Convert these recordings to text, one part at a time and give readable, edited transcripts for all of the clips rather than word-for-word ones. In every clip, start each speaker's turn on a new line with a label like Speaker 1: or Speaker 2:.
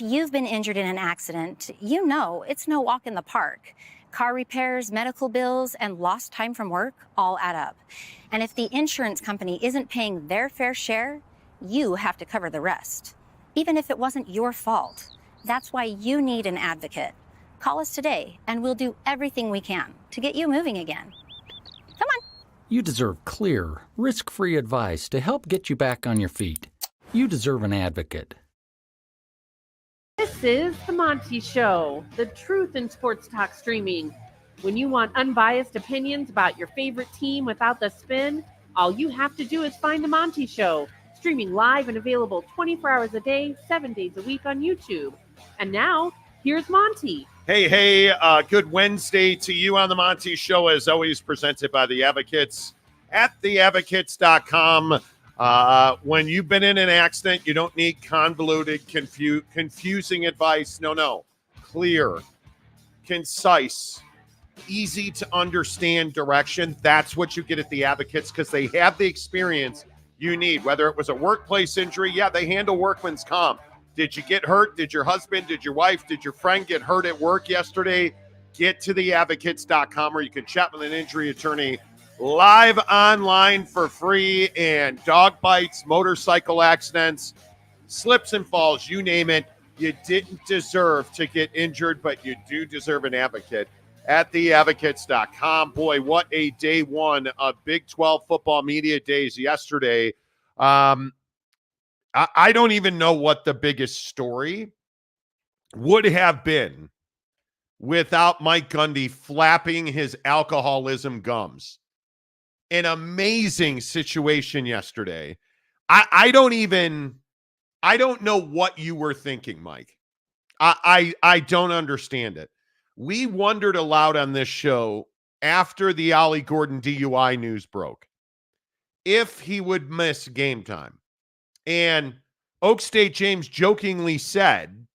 Speaker 1: If you've been injured in an accident, you know it's no walk in the park. Car repairs, medical bills, and lost time from work all add up. And if the insurance company isn't paying their fair share, you have to cover the rest, even if it wasn't your fault. That's why you need an advocate. Call us today, and we'll do everything we can to get you moving again. Come on.
Speaker 2: You deserve clear, risk-free advice to help get you back on your feet. You deserve an advocate.
Speaker 3: This is the Monty Show, the truth in sports talk streaming. When you want unbiased opinions about your favorite team without the spin, all you have to do is find the Monty Show, streaming live and available 24 hours a day, 7 days a week on YouTube. And now, here's Monty.
Speaker 4: Hey, good Wednesday to you on the Monty Show, as always, presented by The Advocates at theadvocates.com. When you've been in an accident, you don't need convoluted, confusing advice. No. Clear, concise, easy to understand direction. That's what you get at The Advocates because they have the experience you need. Whether it was a workplace injury, yeah, they handle workman's comp. Did you get hurt? Did your husband, did your wife, did your friend get hurt at work yesterday? Get to theadvocates.com where you can chat with an injury attorney live online for free. And dog bites, motorcycle accidents, slips and falls, you name it. You didn't deserve to get injured, but you do deserve an advocate at theadvocates.com. Boy, what a day one of Big 12 football media days yesterday. I don't even know what the biggest story would have been without Mike Gundy flapping his alcoholism gums. An amazing situation yesterday. I don't know what you were thinking, Mike. I don't understand it. We wondered aloud on this show after the Ollie Gordon DUI news broke if he would miss game time. And Oak State James jokingly said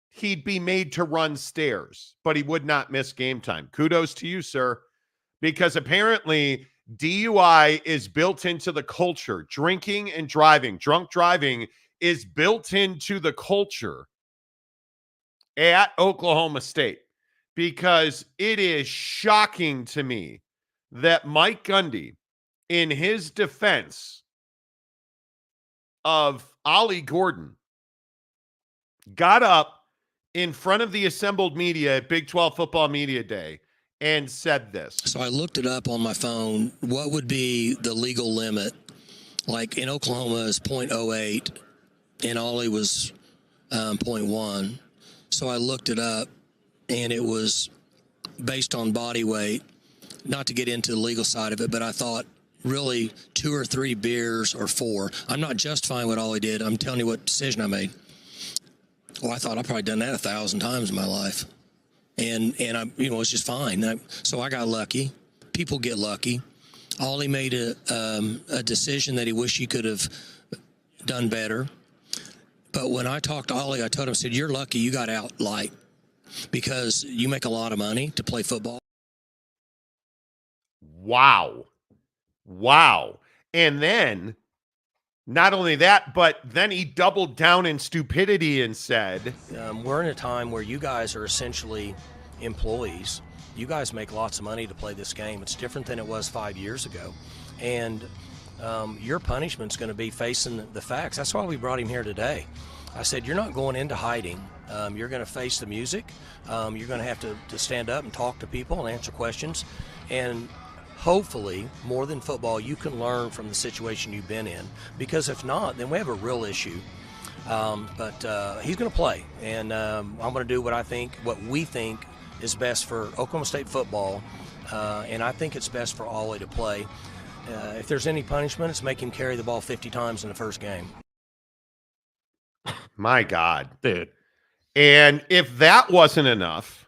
Speaker 4: he'd be made to run stairs, but he would not miss game time. Kudos to you, sir, because apparently DUI is built into the culture. Drinking and driving, drunk driving is built into the culture at Oklahoma State, because it is shocking to me that Mike Gundy, in his defense of Ollie Gordon, got up in front of the assembled media at Big 12 Football Media Day and said this.
Speaker 5: So I looked it up on my phone. What would be the legal limit? Like in Oklahoma is 0.08 and Ollie was 0.1. So I looked it up and it was based on body weight. Not to get into the legal side of it, but I thought really 2 or 3 beers or 4. I'm not justifying what Ollie did. I'm telling you what decision I made. Well, I thought I've probably done that 1,000 times in my life. And I, it's just fine. So I got lucky. People get lucky. Ollie made a decision that he wished he could have done better. But when I talked to Ollie, I told him, I said, you're lucky you got out light because you make a lot of money to play football.
Speaker 4: Wow. And then, not only that, but then he doubled down in stupidity and said,
Speaker 5: we're in a time where you guys are essentially employees. You guys make lots of money to play this game. It's different than it was 5 years ago. And your punishment's going to be facing the facts. That's why we brought him here today. I said, you're not going into hiding. You're going to face the music. You're going to have to stand up and talk to people and answer questions. And hopefully, more than football, you can learn from the situation you've been in. Because if not, then we have a real issue. But he's going to play. And I'm going to do what we think is best for Oklahoma State football. And I think it's best for Ollie to play. If there's any punishment, it's make him carry the ball 50 times in the first game.
Speaker 4: My God, dude. And if that wasn't enough,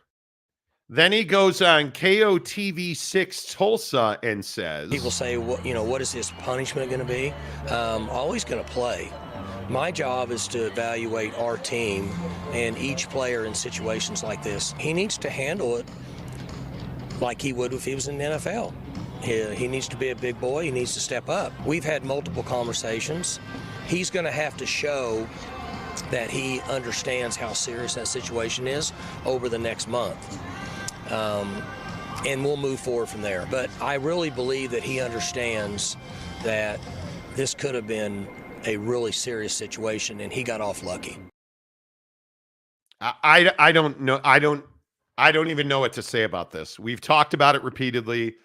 Speaker 4: then he goes on KOTV6 Tulsa and says,
Speaker 5: people say, what is his punishment going to be? Ollie's going to play. My job is to evaluate our team and each player in situations like this. He needs to handle it like he would if he was in the NFL. He needs to be a big boy. He needs to step up. We've had multiple conversations. He's going to have to show that he understands how serious that situation is over the next month. And we'll move forward from there. But I really believe that he understands that this could have been a really serious situation, and he got off lucky.
Speaker 4: I don't know. I don't even know what to say about this. We've talked about it repeatedly.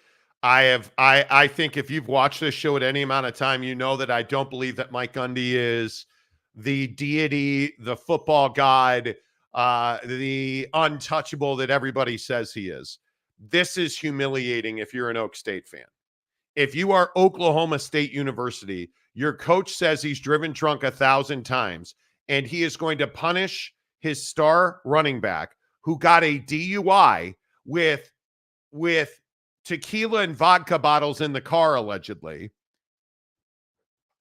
Speaker 4: I think if you've watched this show at any amount of time, you know that I don't believe that Mike Gundy is the deity, the football god, the untouchable that everybody says he is. This is humiliating if you're an Oak State fan. If you are Oklahoma State University, your coach says he's driven drunk 1,000 times, and he is going to punish his star running back who got a DUI with tequila and vodka bottles in the car, allegedly,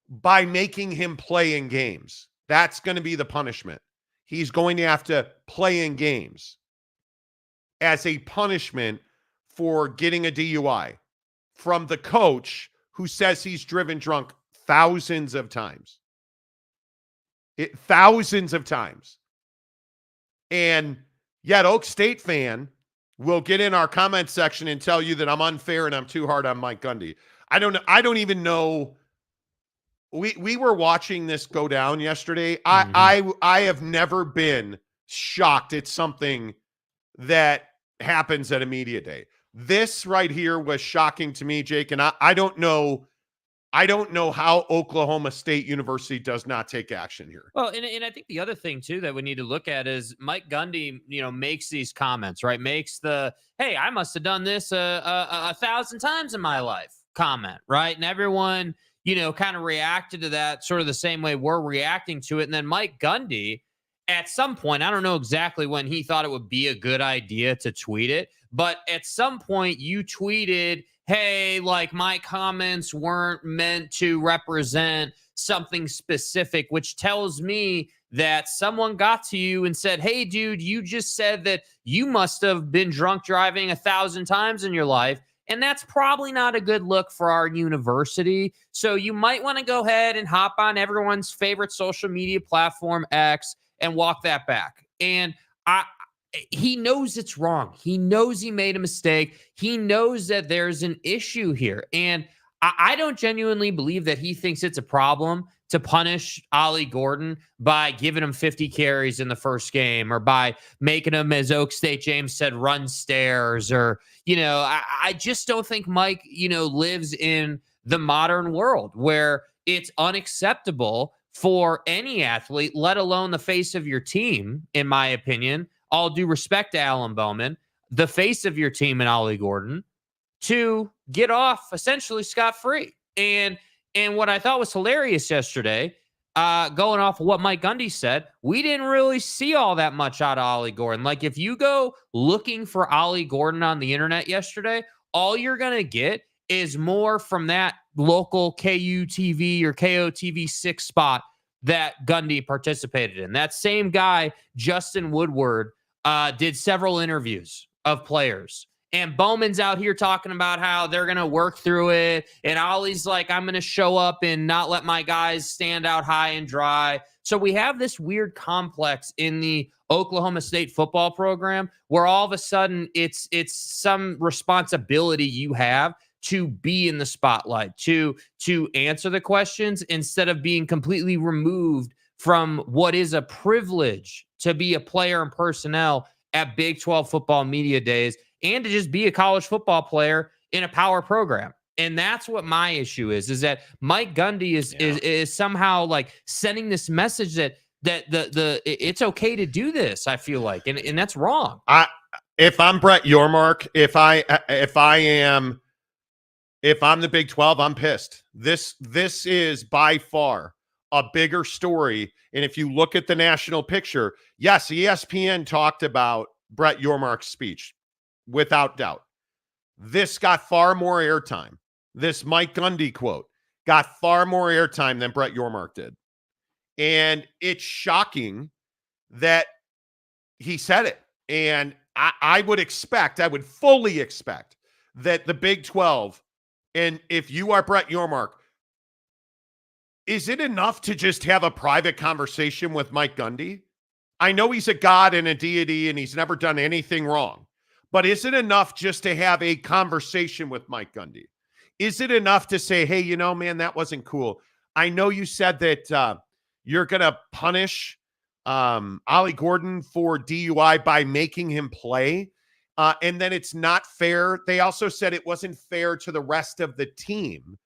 Speaker 4: by making him play in games. That's going to be the punishment. He's going to have to play in games as a punishment for getting a DUI from the coach who says he's driven drunk thousands of times. Thousands of times. And yet Oak State fan will get in our comment section and tell you that I'm unfair and I'm too hard on Mike Gundy. I don't even know. We were watching this go down yesterday. I have never been shocked at something that happens at a media day. This right here was shocking to me, Jake, and I don't know how Oklahoma State University does not take action here.
Speaker 6: Well, and I think the other thing too that we need to look at is Mike Gundy, makes these comments, right? Makes the, hey, I must have done this 1,000 times in my life comment, right? And everyone, kind of reacted to that sort of the same way we're reacting to it. And then Mike Gundy, at some point, I don't know exactly when he thought it would be a good idea to tweet it, but at some point you tweeted, hey, like my comments weren't meant to represent something specific, which tells me that someone got to you and said, hey, dude, you just said that you must have been drunk driving 1,000 times in your life. And that's probably not a good look for our university. So you might want to go ahead and hop on everyone's favorite social media platform, X, and walk that back. And he knows it's wrong. He knows he made a mistake. He knows that there's an issue here. And I don't genuinely believe that he thinks it's a problem to punish Ollie Gordon by giving him 50 carries in the first game, or by making him, as Oak State James said, run stairs, or, I just don't think Mike, lives in the modern world where it's unacceptable for any athlete, let alone the face of your team, in my opinion, all due respect to Alan Bowman, the face of your team and Ollie Gordon, to get off essentially scot-free. And what I thought was hilarious yesterday, going off of what Mike Gundy said, we didn't really see all that much out of Ollie Gordon. Like, if you go looking for Ollie Gordon on the internet yesterday, all you're going to get is more from that local KUTV or KOTV 6 spot that Gundy participated in. That same guy, Justin Woodward, did several interviews of players. And Bowman's out here talking about how they're going to work through it. And Ollie's like, I'm going to show up and not let my guys stand out high and dry. So we have this weird complex in the Oklahoma State football program where all of a sudden it's some responsibility you have to be in the spotlight, to answer the questions, instead of being completely removed from what is a privilege to be a player and personnel at Big 12 football media days, and to just be a college football player in a power program. And that's what my issue is that Mike Gundy is somehow like sending this message that it's okay to do this, I feel like, and that's wrong.
Speaker 4: If I'm Brett Yormark, if I'm the Big 12, I'm pissed. This is by far a bigger story. And if you look at the national picture, yes, ESPN talked about Brett Yormark's speech, without doubt. This got far more airtime. This Mike Gundy quote got far more airtime than Brett Yormark did. And it's shocking that he said it. And I would fully expect that the Big 12, and if you are Brett Yormark, Is it enough to just have a private conversation with Mike Gundy? I know he's a god and a deity and he's never done anything wrong, but is it enough just to have a conversation with Mike Gundy? Is it enough to say, hey, you know, man, that wasn't cool. I know you said that you're going to punish Ollie Gordon for DUI by making him play. And then it's not fair. They also said it wasn't fair to the rest of the team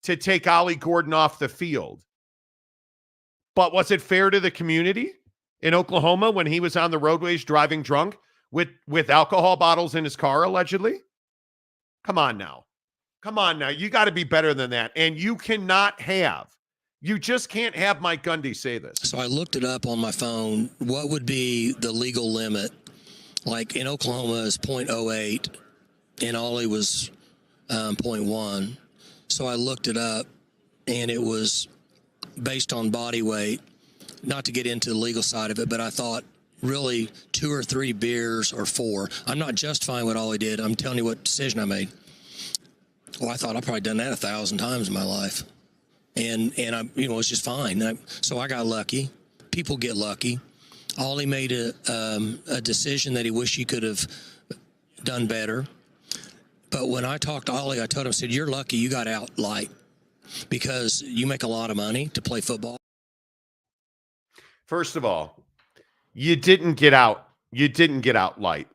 Speaker 4: to take Ollie Gordon off the field. But was it fair to the community in Oklahoma when he was on the roadways driving drunk with alcohol bottles in his car, allegedly? Come on now. Come on now. You got to be better than that. And you just can't have Mike Gundy say this.
Speaker 5: So I looked it up on my phone. What would be the legal limit? Like in Oklahoma is 0.08 and Ollie was 0.1. So I looked it up and it was based on body weight. Not to get into the legal side of it, but I thought really 2 or 3 beers or 4. I'm not justifying what Ollie did. I'm telling you what decision I made. Well, I thought I've probably done that 1,000 times in my life. And I, it's just fine. So I got lucky. People get lucky. Ollie made a decision that he wished he could have done better. But when I talked to Ollie, I told him, I said, you're lucky you got out light because you make a lot of money to play football.
Speaker 4: First of all, you didn't get out. You didn't get out light.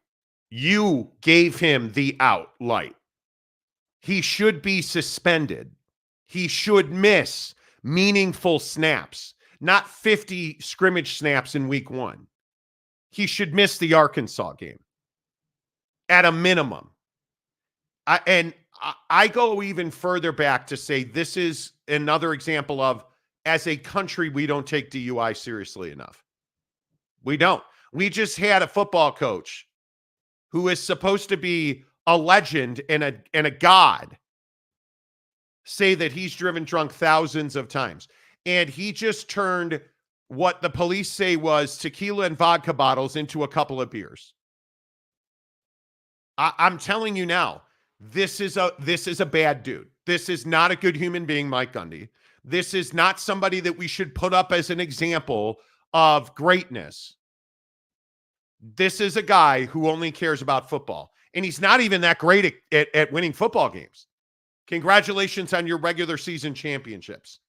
Speaker 4: You gave him the out light. He should be suspended. He should miss meaningful snaps, not 50 scrimmage snaps in week 1. He should miss the Arkansas game at a minimum. I go even further back to say this is another example of, as a country, we don't take DUI seriously enough. We don't. We just had a football coach who is supposed to be a legend and a god say that he's driven drunk thousands of times. And he just turned what the police say was tequila and vodka bottles into a couple of beers. I'm telling you now, this is a bad dude. This is not a good human being, Mike Gundy. This is not somebody that we should put up as an example of greatness. This is a guy who only cares about football. And he's not even that great at winning football games. Congratulations on your regular season championships.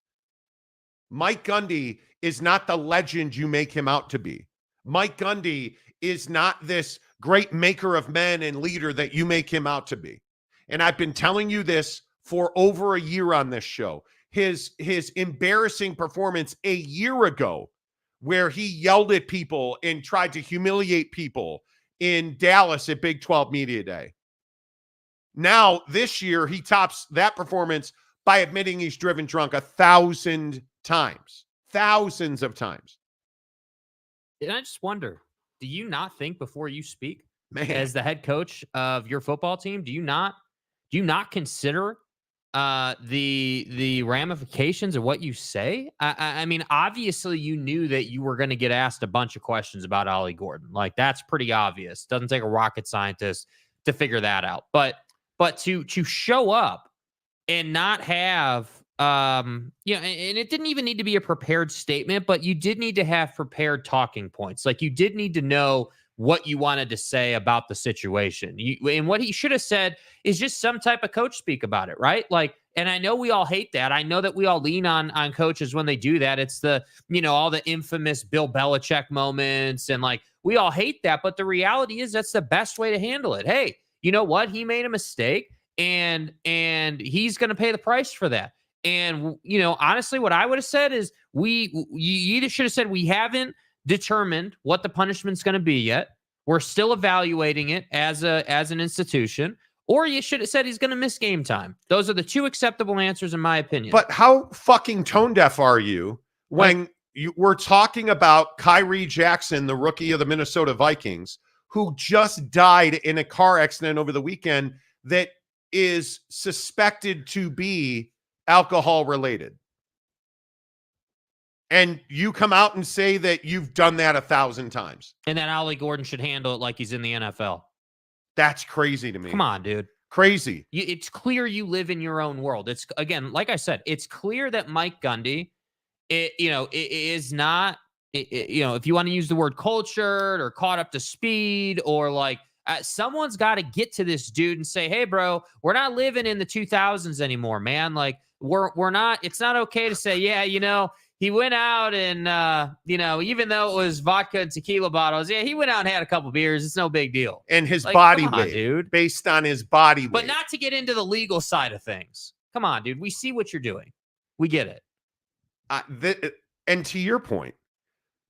Speaker 4: Mike Gundy is not the legend you make him out to be. Mike Gundy is not this great maker of men and leader that you make him out to be. And I've been telling you this for over a year on this show. His embarrassing performance a year ago, where he yelled at people and tried to humiliate people in Dallas at Big 12 Media Day. Now, this year, he tops that performance by admitting he's driven drunk 1,000 times. Thousands of times.
Speaker 6: And I just wonder, do you not think before you speak?
Speaker 4: Man.
Speaker 6: As the head coach of your football team, do you not consider the ramifications of what you say? I mean, obviously you knew that you were going to get asked a bunch of questions about Ollie Gordon. Like, that's pretty obvious. Doesn't take a rocket scientist to figure that out. But to show up and not have, and it didn't even need to be a prepared statement, but you did need to have prepared talking points. Like, you did need to know what you wanted to say about the situation. And what he should have said is just some type of coach speak about it, right? Like, and I know we all hate that. I know that we all lean on coaches when they do that. It's the, all the infamous Bill Belichick moments, and like, we all hate that. But the reality is that's the best way to handle it. Hey, you know what? He made a mistake, and he's going to pay the price for that. And, honestly, what I would have said is you either should have said, we haven't determined what the punishment's going to be yet. We're still evaluating it as an institution. Or you should have said he's going to miss game time. Those are the two acceptable answers, in my opinion.
Speaker 4: But how fucking tone deaf are you when we're talking about Kyrie Jackson, the rookie of the Minnesota Vikings, who just died in a car accident over the weekend that is suspected to be alcohol related? And you come out and say that you've done that 1,000 times.
Speaker 6: And that Ollie Gordon should handle it like he's in the NFL.
Speaker 4: That's crazy to me.
Speaker 6: Come on, dude.
Speaker 4: Crazy.
Speaker 6: It's clear you live in your own world. It's, again, like I said, it's clear that Mike Gundy it is not, if you want to use the word cultured or caught up to speed or like, someone's got to get to this dude and say, hey, bro, we're not living in the 2000s anymore, man. Like, we're not, it's not okay to say, yeah, he went out and, even though it was vodka and tequila bottles, yeah, he went out and had a couple beers. It's no big deal.
Speaker 4: And his
Speaker 6: Like,
Speaker 4: body
Speaker 6: come on,
Speaker 4: weight,
Speaker 6: dude.
Speaker 4: based on his body weight.
Speaker 6: But not to get into the legal side of things. Come on, dude. We see what you're doing. We get it.
Speaker 4: And to your point,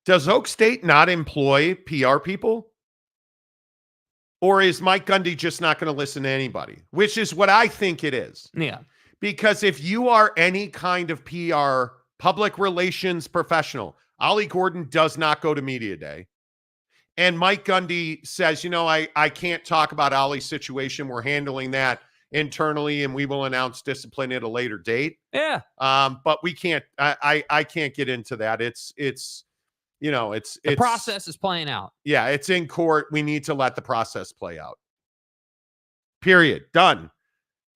Speaker 4: does Oak State not employ PR people? Or is Mike Gundy just not going to listen to anybody? Which is what I think it is.
Speaker 6: Yeah.
Speaker 4: Because if you are any kind of PR, public relations professional, Ollie Gordon does not go to media day. And Mike Gundy says, I can't talk about Ollie's situation. We're handling that internally and we will announce discipline at a later date.
Speaker 6: Yeah.
Speaker 4: But we can't, I can't get into that. The
Speaker 6: process is playing out.
Speaker 4: Yeah, it's in court. We need to let the process play out. Period. Done.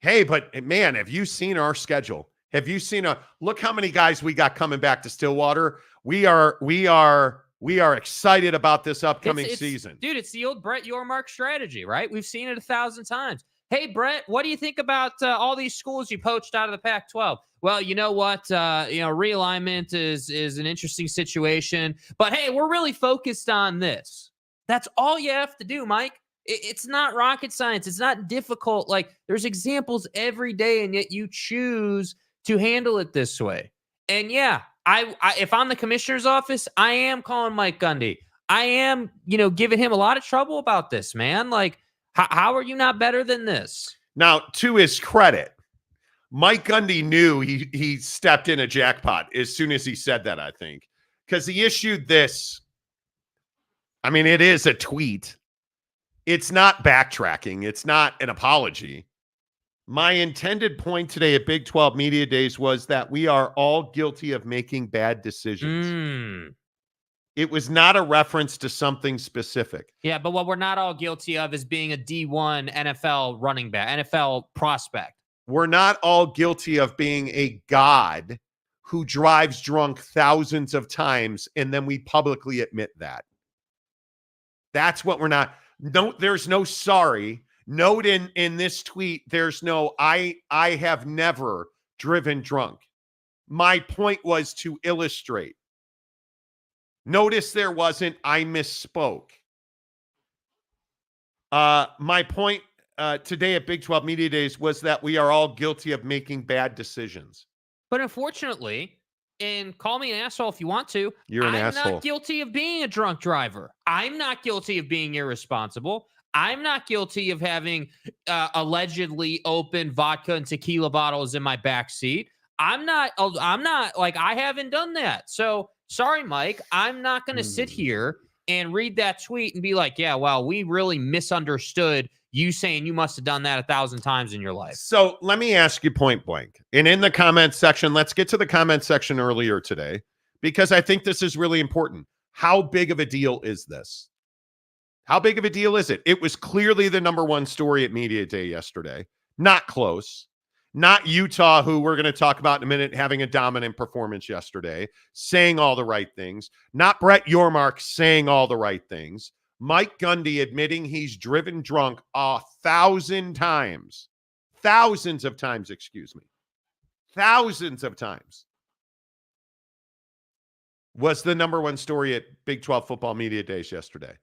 Speaker 4: Hey, but man, have you seen our schedule? Have you seen look how many guys we got coming back to Stillwater? We are excited about this upcoming season.
Speaker 6: Dude, it's the old Brett Yormark strategy, right? We've seen it 1,000 times. Hey, Brett, what do you think about all these schools you poached out of the Pac-12? Well, you know what? Realignment is an interesting situation. But, hey, we're really focused on this. That's all you have to do, Mike. It's not rocket science. It's not difficult. Like, there's examples every day, and yet you choose to handle it this way. And, yeah, I if I'm the commissioner's office, I am calling Mike Gundy. I am, giving him a lot of trouble about this, man. Like, how are you not better than this?
Speaker 4: Now, to his credit, Mike Gundy knew he stepped in a jackpot as soon as he said that, I think, because he issued this. I mean, it is a tweet. It's not backtracking. It's not an apology. My intended point today at Big 12 Media Days was that we are all guilty of making bad decisions. It was not a reference to something specific.
Speaker 6: Yeah, but what we're not all guilty of is being a D1 NFL running back, NFL prospect.
Speaker 4: We're not all guilty of being a god who drives drunk thousands of times, and then we publicly admit that. That's what we're not. No, there's no sorry. Note in this tweet, there's no I have never driven drunk. My point was to illustrate. Notice there wasn't, I misspoke. My point today at Big 12 Media Days was that we are all guilty of making bad decisions.
Speaker 6: But unfortunately, and call me an asshole if you want to,
Speaker 4: I'm
Speaker 6: asshole. Not guilty of being a drunk driver. I'm not guilty of being irresponsible. I'm not guilty of having allegedly open vodka and tequila bottles in my back seat. I'm not like, I haven't done that. So sorry, Mike, I'm not going to sit here and read that tweet and be like, yeah, well, we really misunderstood you saying you must have done that 1,000 times in your life.
Speaker 4: So let me ask you point blank. And in the comments section, let's get to the comment section earlier today, because I think this is really important. How big of a deal is this? How big of a deal is it? It was clearly the number one story at Media Day yesterday. Not close. Not Utah, who we're going to talk about in a minute, having a dominant performance yesterday, saying all the right things. Not Brett Yormark saying all the right things. Mike Gundy admitting he's driven drunk 1,000 times. Thousands of times, excuse me. Thousands of times. Was the number one story at Big 12 Football Media Days yesterday.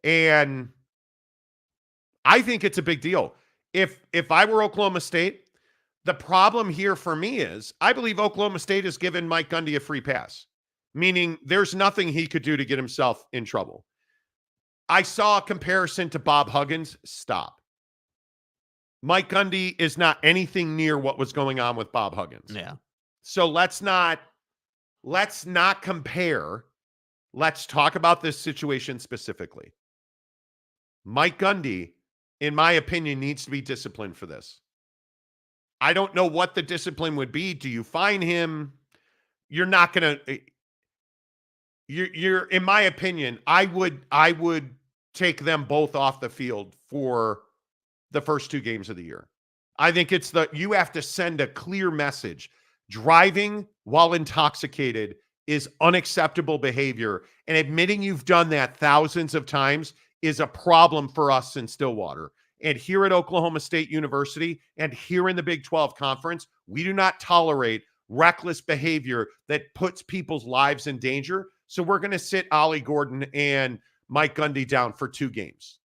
Speaker 4: And I think it's a big deal. If I were Oklahoma State, the problem here for me is I believe Oklahoma State has given Mike Gundy a free pass, meaning there's nothing he could do to get himself in trouble. I saw a comparison to Bob Huggins. Stop. Mike Gundy is not anything near what was going on with Bob Huggins.
Speaker 6: Yeah.
Speaker 4: So let's not compare. Let's talk about this situation specifically. Mike Gundy, in my opinion, needs to be disciplined for this. I don't know what the discipline would be. Do you fine him? You're not going to, you're, in my opinion, I would take them both off the field for the first two games of the year. I think you have to send a clear message Driving while intoxicated is unacceptable behavior. And admitting you've done that thousands of times is a problem for us in Stillwater. And here at Oklahoma State University and here in the Big 12 Conference, we do not tolerate reckless behavior that puts people's lives in danger. So we're going to sit Ollie Gordon and Mike Gundy down for 2 games.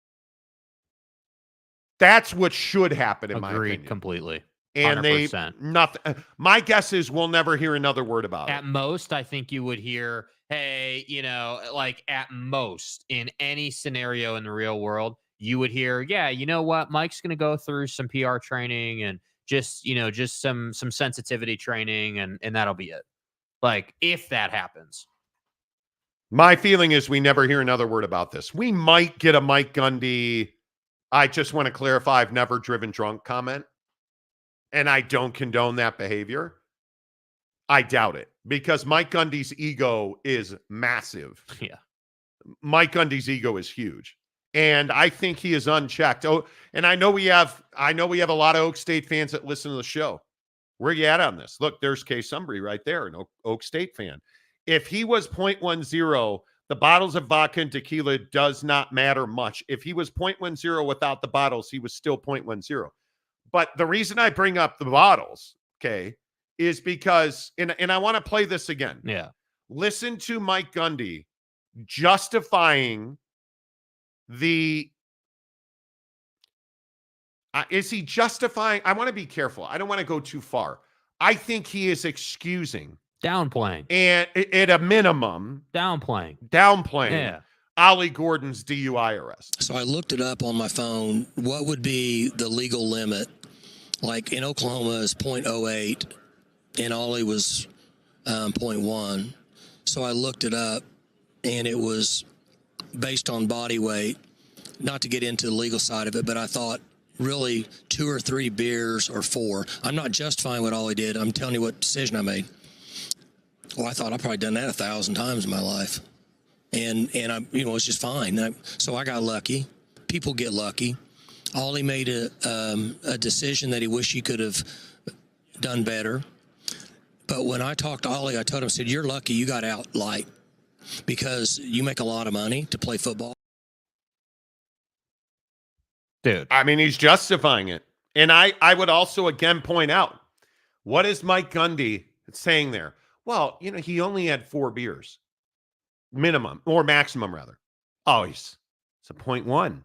Speaker 4: That's what should happen, in my opinion.
Speaker 6: Agreed completely.
Speaker 4: And
Speaker 6: 100%.
Speaker 4: they nothing. My guess is we'll never hear another word about it.
Speaker 6: At most, I think you would hear, hey, like at most in any scenario in the real world, you would hear, yeah, you know what? Mike's going to go through some PR training and just some sensitivity training and that'll be it. Like if that happens.
Speaker 4: My feeling is we never hear another word about this. We might get a Mike Gundy, I just want to clarify, I've never driven drunk comment. And I don't condone that behavior. I doubt it because Mike Gundy's ego is massive.
Speaker 6: Yeah.
Speaker 4: Mike Gundy's ego is huge. And I think he is unchecked. Oh, and I know we have a lot of Oak State fans that listen to the show. Where you at on this? Look, there's Kay Sumbry right there, an Oak State fan. If he was 0.10, the bottles of vodka and tequila does not matter much. If he was 0.10 without the bottles, he was still 0.10. But the reason I bring up the bottles, okay, is because, and I want to play this again.
Speaker 6: Yeah.
Speaker 4: Listen to Mike Gundy justifying the, is he justifying? I want to be careful. I don't want to go too far. I think he is excusing.
Speaker 6: Downplaying.
Speaker 4: And at a minimum.
Speaker 6: Downplaying.
Speaker 4: Yeah. Ollie Gordon's DUI arrest.
Speaker 5: So I looked it up on my phone. What would be the legal limit? Like in Oklahoma is 0.08 and Ollie was 0.1. So I looked it up and it was based on body weight. Not to get into the legal side of it, but I thought really 2 or 3 beers or 4. I'm not justifying what Ollie did. I'm telling you what decision I made. Well, I thought I've probably done that 1,000 times in my life. And I, it's just fine. So I got lucky. People get lucky. Ollie made a decision that he wished he could have done better. But when I talked to Ollie, I told him, I said, you're lucky you got out light because you make a lot of money to play football.
Speaker 6: Dude.
Speaker 4: I mean, he's justifying it. And I would also, again, point out, what is Mike Gundy saying there? Well, he only had 4 beers. Minimum or maximum rather. Oh, it's a 0.1.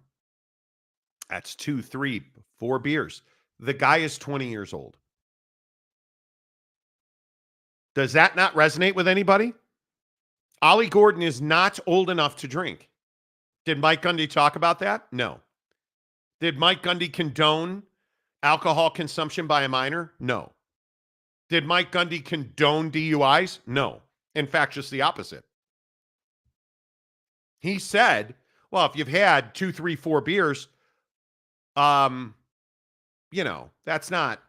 Speaker 4: That's 2, 3, 4 beers. The guy is 20 years old. Does that not resonate with anybody? Ollie Gordon is not old enough to drink. Did Mike Gundy talk about that? No. Did Mike Gundy condone alcohol consumption by a minor? No. Did Mike Gundy condone DUIs? No. In fact, just the opposite. He said, well, if you've had 2, 3, 4 beers, that's not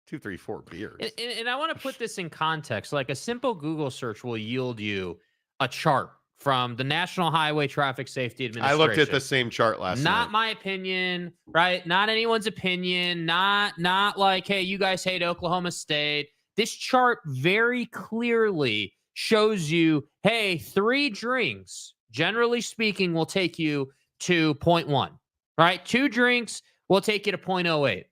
Speaker 4: 2, 3, 4 beers.
Speaker 6: And I want to put this in context. Like a simple Google search will yield you a chart from the National Highway Traffic Safety Administration.
Speaker 4: I looked at the same chart last night.
Speaker 6: Not my opinion, right? Not anyone's opinion. Not like, hey, you guys hate Oklahoma State. This chart very clearly shows you, hey, 3 drinks, generally speaking, will take you to 0.1, right? 2 drinks will take you to 0.08.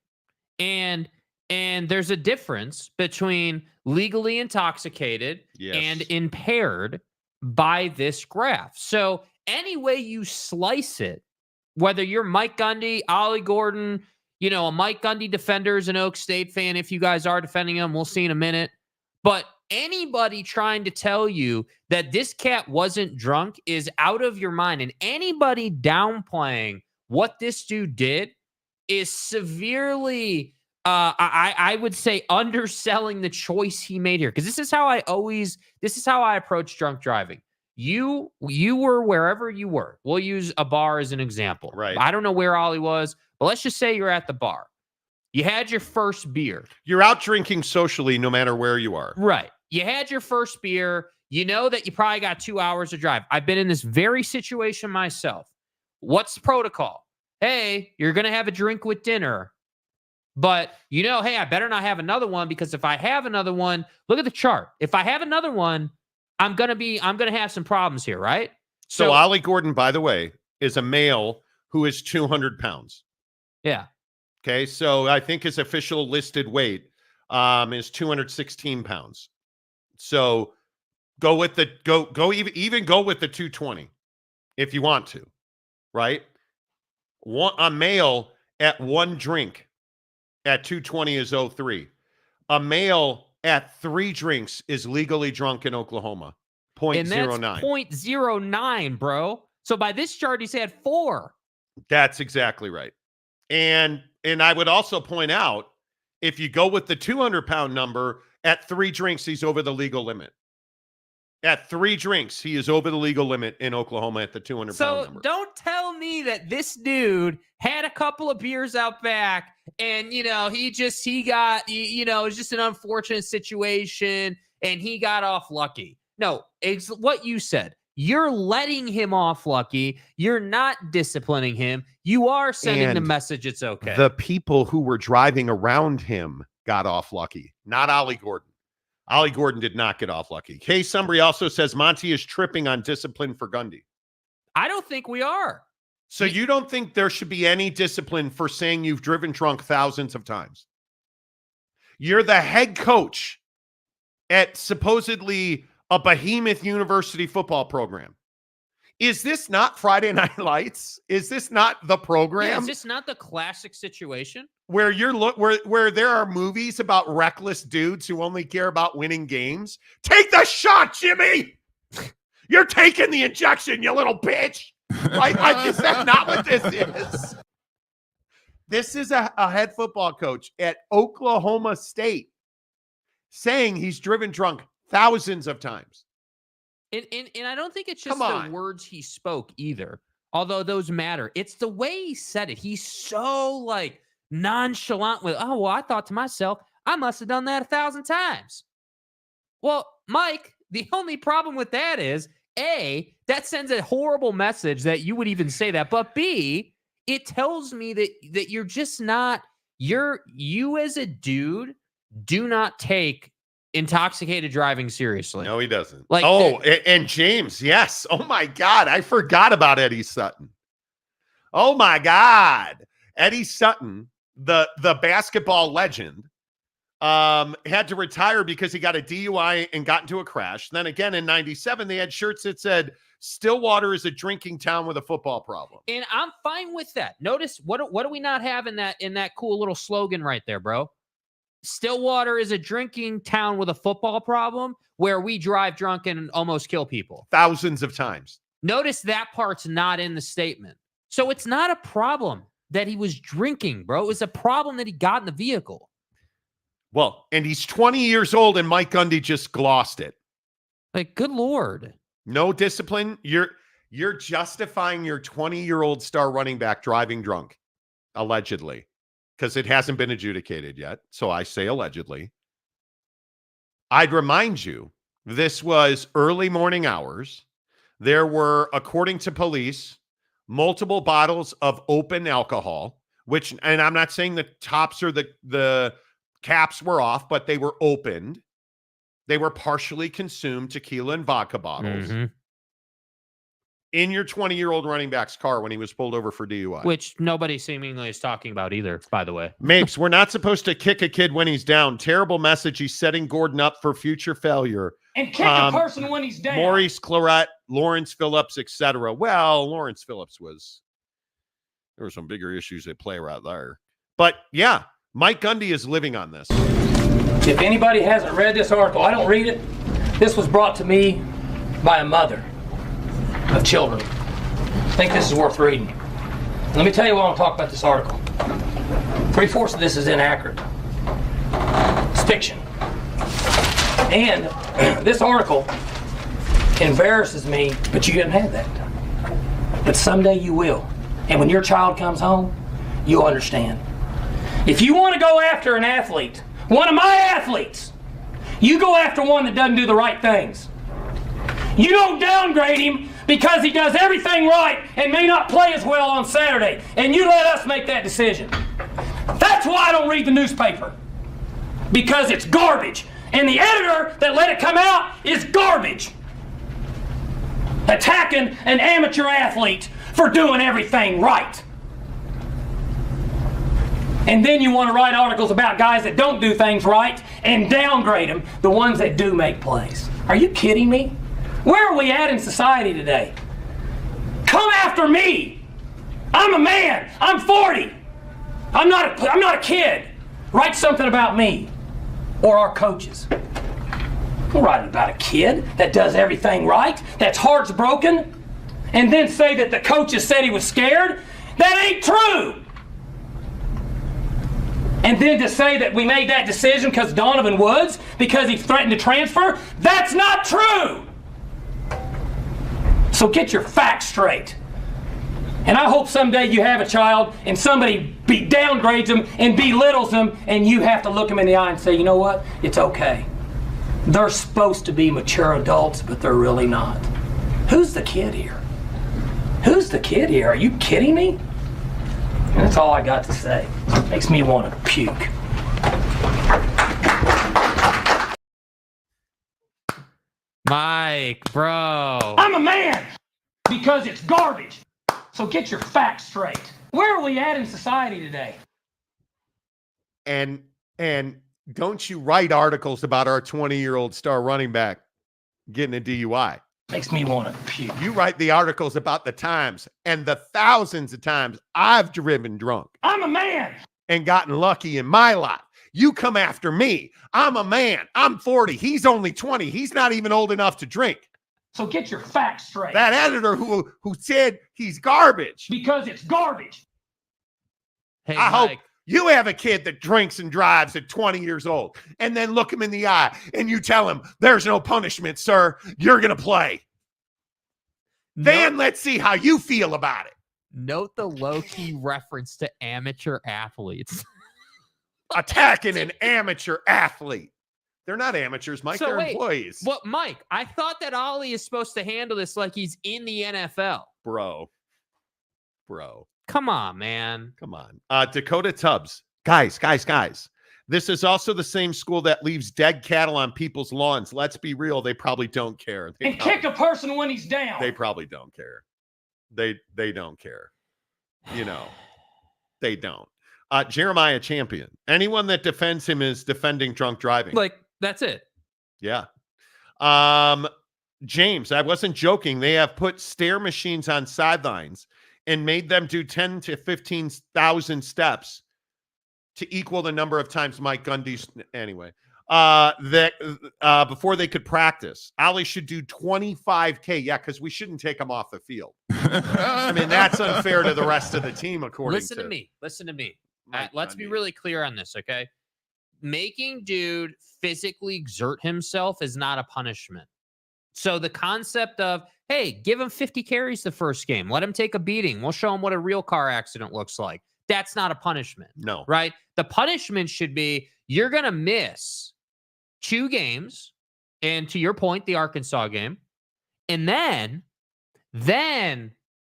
Speaker 6: And there's a difference between legally intoxicated and impaired by this graph. So any way you slice it, whether you're Mike Gundy, Ollie Gordon, a Mike Gundy defender is an Oak State fan. If you guys are defending him, we'll see in a minute. But anybody trying to tell you that this cat wasn't drunk is out of your mind. And anybody downplaying what this dude did is severely, I would say, underselling the choice he made here. Because this is how I approach drunk driving. You were wherever you were. We'll use a bar as an example.
Speaker 4: Right.
Speaker 6: I don't know where Ollie was, but let's just say you're at the bar. You had your first beer.
Speaker 4: You're out drinking socially no matter where you are.
Speaker 6: Right. You had your first beer. You know that you probably got 2 hours to drive. I've been in this very situation myself. What's the protocol? Hey, you're going to have a drink with dinner. But, hey, I better not have another one, because if I have another one, look at the chart. If I have another one, I'm going to have some problems here, right?
Speaker 4: So Ollie Gordon, by the way, is a male who is 200 pounds.
Speaker 6: Yeah.
Speaker 4: Okay. So I think his official listed weight is 216 pounds. So go with the even go with the 220 if you want to, right? A male at one drink at 220 is 03. A male at 3 drinks is legally drunk in Oklahoma. 0.09.
Speaker 6: And that's 0.09, bro. So by this chart, he's had 4.
Speaker 4: That's exactly right. And I would also point out, if you go with the 200-pound number, at 3 drinks, he's over the legal limit. At 3 drinks, he is over the legal limit in Oklahoma at the 200-pound number.
Speaker 6: So don't tell me that this dude had a couple of beers out back and, he got, it's just an unfortunate situation and he got off lucky. No, it's what you said. You're letting him off lucky. You're not disciplining him. You are sending the message it's okay.
Speaker 4: The people who were driving around him got off lucky, not Ollie Gordon. Ollie Gordon did not get off lucky. Kay Sumbry also says Monty is tripping on discipline for Gundy.
Speaker 6: I don't think we are.
Speaker 4: So you don't think there should be any discipline for saying you've driven drunk thousands of times? You're the head coach at supposedly a behemoth university football program. Is this not Friday Night Lights? Is this not the program?
Speaker 6: Yeah, is this not the classic situation?
Speaker 4: Where where there are movies about reckless dudes who only care about winning games? Take the shot, Jimmy! You're taking the injection, you little bitch! Like, is that not what this is? This is a head football coach at Oklahoma State saying he's driven drunk thousands of times.
Speaker 6: And I don't think it's just the words he spoke either, although those matter. It's the way he said it. He's so nonchalant with, oh, well, I thought to myself, I must have done that 1,000 times. Well, Mike, the only problem with that is, A, that sends a horrible message that you would even say that. But B, it tells me that you're just not, you as a dude do not take intoxicated driving seriously.
Speaker 4: No, he doesn't. And James, yes. Oh my God. I forgot about Eddie Sutton. Oh my God. Eddie Sutton, the basketball legend, had to retire because he got a DUI and got into a crash. Then again in 97, they had shirts that said Stillwater is a drinking town with a football problem.
Speaker 6: And I'm fine with that. Notice what do we not have in that cool little slogan right there, bro? Stillwater is a drinking town with a football problem where we drive drunk and almost kill people.
Speaker 4: Thousands of times.
Speaker 6: Notice that part's not in the statement. So it's not a problem that he was drinking, bro. It was a problem that he got in the vehicle.
Speaker 4: Well, and he's 20 years old and Mike Gundy just glossed it.
Speaker 6: Good Lord.
Speaker 4: No discipline. You're justifying your 20-year-old star running back driving drunk, allegedly. Because it hasn't been adjudicated yet. So I say allegedly. I'd remind you, this was early morning hours. There were, according to police, multiple bottles of open alcohol, and I'm not saying the tops or the caps were off, but they were opened. They were partially consumed tequila and vodka bottles. Mm-hmm. In your 20-year-old running back's car when he was pulled over for DUI.
Speaker 6: Which nobody seemingly is talking about either, by the way.
Speaker 4: Mapes, we're not supposed to kick a kid when he's down. Terrible message. He's setting Gordon up for future failure.
Speaker 7: And kick a person when he's down.
Speaker 4: Maurice Claret, Lawrence Phillips, etc. Well, Lawrence Phillips there were some bigger issues at play right there. But yeah, Mike Gundy is living on this.
Speaker 7: If anybody hasn't read this article, I don't read it. This was brought to me by a mother of children. I think this is worth reading. Let me tell you why I want to talk about this article. 3/4 of this is inaccurate. It's fiction. And this article embarrasses me, but you didn't have that. But someday you will. And when your child comes home, you'll understand. If you want to go after an athlete, one of my athletes, you go after one that doesn't do the right things. You don't downgrade him because he does everything right and may not play as well on Saturday, and you let us make that decision. That That's why I don't read the newspaper. Because it's garbage. And the editor that let it come out is garbage. Attacking an amateur athlete for doing everything right. And then you want to write articles about guys that don't do things right and downgrade them, the ones that do make plays. Are you kidding me? Where are we at in society today? Come after me. I'm a man. I'm 40. I'm not a kid. Write something about me or our coaches. Don't write about a kid that does everything right, that's heart's broken, and then say that the coaches said he was scared. That ain't true. And then to say that we made that decision because Donovan Woods, because he threatened to transfer, that's not true. So get your facts straight. And I hope someday you have a child and somebody downgrades them and belittles them, and you have to look them in the eye and say, you know what? It's okay. They're supposed to be mature adults, but they're really not. Who's the kid here? Who's the kid here? Are you kidding me? And that's all I got to say. Makes me want to puke.
Speaker 6: Mike, bro.
Speaker 7: I'm a man because it's garbage. So get your facts straight. Where are we at in society today?
Speaker 4: And don't you write articles about our 20-year-old star running back getting a DUI.
Speaker 7: Makes me want to puke.
Speaker 4: You write the articles about the times and the thousands of times I've driven drunk.
Speaker 7: I'm a man.
Speaker 4: And gotten lucky in my life. You come after me. I'm a man. I'm 40. He's only 20. He's not even old enough to drink.
Speaker 7: So get your facts straight.
Speaker 4: That editor who said he's garbage.
Speaker 7: Because it's garbage.
Speaker 6: Hey,
Speaker 4: I
Speaker 6: Mike.
Speaker 4: hope you have a kid that drinks and drives at 20 years old and then look him in the eye and you tell him, there's no punishment, sir. You're going to play. Then let's see how you feel about it.
Speaker 6: Note the low-key reference to amateur athletes.
Speaker 4: Attacking an amateur athlete. They're not amateurs, Mike. They're employees.
Speaker 6: Well, Mike, I thought that Ollie is supposed to handle this like he's in the NFL.
Speaker 4: Bro.
Speaker 6: Come on, man.
Speaker 4: Come on. Dakota Tubbs. Guys. This is also the same school that leaves dead cattle on people's lawns. Let's be real. They probably don't care.
Speaker 7: Kick a person when he's down.
Speaker 4: They probably don't care. They don't care. You know, they don't. Jeremiah Champion. Anyone that defends him is defending drunk driving.
Speaker 6: Like, that's it.
Speaker 4: Yeah. James, I wasn't joking. They have put stair machines on sidelines and made them do 10 to 15,000 steps to equal the number of times Mike Gundy. Anyway, before they could practice. Ollie should do 25K. Yeah, because we shouldn't take him off the field. I mean, that's unfair to the rest of the team, according
Speaker 6: Listen to me. Let's be really clear on this, okay? Making dude physically exert himself is not a punishment. So the concept of, hey, give him 50 carries the first game. Let him take a beating. We'll show him what a real car accident looks like. That's not a punishment.
Speaker 4: No.
Speaker 6: Right? The punishment should be you're going to miss 2 games, and to your point, the Arkansas game. And then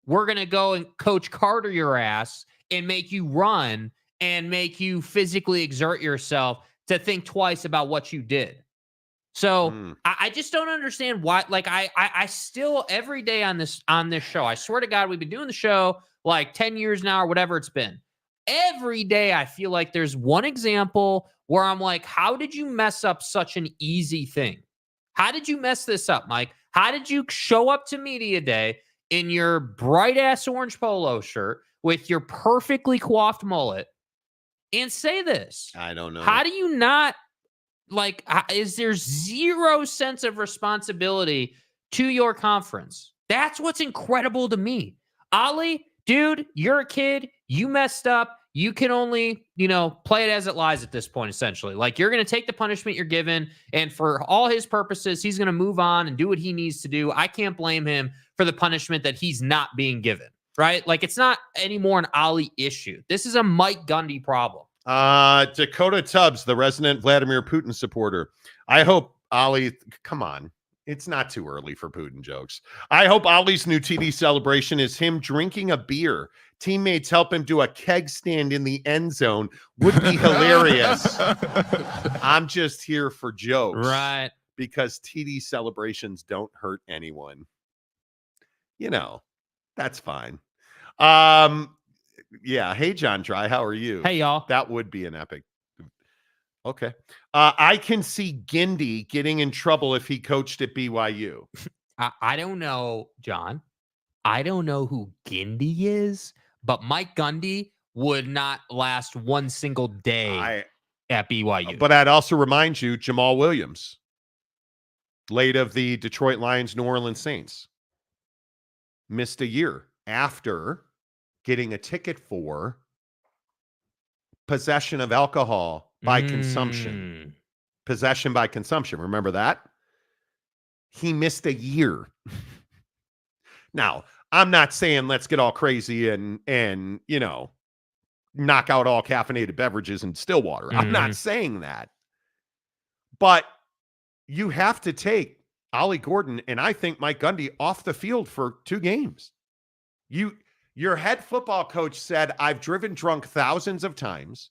Speaker 6: we're going to go and Coach Carter your ass and make you run and make you physically exert yourself to think twice about what you did. So I just don't understand why. Like I still every day on this show, I swear to God, we've been doing the show like 10 years now or whatever it's been. Every day I feel like there's one example where I'm like, how did you mess up such an easy thing? How did you mess this up, Mike? How did you show up to media day in your bright ass orange polo shirt with your perfectly coiffed mullet and say this?
Speaker 4: I don't know.
Speaker 6: How do you not, like, is there zero sense of responsibility to your conference? That's what's incredible to me. Ollie, dude, you're a kid. You messed up. You can only, play it as it lies at this point, essentially. Like, you're going to take the punishment you're given, and for all his purposes, he's going to move on and do what he needs to do. I can't blame him for the punishment that he's not being given, right? Like, it's not anymore an Ollie issue. This is a Mike Gundy problem.
Speaker 4: Dakota Tubbs, the resident Vladimir Putin supporter. I hope Ollie, come on. It's not too early for Putin jokes. I hope Ollie's new TD celebration is him drinking a beer, teammates help him do a keg stand in the end zone would be hilarious. I'm just here for jokes.
Speaker 6: Right.
Speaker 4: Because TD celebrations don't hurt anyone. You know, that's fine. Yeah. Hey, John Dry, how are you?
Speaker 6: Hey, y'all.
Speaker 4: That would be an epic. Okay. I can see Gundy getting in trouble if he coached at BYU.
Speaker 6: I don't know, John. I don't know who Gundy is, but Mike Gundy would not last one single day at BYU.
Speaker 4: But I'd also remind you, Jamal Williams, late of the Detroit Lions, New Orleans Saints, missed a year after getting a ticket for possession of alcohol by consumption. Possession by consumption. Remember that? He missed a year. Now, I'm not saying let's get all crazy and you know, knock out all caffeinated beverages and Stillwater. I'm not saying that. But you have to take Ollie Gordon and I think Mike Gundy off the field for 2 games. Your head football coach said, I've driven drunk thousands of times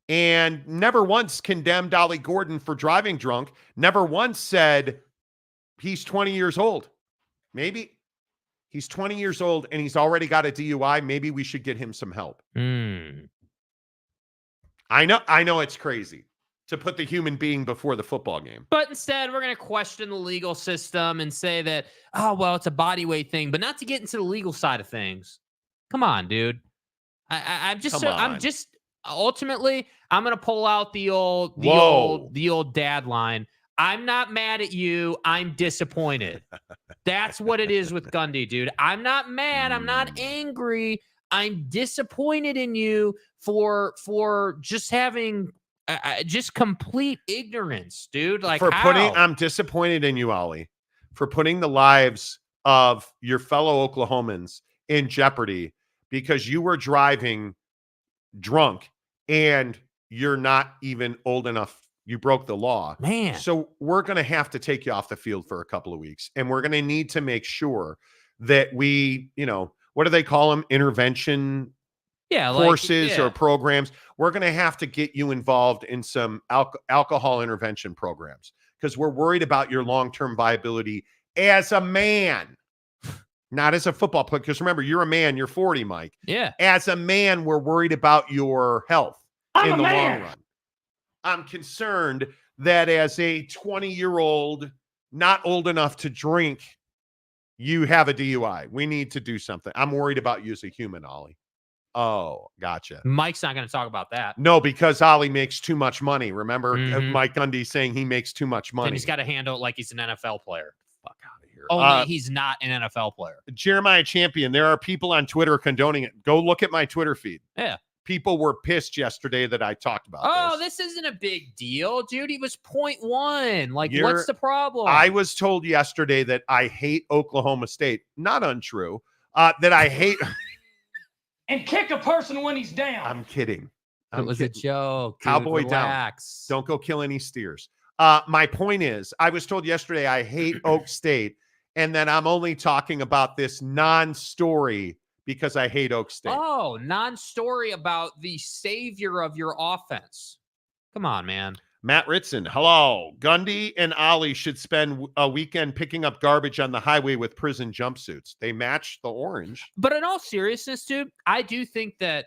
Speaker 4: and never once condemned Ollie Gordon for driving drunk. Never once said he's 20 years old. Maybe he's 20 years old and he's already got a DUI. Maybe we should get him some help. I know it's crazy to put the human being before the football game.
Speaker 6: But instead, we're going to question the legal system and say that, oh, well, it's a body weight thing, but not to get into the legal side of things. Come on, dude. I'm just ultimately, I'm going to pull out the old dad line. I'm not mad at you. I'm disappointed. That's what it is with Gundy, dude. I'm not mad. I'm not angry. I'm disappointed in you for just having just complete ignorance, dude. Like
Speaker 4: I'm disappointed in you, Ollie, for putting the lives of your fellow Oklahomans in jeopardy because you were driving drunk and you're not even old enough. You broke the law,
Speaker 6: man.
Speaker 4: So we're going to have to take you off the field for a couple of weeks. And we're going to need to make sure that we, you know, what do they call them? Intervention courses or programs. We're going to have to get you involved in some alcohol intervention programs because we're worried about your long-term viability as a man, not as a football player. Because remember, you're a man, you're 40, Mike.
Speaker 6: Yeah.
Speaker 4: As a man, we're worried about your health in the long run. I'm concerned that as a 20-year-old, not old enough to drink, you have a DUI. We need to do something. I'm worried about you as a human, Ollie. Oh, gotcha.
Speaker 6: Mike's not going to talk about that.
Speaker 4: No, because Ollie makes too much money. Remember Mike Gundy saying he makes too much money.
Speaker 6: And he's got to handle it like he's an NFL player.
Speaker 4: Fuck out of here.
Speaker 6: Only he's not an NFL player.
Speaker 4: Jeremiah Champion, there are people on Twitter condoning it. Go look at my Twitter feed.
Speaker 6: Yeah.
Speaker 4: People were pissed yesterday that I talked about
Speaker 6: this isn't a big deal, dude. He was 0.1. Like, what's the problem?
Speaker 4: I was told yesterday that I hate Oklahoma State. Not untrue. That I hate...
Speaker 7: And kick a person when he's down.
Speaker 4: I'm kidding.
Speaker 6: It was a joke.
Speaker 4: Cowboy
Speaker 6: dude,
Speaker 4: down. Don't go kill any steers. My point is, I was told yesterday I hate Oak State, and then I'm only talking about this non-story because I hate Oak State.
Speaker 6: Oh, non-story about the savior of your offense. Come on, man.
Speaker 4: Matt Ritson, hello. Gundy and Ollie should spend a weekend picking up garbage on the highway with prison jumpsuits. They match the orange.
Speaker 6: But in all seriousness, dude, I do think that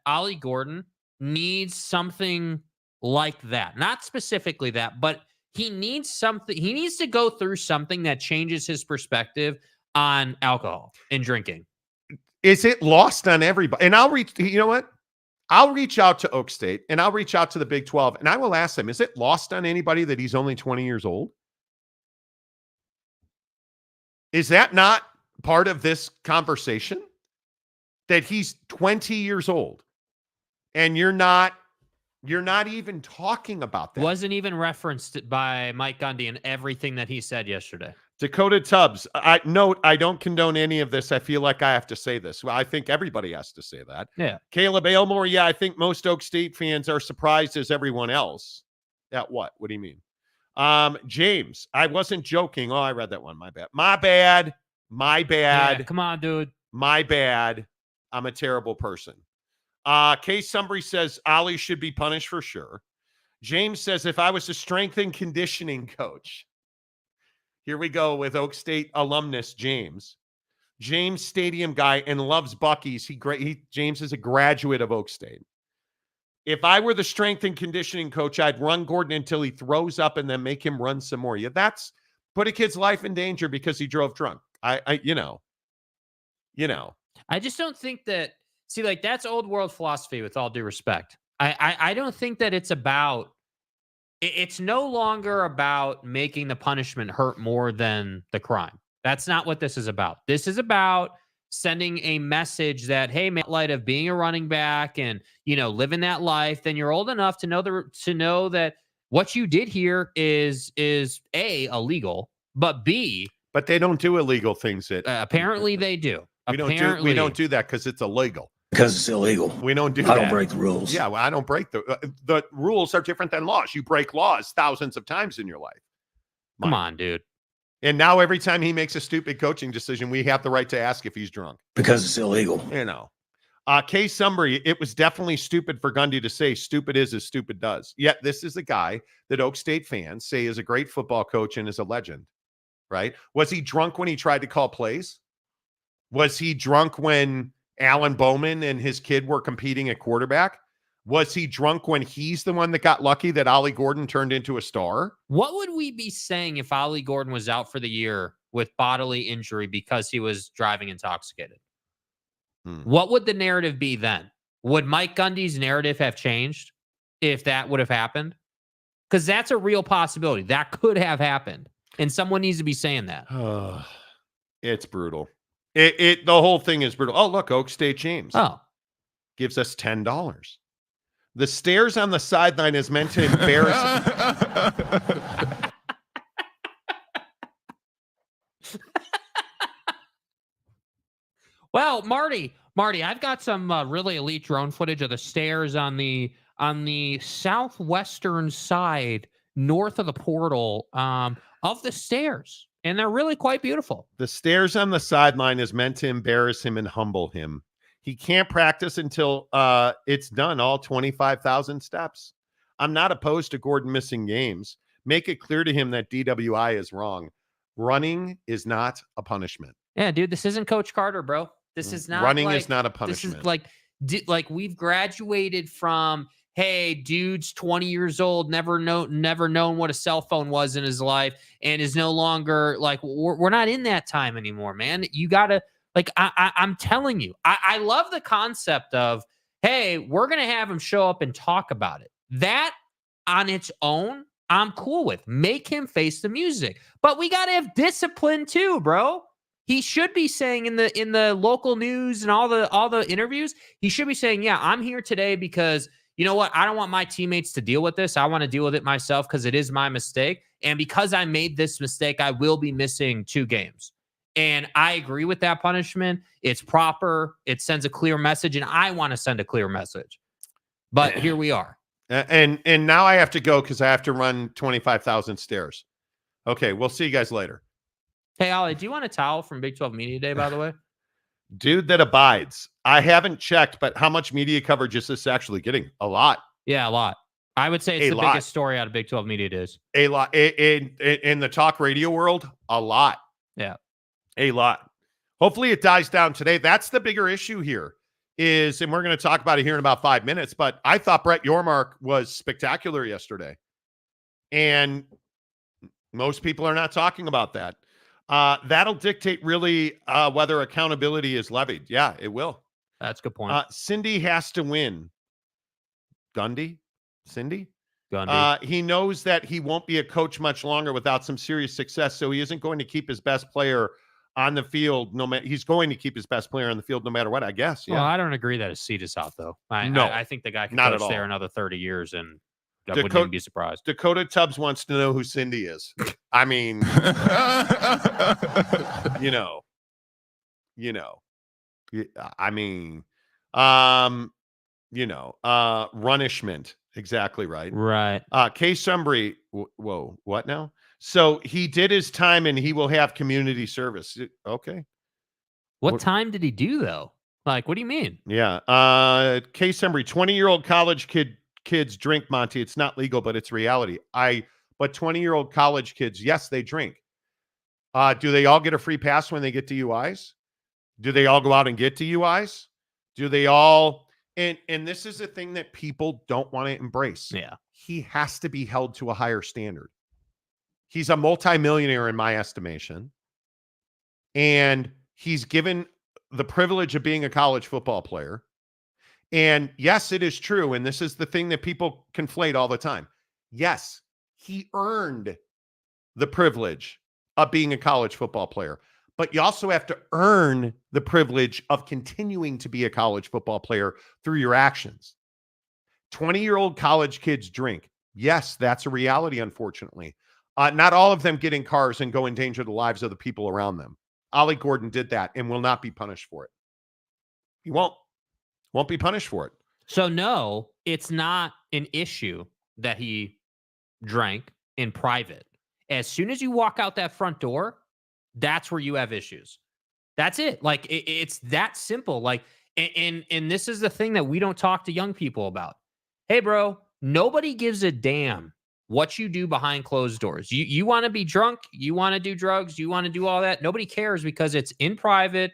Speaker 6: Ollie Gordon needs something like that. Not specifically that, but he needs something. He needs to go through something that changes his perspective on alcohol and drinking.
Speaker 4: Is it lost on everybody? And you know what? I'll reach out to Oak State and I'll reach out to the Big 12 and I will ask them, is it lost on anybody that he's only 20 years old? Is that not part of this conversation? That he's 20 years old and you're not even talking about that.
Speaker 6: Wasn't even referenced by Mike Gundy in everything that he said yesterday.
Speaker 4: Dakota Tubbs, I don't condone any of this. I feel like I have to say this. Well, I think everybody has to say that.
Speaker 6: Yeah.
Speaker 4: Caleb Aylmore, yeah, I think most Oak State fans are surprised as everyone else. At what? What do you mean? James, I wasn't joking. Oh, I read that one. My bad.
Speaker 6: Yeah, come on, dude.
Speaker 4: My bad. I'm a terrible person. Case Sumbry says Ollie should be punished for sure. James says, if I was a strength and conditioning coach. Here we go with Oak State alumnus James. James stadium guy and loves Buc-ee's. James is a graduate of Oak State. If I were the strength and conditioning coach, I'd run Gordon until he throws up and then make him run some more. Yeah, that's put a kid's life in danger because he drove drunk. You know.
Speaker 6: I just don't think that. See, like, that's old world philosophy. With all due respect, I don't think that it's about. It's no longer about making the punishment hurt more than the crime. That's not what this is about. This is about sending a message that, hey, man, in light of being a running back and, living that life, then you're old enough to know that what you did here is A, illegal, but B.
Speaker 4: But they don't do illegal things.
Speaker 6: Apparently they do.
Speaker 4: We don't do that because it's illegal.
Speaker 5: Because it's illegal.
Speaker 4: We don't do that.
Speaker 5: I don't break the rules.
Speaker 4: Yeah, well, I don't break the rules are different than laws. You break laws thousands of times in your life.
Speaker 6: Come on, dude.
Speaker 4: And now every time he makes a stupid coaching decision, we have the right to ask if he's drunk.
Speaker 5: Because it's illegal.
Speaker 4: Case Sumbry, it was definitely stupid for Gundy to say stupid is as stupid does. Yet this is a guy that Oak State fans say is a great football coach and is a legend, right? Was he drunk when he tried to call plays? Was he drunk when Alan Bowman and his kid were competing at quarterback? Was he drunk when he's the one that got lucky that Ollie Gordon turned into a star?
Speaker 6: What would we be saying if Ollie Gordon was out for the year with bodily injury because he was driving intoxicated? What would the narrative be then? Would Mike Gundy's narrative have changed if that would have happened? Because that's a real possibility. That could have happened. And someone needs to be saying that.
Speaker 4: It's brutal. The whole thing is brutal. Oh, look, Oak State James.
Speaker 6: Oh.
Speaker 4: Gives us $10. The stairs on the sideline is meant to embarrass.
Speaker 6: Well, Marty, I've got some really elite drone footage of the stairs on the southwestern side, north of the portal, of the stairs, and they're really quite beautiful.
Speaker 4: The stairs on the sideline is meant to embarrass him and humble him. He can't practice until it's done, all 25,000 steps. I'm not opposed to Gordon missing games. Make it clear to him that DWI is wrong. Running is not a punishment.
Speaker 6: Yeah, dude, this isn't Coach Carter, bro. This is not
Speaker 4: running is not a punishment.
Speaker 6: This is like we've graduated from, hey, dude's 20 years old, never known what a cell phone was in his life, and is no longer like we're not in that time anymore, man. You gotta. Like, I'm telling you, I love the concept of, hey, we're going to have him show up and talk about it. That on its own, I'm cool with. Make him face the music. But we got to have discipline too, bro. He should be saying in the local news and all the interviews, he should be saying, yeah, I'm here today because, you know what? I don't want my teammates to deal with this. I want to deal with it myself because it is my mistake. And because I made this mistake, I will be missing 2 games. And I agree with that punishment. It's proper. It sends a clear message, and I want to send a clear message. But here we are.
Speaker 4: And now I have to go because I have to run 25,000 stairs. Okay, we'll see you guys later.
Speaker 6: Hey, Ollie, do you want a towel from Big 12 Media Day, by the way?
Speaker 4: Dude that abides. I haven't checked, but how much media coverage is this actually getting? A lot.
Speaker 6: Yeah, a lot. I would say it's the biggest story out of Big 12 Media Days.
Speaker 4: A lot. In the talk radio world, a lot.
Speaker 6: Yeah.
Speaker 4: A lot. Hopefully it dies down today. That's the bigger issue here is, and we're going to talk about it here in about 5 minutes, but I thought Brett Yormark was spectacular yesterday. And most people are not talking about that. That'll dictate really whether accountability is levied. Yeah, it will.
Speaker 6: That's a good point.
Speaker 4: Cindy has to win. Gundy? Cindy?
Speaker 6: Gundy.
Speaker 4: He knows that he won't be a coach much longer without some serious success, so he isn't going to keep his best player on the field. He's going to keep his best player on the field no matter what, I guess. Yeah.
Speaker 6: Well, I don't agree that his seat is out, though. I think the guy can coach there another 30 years, and I wouldn't even be surprised.
Speaker 4: Dakota Tubbs wants to know who Cindy is. I mean, runnishment. Exactly right.
Speaker 6: Right.
Speaker 4: Case Sumbry. Whoa, what now? So he did his time and he will have community service. Okay.
Speaker 6: What time did he do, though? Like, what do you mean?
Speaker 4: Yeah. Case summary, 20-year-old college kids drink, Monty. It's not legal, but it's reality. But 20-year-old college kids, yes, they drink. Do they all get a free pass when they get DUIs? Do they all go out and get DUIs? Do they all... And this is a thing that people don't want to embrace.
Speaker 6: Yeah.
Speaker 4: He has to be held to a higher standard. He's a multimillionaire in my estimation. And he's given the privilege of being a college football player. And yes, it is true. And this is the thing that people conflate all the time. Yes, he earned the privilege of being a college football player. But you also have to earn the privilege of continuing to be a college football player through your actions. 20-year-old college kids drink. Yes, that's a reality, unfortunately. Not all of them get in cars and go endanger the lives of the people around them. Ollie Gordon did that and will not be punished for it. He won't be punished for it.
Speaker 6: So no, it's not an issue that he drank in private. As soon as you walk out that front door, that's where you have issues. That's it. Like it's that simple. Like, and this is the thing that we don't talk to young people about. Hey, bro, nobody gives a damn what you do behind closed doors. You want to be drunk, you want to do drugs, you want to do all that. Nobody cares because it's in private,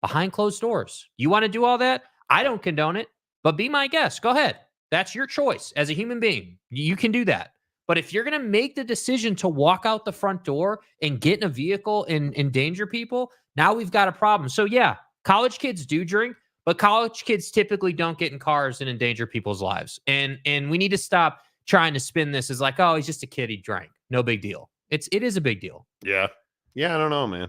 Speaker 6: behind closed doors. You want to do all that? I don't condone it, but be my guest. Go ahead. That's your choice as a human being. You can do that. But if you're going to make the decision to walk out the front door and get in a vehicle and endanger people, now we've got a problem. So yeah, college kids do drink, but college kids typically don't get in cars and endanger people's lives. And we need to stop trying to spin this as like, oh, he's just a kid, he drank. No big deal. It is a big deal.
Speaker 4: Yeah. Yeah, I don't know, man.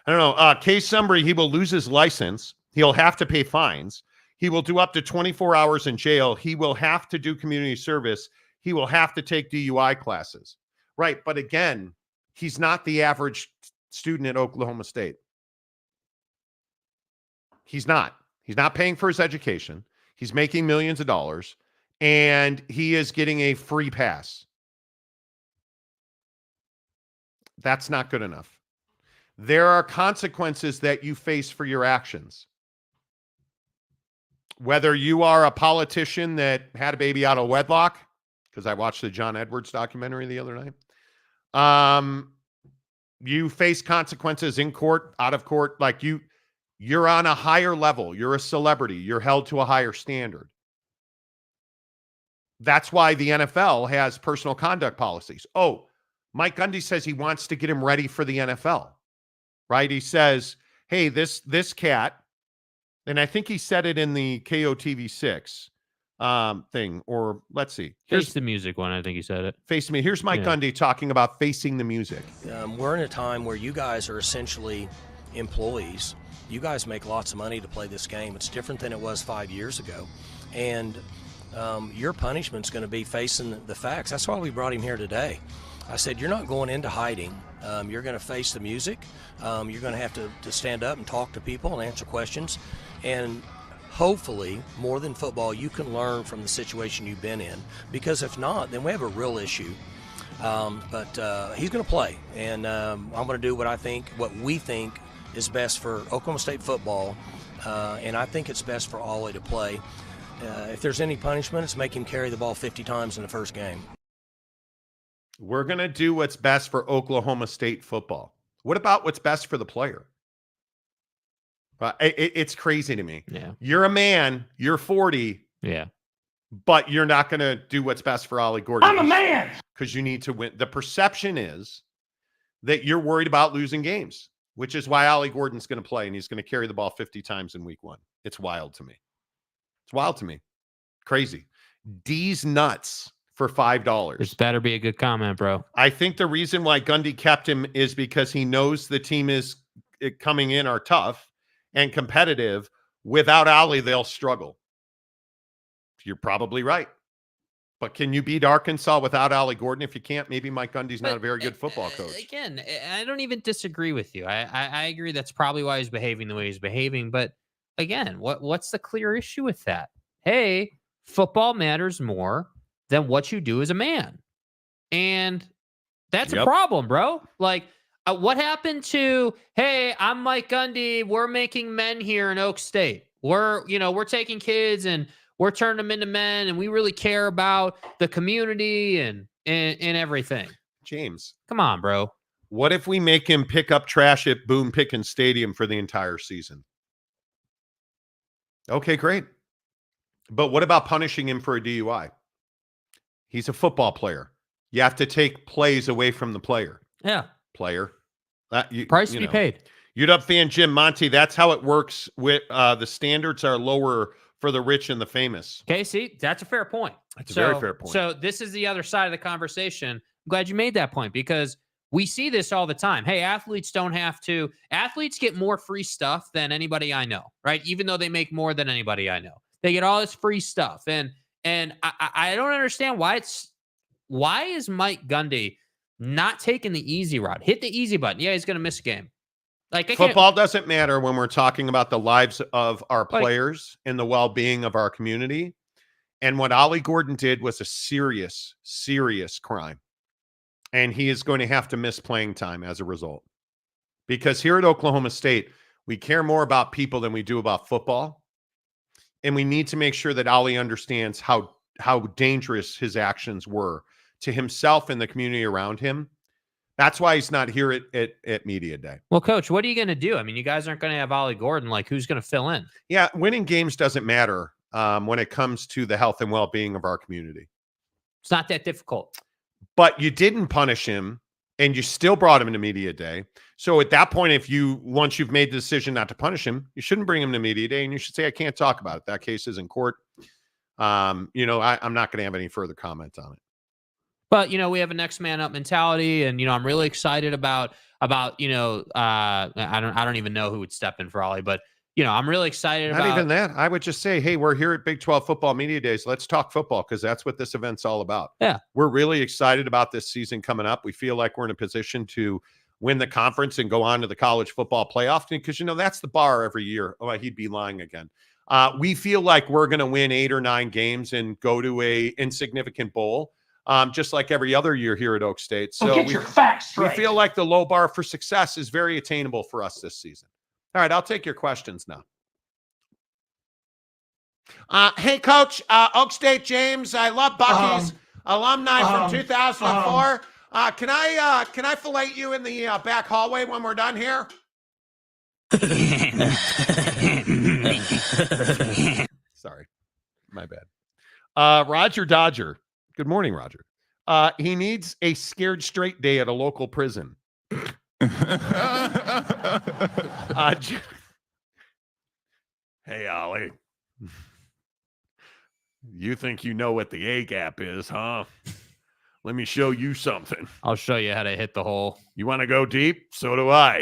Speaker 4: I don't know. Case summary, he will lose his license. He'll have to pay fines. He will do up to 24 hours in jail. He will have to do community service. He will have to take DUI classes. Right. But again, he's not the average student at Oklahoma State. He's not. He's not paying for his education. He's making millions of dollars. And he is getting a free pass. That's not good enough. There are consequences that you face for your actions. Whether you are a politician that had a baby out of wedlock, because I watched the John Edwards documentary the other night. You face consequences in court, out of court. Like you're on a higher level. You're a celebrity. You're held to a higher standard. That's why the NFL has personal conduct policies. Oh, Mike Gundy says he wants to get him ready for the NFL, right? He says, hey, this cat, and I think he said it in the KOTV6 thing, or let's see.
Speaker 6: Face the music one, I think he said it.
Speaker 4: Face me. Here's Mike Gundy talking about facing the music.
Speaker 5: We're in a time where you guys are essentially employees. You guys make lots of money to play this game. It's different than it was 5 years ago. And your punishment's going to be facing the facts. That's why we brought him here today. I said, you're not going into hiding. You're going to face the music. You're going to have to stand up and talk to people and answer questions. And hopefully, more than football, you can learn from the situation you've been in. Because if not, then we have a real issue. But he's going to play. And I'm going to do what we think is best for Oklahoma State football. And I think it's best for Ollie to play. If there's any punishment, it's make him carry the ball 50 times in the first game.
Speaker 4: We're going to do what's best for Oklahoma State football. What about what's best for the player? It's crazy to me.
Speaker 6: Yeah.
Speaker 4: You're a man, you're 40.
Speaker 6: Yeah.
Speaker 4: But you're not going to do what's best for Ollie Gordon.
Speaker 7: I'm a man.
Speaker 4: Because you need to win. The perception is that you're worried about losing games, which is why Ollie Gordon's going to play, and he's going to carry the ball 50 times in week 1. It's wild to me. It's wild to me. Crazy. D's nuts for $5.
Speaker 6: This better be a good comment, bro.
Speaker 4: I think the reason why Gundy kept him is because he knows the team is coming in are tough and competitive. Without Ollie, they'll struggle. You're probably right. But can you beat Arkansas without Ollie Gordon? If you can't, maybe Mike Gundy's not a very good football coach.
Speaker 6: Again, I don't even disagree with you. I agree that's probably why he's behaving the way he's behaving. But again, what's the clear issue with that? Hey, football matters more than what you do as a man. And that's a problem, bro. Like, What happened to, hey, I'm Mike Gundy. We're making men here in Oak State. We're taking kids and we're turning them into men, and we really care about the community and everything.
Speaker 4: James,
Speaker 6: come on, bro.
Speaker 4: What if we make him pick up trash at Boone Pickens Stadium for the entire season? Okay, great. But what about punishing him for a DUI? He's a football player. You have to take plays away from the player.
Speaker 6: Yeah.
Speaker 4: Player.
Speaker 6: Price to be paid.
Speaker 4: UW fan Jim Monty, that's how it works with the standards are lower for the rich and the famous.
Speaker 6: Okay, see, that's a fair point.
Speaker 4: That's a very fair point.
Speaker 6: So this is the other side of the conversation. I'm glad you made that point because we see this all the time. Hey, athletes get more free stuff than anybody I know, right? Even though they make more than anybody I know. They get all this free stuff. And I don't understand why is Mike Gundy not taking the easy route? Hit the easy button. Yeah, he's going to miss a game.
Speaker 4: Football doesn't matter when we're talking about the lives of our players and the well-being of our community. And what Ollie Gordon did was a serious, serious crime. And he is going to have to miss playing time as a result. Because here at Oklahoma State, we care more about people than we do about football. And we need to make sure that Ollie understands how dangerous his actions were to himself and the community around him. That's why he's not here at Media Day.
Speaker 6: Well, Coach, what are you going to do? I mean, you guys aren't going to have Ollie Gordon. Like, who's going to fill in?
Speaker 4: Yeah, winning games doesn't matter when it comes to the health and well-being of our community.
Speaker 6: It's not that difficult.
Speaker 4: But you didn't punish him, and you still brought him to Media Day. So at that point, once you've made the decision not to punish him, you shouldn't bring him to Media Day, and you should say, I can't talk about it. That case is in court. I'm not going to have any further comment on it.
Speaker 6: But, we have a next man up mentality. And, I'm really excited about I don't even know who would step in for Ollie, but, I'm really excited
Speaker 4: Not even that. I would just say, hey, we're here at Big 12 Football Media Days. Let's talk football because that's what this event's all about.
Speaker 6: Yeah.
Speaker 4: We're really excited about this season coming up. We feel like we're in a position to win the conference and go on to the college football playoff because, that's the bar every year. Oh, he'd be lying again. We feel like we're going to win 8 or 9 games and go to a insignificant bowl. Just like every other year here at Oak State. So
Speaker 7: get your facts straight.
Speaker 4: We feel like the low bar for success is very attainable for us this season. All right, I'll take your questions now. Hey, Coach, Oak State James, I love Bucky's alumni from 2004. Can I fillet you in the back hallway when we're done here? Sorry, my bad. Roger Dodger. Good morning, Roger. He needs a scared straight day at a local prison. Hey, Ollie. You think you know what the A gap is, huh? Let me show you something.
Speaker 6: I'll show you how to hit the hole.
Speaker 4: You want to go deep? So do I.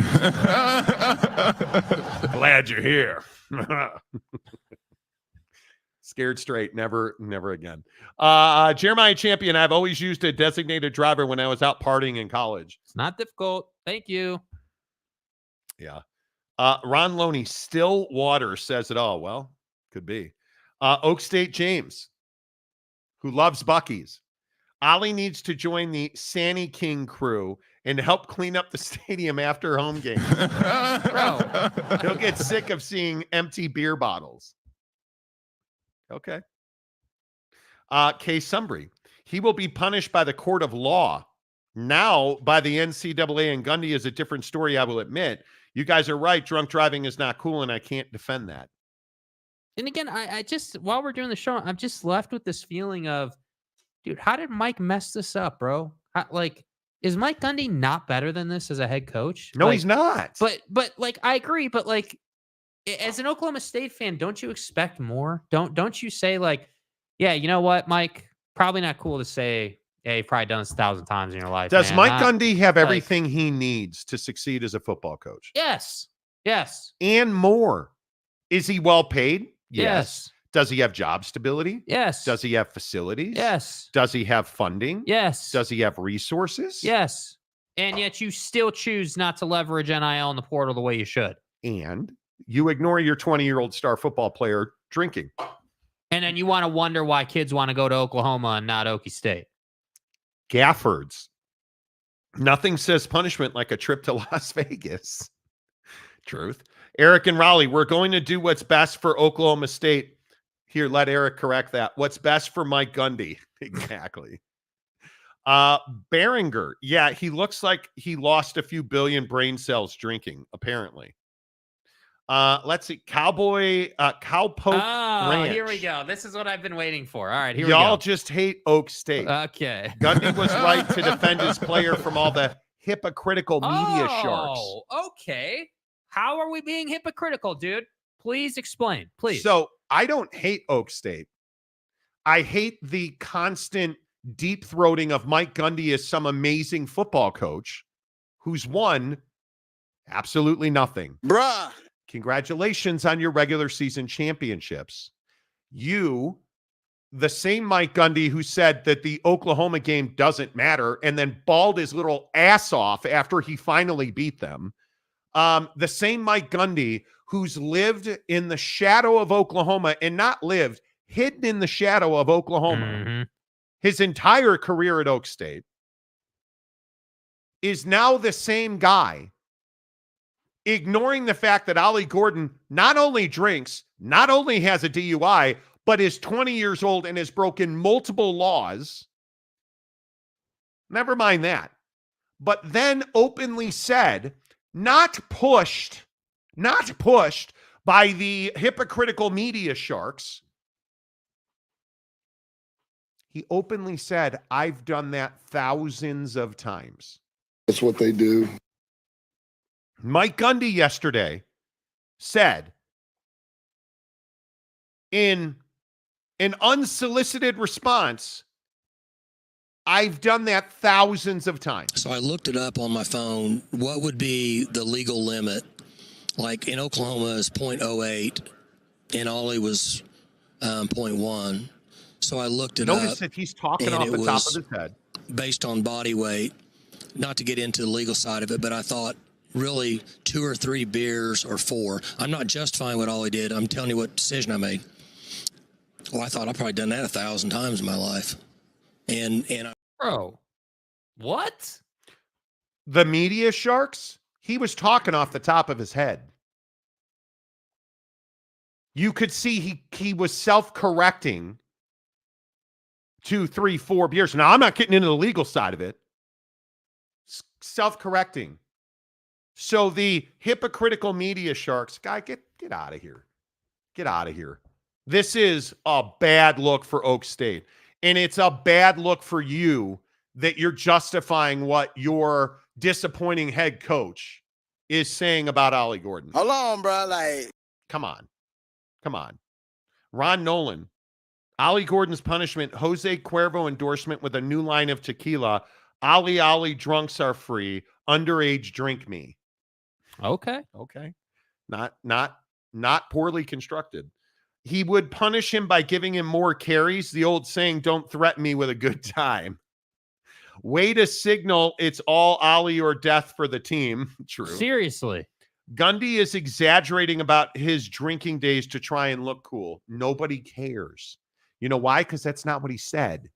Speaker 4: Glad you're here. Scared straight, never again. Jeremiah Champion, I've always used a designated driver when I was out partying in college.
Speaker 6: It's not difficult. Thank you.
Speaker 4: Yeah. Ron Loney, still water says it all. Well, could be. Oak State James, who loves Bucky's. Ollie needs to join the Sandy King crew and help clean up the stadium after home games. Bro, he'll get sick of seeing empty beer bottles. Okay. Kay Sumbry, he will be punished by the court of law. Now, by the NCAA and Gundy is a different story, I will admit. You guys are right. Drunk driving is not cool, and I can't defend that.
Speaker 6: And again, I just, while we're doing the show, I'm just left with this feeling of, dude, how did Mike mess this up, bro? Is Mike Gundy not better than this as a head coach?
Speaker 4: No, he's not.
Speaker 6: But I agree. But as an Oklahoma State fan, don't you expect more? Don't you say yeah, you know what, Mike? Probably not cool to say. Yeah, you've probably done this 1,000 times in your life.
Speaker 4: Does Mike Gundy have everything he needs to succeed as a football coach?
Speaker 6: Yes.
Speaker 4: And more. Is he well paid?
Speaker 6: Yes.
Speaker 4: Does he have job stability?
Speaker 6: Yes.
Speaker 4: Does he have facilities?
Speaker 6: Yes.
Speaker 4: Does he have funding?
Speaker 6: Yes.
Speaker 4: Does he have resources?
Speaker 6: Yes. And yet you still choose not to leverage NIL in the portal the way you should.
Speaker 4: And you ignore your 20-year-old star football player drinking.
Speaker 6: And then you want to wonder why kids want to go to Oklahoma and not Okie State.
Speaker 4: Gaffords. Nothing says punishment like a trip to Las Vegas. Truth. Eric and Raleigh, we're going to do what's best for Oklahoma State. Here, let Eric correct that. What's best for Mike Gundy. Exactly. Behringer. Yeah, he looks like he lost a few billion brain cells drinking, apparently. Let's see. Cowpoke Ranch.
Speaker 6: Here we go. This is what I've been waiting for. All right, here we
Speaker 4: Y'all
Speaker 6: go.
Speaker 4: just hate Oak State.
Speaker 6: Okay.
Speaker 4: Gundy was right to defend his player from all the hypocritical media sharks.
Speaker 6: Okay. How are we being hypocritical, dude? Please explain. Please.
Speaker 4: So I don't hate Oak State. I hate the constant deep throating of Mike Gundy as some amazing football coach who's won absolutely nothing.
Speaker 8: Bruh.
Speaker 4: Congratulations on your regular season championships. You, the same Mike Gundy who said that the Oklahoma game doesn't matter and then bawled his little ass off after he finally beat them. The same Mike Gundy who's lived in the shadow of Oklahoma and not lived, hidden in the shadow of Oklahoma his entire career at Oak State, is now the same guy ignoring the fact that Ollie Gordon not only drinks, not only has a DUI, but is 20 years old and has broken multiple laws. Never mind that. But then openly said, not pushed by the hypocritical media sharks. He openly said, I've done that thousands of times.
Speaker 8: That's what they do.
Speaker 4: Mike Gundy yesterday said in an unsolicited response, I've done that thousands of times.
Speaker 5: So I looked it up on my phone. What would be the legal limit? Like in Oklahoma is 0.08 and Ollie was 0.1. So I looked it up.
Speaker 4: Notice that he's talking off the top of his head.
Speaker 5: Based on body weight, not to get into the legal side of it, but I thought really 2 or 3 beers or 4. I'm not justifying what Ollie did. I'm telling you what decision I made. Well, I thought I've probably done that 1,000 times in my life.
Speaker 6: Bro, what?
Speaker 4: The media sharks, he was talking off the top of his head. You could see he was self-correcting 2, 3, 4 beers. Now, I'm not getting into the legal side of it. Self-correcting. So the hypocritical media sharks, guy, get out of here. Get out of here. This is a bad look for Oak State. And it's a bad look for you that you're justifying what your disappointing head coach is saying about Ollie Gordon.
Speaker 8: Hold on, bro. Like,
Speaker 4: come on. Ron Nolan, Ollie Gordon's punishment, Jose Cuervo endorsement with a new line of tequila. Ollie, drunks are free. Underage drink me.
Speaker 6: Okay.
Speaker 4: Not poorly constructed. He would punish him by giving him more carries. The old saying, don't threaten me with a good time. Way to signal it's all Ollie or death for the team. True.
Speaker 6: Seriously.
Speaker 4: Gundy is exaggerating about his drinking days to try and look cool. Nobody cares. You know why? Because that's not what he said.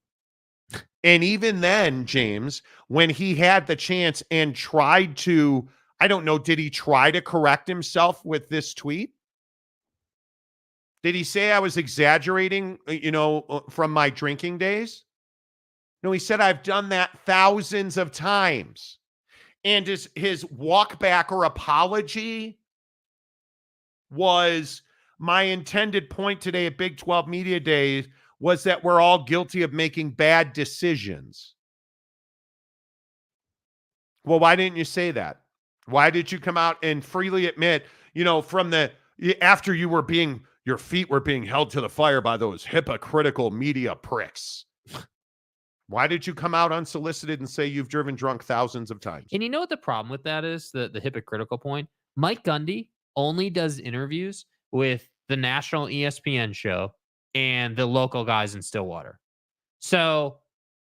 Speaker 4: And even then, James, when he had the chance and tried to, I don't know, did he try to correct himself with this tweet? Did he say I was exaggerating, from my drinking days? No, he said, I've done that thousands of times. And his walk back or apology was, my intended point today at Big 12 Media Days was that we're all guilty of making bad decisions. Well, why didn't you say that? Why did you come out and freely admit, after your feet were being held to the fire by those hypocritical media pricks? Why did you come out unsolicited and say you've driven drunk thousands of times?
Speaker 6: And you know what the problem with that is? The hypocritical point? Mike Gundy only does interviews with the national ESPN show and the local guys in Stillwater. So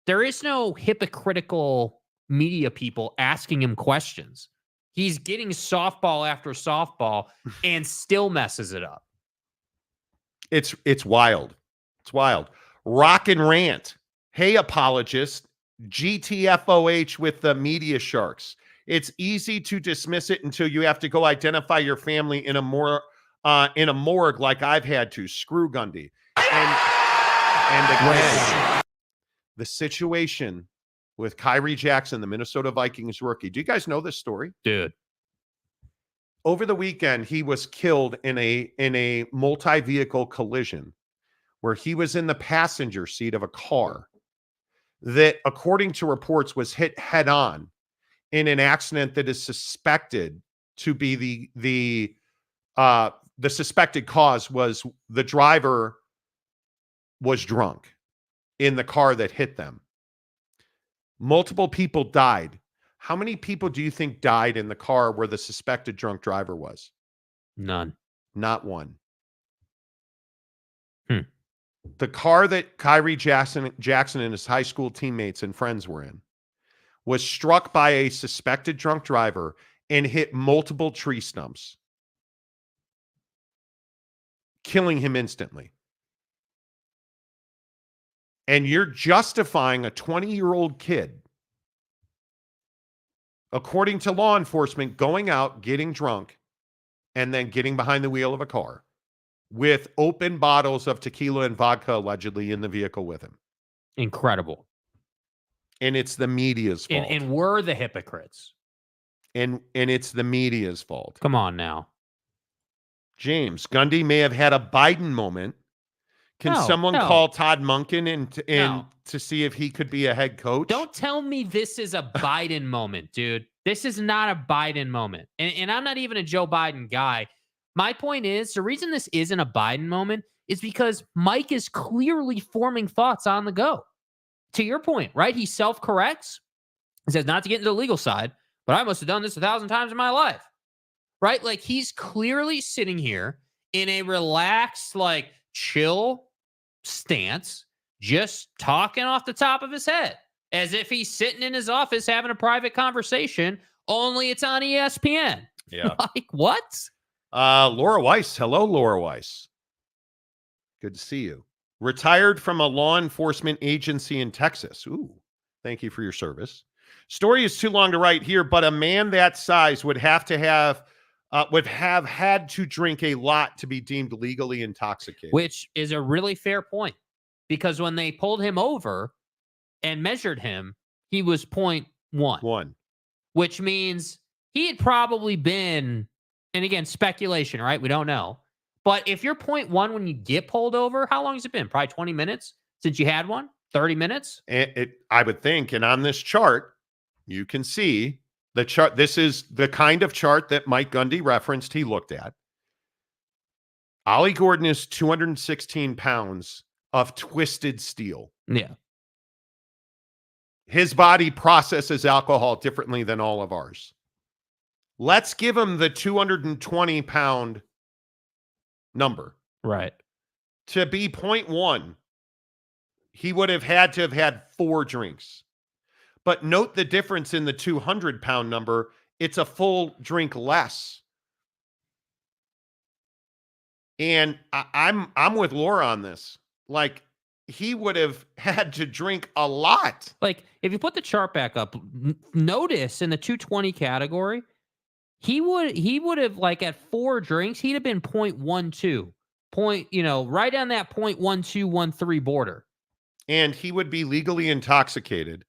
Speaker 6: there is no hypocritical media people asking him questions. He's getting softball after softball and still messes it up.
Speaker 4: It's wild. It's wild. Rock and rant. Hey, apologists. GTFOH with the media sharks. It's easy to dismiss it until you have to go identify your family in a morgue like I've had to. Screw Gundy. And again, the situation with Kyrie Jackson, the Minnesota Vikings rookie. Do you guys know this story?
Speaker 6: Dude.
Speaker 4: Over the weekend, he was killed in a multi-vehicle collision where he was in the passenger seat of a car that, according to reports, was hit head on in an accident that is suspected to be the suspected cause was the driver was drunk in the car that hit them. Multiple people died. How many people do you think died in the car where the suspected drunk driver was?
Speaker 6: None.
Speaker 4: Not one. The car that Kyrie Jackson and his high school teammates and friends were in was struck by a suspected drunk driver and hit multiple tree stumps, killing him instantly. And you're justifying a 20-year-old kid, according to law enforcement, going out, getting drunk, and then getting behind the wheel of a car with open bottles of tequila and vodka allegedly in the vehicle with him.
Speaker 6: Incredible.
Speaker 4: And it's the media's fault.
Speaker 6: And we're the hypocrites.
Speaker 4: And it's the media's fault.
Speaker 6: Come on now.
Speaker 4: James, Gundy may have had a Biden moment. Can someone call Todd Monken to see if he could be a head coach?
Speaker 6: Don't tell me this is a Biden moment, dude. This is not a Biden moment. And I'm not even a Joe Biden guy. My point is, the reason this isn't a Biden moment is because Mike is clearly forming thoughts on the go. To your point, right? He self-corrects. He says, not to get into the legal side, but I must have done this 1,000 times in my life. Right? Like, he's clearly sitting here in a relaxed, like, chill stance, just talking off the top of his head, as if he's sitting in his office having a private conversation, only it's on ESPN.
Speaker 4: Yeah.
Speaker 6: Like, what?
Speaker 4: Laura Weiss. Hello, Laura Weiss. Good to see you. Retired from a law enforcement agency in Texas. Ooh, thank you for your service. Story is too long to write here, but a man that size would have had to drink a lot to be deemed legally intoxicated.
Speaker 6: Which is a really fair point, because when they pulled him over and measured him, he was 0.1, which means he had probably been, and again, speculation, right? We don't know. But if you're 0.1 when you get pulled over, how long has it been? Probably 20 minutes since you had one? 30 minutes?
Speaker 4: I would think. And on this chart, you can see the chart. This is the kind of chart that Mike Gundy referenced he looked at. Ollie Gordon is 216 pounds of twisted steel.
Speaker 6: Yeah.
Speaker 4: His body processes alcohol differently than all of ours. Let's give him the 220-pound number.
Speaker 6: Right.
Speaker 4: To be 0.1, he would have had 4 drinks. But note the difference in the 200-pound number. It's a full drink less. And I'm with Laura on this. Like, he would have had to drink a lot.
Speaker 6: Like, if you put the chart back up, notice in the 220 category, he would have, like, at 4 drinks, he'd have been 0.12. Right on that 0.1213 border.
Speaker 4: And he would be legally intoxicated,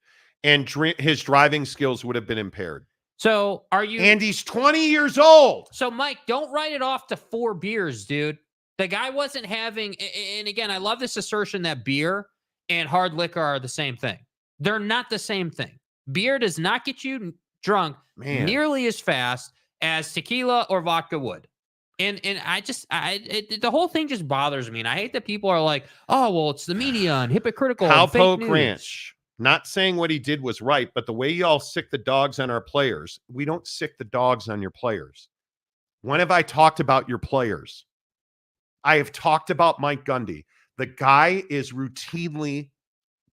Speaker 4: and his driving skills would have been impaired.
Speaker 6: So are you?
Speaker 4: And he's 20 years old.
Speaker 6: So, Mike, don't write it off to 4 beers, dude. The guy wasn't having, and again, I love this assertion that beer and hard liquor are the same thing. They're not the same thing. Beer does not get you drunk nearly as fast as tequila or vodka would. And the whole thing just bothers me. And I hate that people are like, oh, well, it's the media and hypocritical.
Speaker 4: Cowpoke Ranch. Not saying what he did was right, but the way y'all sick the dogs on our players, we don't sick the dogs on your players. When have I talked about your players? I have talked about Mike Gundy. The guy is routinely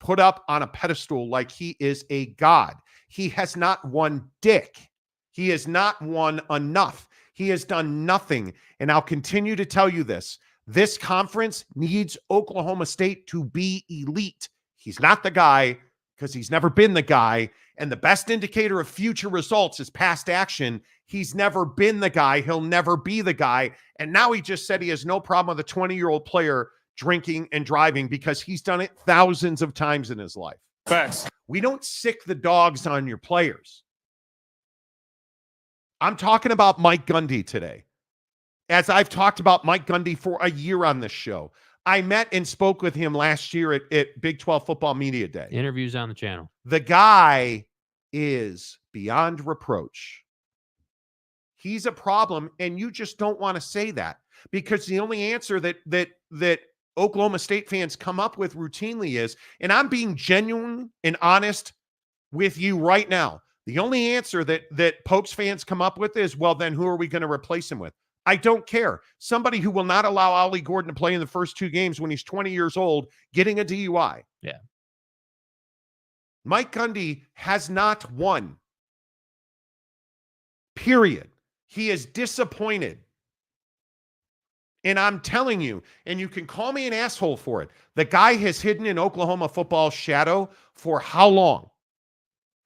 Speaker 4: put up on a pedestal like he is a god. He has not won dick. He has not won enough. He has done nothing. And I'll continue to tell you this. This conference needs Oklahoma State to be elite. He's not the guy. because he's never been the guy. And the best indicator of future results is past action. He's never been the guy. He'll never be the guy. And now he just said he has no problem with a 20-year-old player drinking and driving because he's done it thousands of times in his life.
Speaker 9: Facts.
Speaker 4: We don't sick the dogs on your players. I'm talking about Mike Gundy today. As I've talked about Mike Gundy for a year on this show. I met and spoke with him last year at Big 12 Football Media Day.
Speaker 6: Interviews on the channel.
Speaker 4: The guy is beyond reproach. He's a problem, and you just don't want to say that because the only answer that Oklahoma State fans come up with routinely is, and I'm being genuine and honest with you right now, the only answer that Pokes fans come up with is, well, then who are we going to replace him with? I don't care. Somebody who will not allow Ollie Gordon to play in the first 2 games when he's 20 years old, getting a DUI.
Speaker 6: Yeah.
Speaker 4: Mike Gundy has not won. Period. He is disappointed. And I'm telling you, and you can call me an asshole for it, the guy has hidden in Oklahoma football's shadow for how long?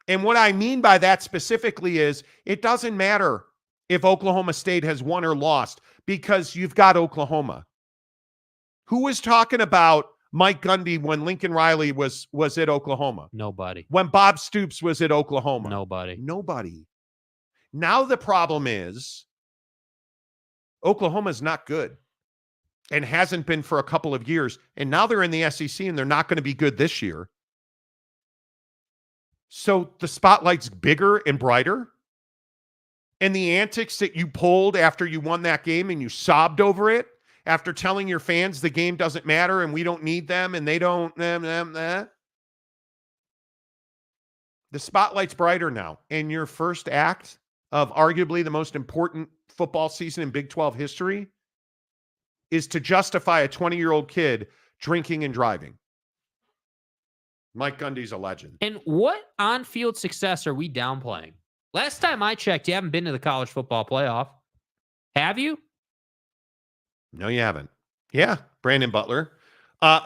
Speaker 4: And what I mean by that specifically is it doesn't matter if Oklahoma State has won or lost because you've got Oklahoma. Who was talking about Mike Gundy when Lincoln Riley was at Oklahoma?
Speaker 6: Nobody.
Speaker 4: When Bob Stoops was at Oklahoma?
Speaker 6: Nobody.
Speaker 4: Nobody. Now the problem is Oklahoma's not good and hasn't been for a couple of years. And now they're in the SEC and they're not going to be good this year. So the spotlight's bigger and brighter. And the antics that you pulled after you won that game and you sobbed over it, after telling your fans the game doesn't matter and we don't need them and they don't, the spotlight's brighter now. And your first act of arguably the most important football season in Big 12 history is to justify a 20-year-old kid drinking and driving. Mike Gundy's a legend.
Speaker 6: And what on-field success are we downplaying? Last time I checked, you haven't been to the college football playoff. Have you?
Speaker 4: No, you haven't. Yeah, Brandon Butler.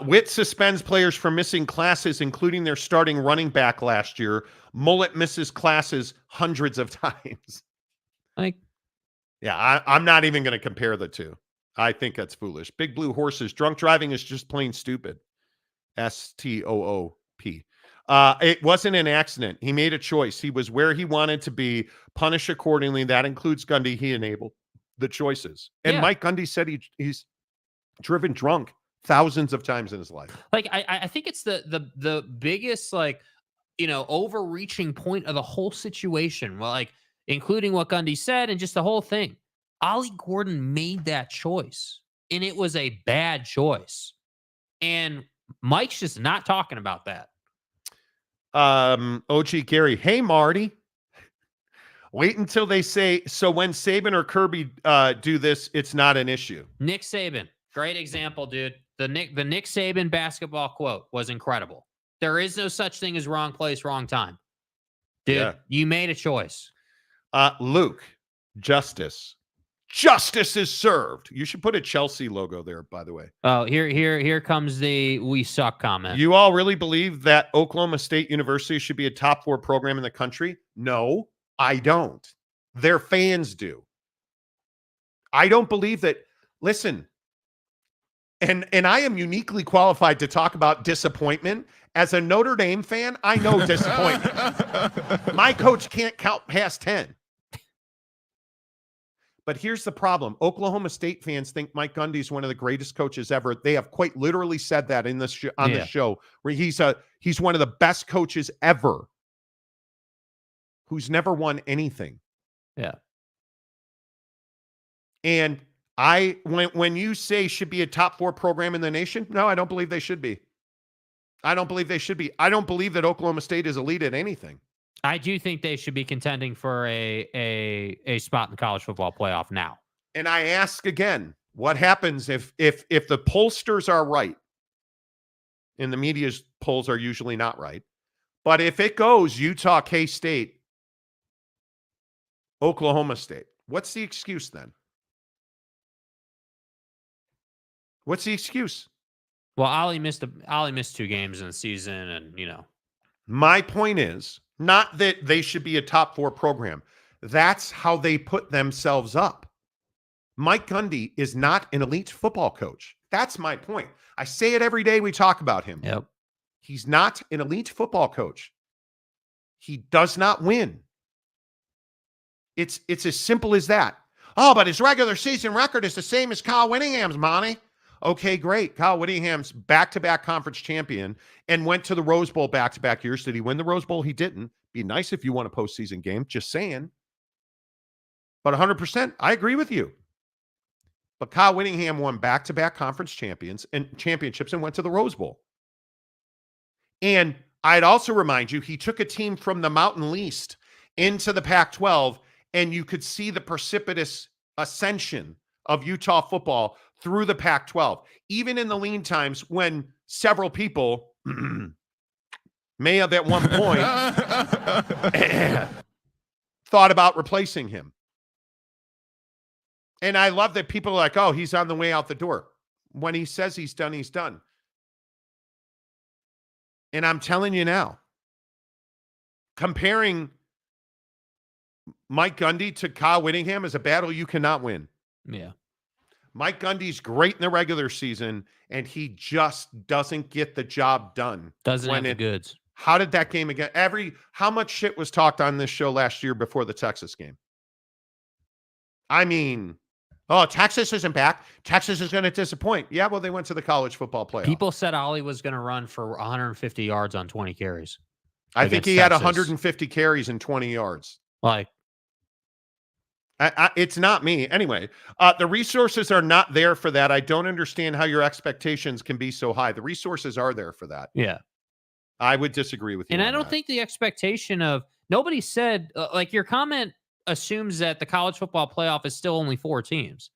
Speaker 4: Witt suspends players for missing classes, including their starting running back last year. Mullet misses classes hundreds of times. Yeah, I'm not even going to compare the two. I think that's foolish. Big Blue Horses. Drunk driving is just plain stupid. STOOP. It wasn't an accident. He made a choice. He was where he wanted to be, punished accordingly. That includes Gundy. He enabled the choices. And
Speaker 6: Yeah.
Speaker 4: Mike Gundy said he's driven drunk thousands of times in his life.
Speaker 6: Like, I think it's the biggest, like, overreaching point of the whole situation. Well, like, including what Gundy said and just the whole thing. Ollie Gordon made that choice, and it was a bad choice. And Mike's just not talking about that.
Speaker 4: OG Gary, hey Marty, wait until they say so. When Saban or Kirby do this, it's not an issue.
Speaker 6: Nick Saban, great example, dude. The Nick Saban basketball quote was incredible. There is no such thing as wrong place, wrong time. Dude,
Speaker 4: Yeah.
Speaker 6: You made a choice.
Speaker 4: Luke, justice is served. You should put a Chelsea logo there, by the way.
Speaker 6: Oh, here comes the "we suck" comment.
Speaker 4: You all really believe that Oklahoma State University should be a top 4 program in the country? No, I don't. Their fans do. I don't believe that. Listen, and I am uniquely qualified to talk about disappointment. As a Notre Dame fan, I know disappointment. My coach can't count past 10. But here's the problem. Oklahoma State fans think Mike Gundy is one of the greatest coaches ever. They have quite literally said that in this on the show, where he's one of the best coaches ever who's never won anything.
Speaker 6: Yeah.
Speaker 4: And when you say should be a top 4 program in the nation, no, I don't believe they should be. I don't believe they should be. I don't believe that Oklahoma State is elite at anything.
Speaker 6: I do think they should be contending for a spot in the college football playoff now.
Speaker 4: And I ask again, what happens if the pollsters are right? And the media's polls are usually not right. But if it goes Utah, K-State, Oklahoma State, what's the excuse then? What's the excuse?
Speaker 6: Well, Ollie missed 2 games in the season, and
Speaker 4: My point is not that they should be a top 4 program. That's how they put themselves up. Mike Gundy is not an elite football coach. That's my point. I say it every day we talk about him.
Speaker 6: Yep.
Speaker 4: He's not an elite football coach. He does not win. It's as simple as that. Oh, but his regular season record is the same as Kyle Whittingham's, Monty. Okay, great. Kyle Whittingham's back-to-back conference champion and went to the Rose Bowl back-to-back years. Did he win the Rose Bowl? He didn't. Be nice if you won a postseason game. Just saying. But 100%, I agree with you. But Kyle Whittingham won back-to-back conference championships and went to the Rose Bowl. And I'd also remind you, he took a team from the Mountain East into the Pac-12, and you could see the precipitous ascension of Utah football through the Pac-12, even in the lean times when several people may have at one point thought about replacing him. And I love that people are like, oh, he's on the way out the door. When he says he's done, he's done. And I'm telling you now, comparing Mike Gundy to Kyle Whittingham is a battle you cannot win.
Speaker 6: Yeah.
Speaker 4: Mike Gundy's great in the regular season, and he just doesn't get the job done.
Speaker 6: Doesn't have the goods.
Speaker 4: How did that game again? How much shit was talked on this show last year before the Texas game? I mean, oh, Texas isn't back. Texas is going to disappoint. Yeah, well, they went to the college football playoff.
Speaker 6: People said Ollie was going to run for 150 yards on 20 carries.
Speaker 4: I think he had 150 carries and 20 yards.
Speaker 6: Like,
Speaker 4: it's not me. Anyway, the resources are not there for that. I don't understand how your expectations can be so high. The resources are there for that.
Speaker 6: Yeah.
Speaker 4: I would disagree with you.
Speaker 6: And I don't think the expectation of nobody said, like your comment assumes that the college football playoff is still only 4 teams.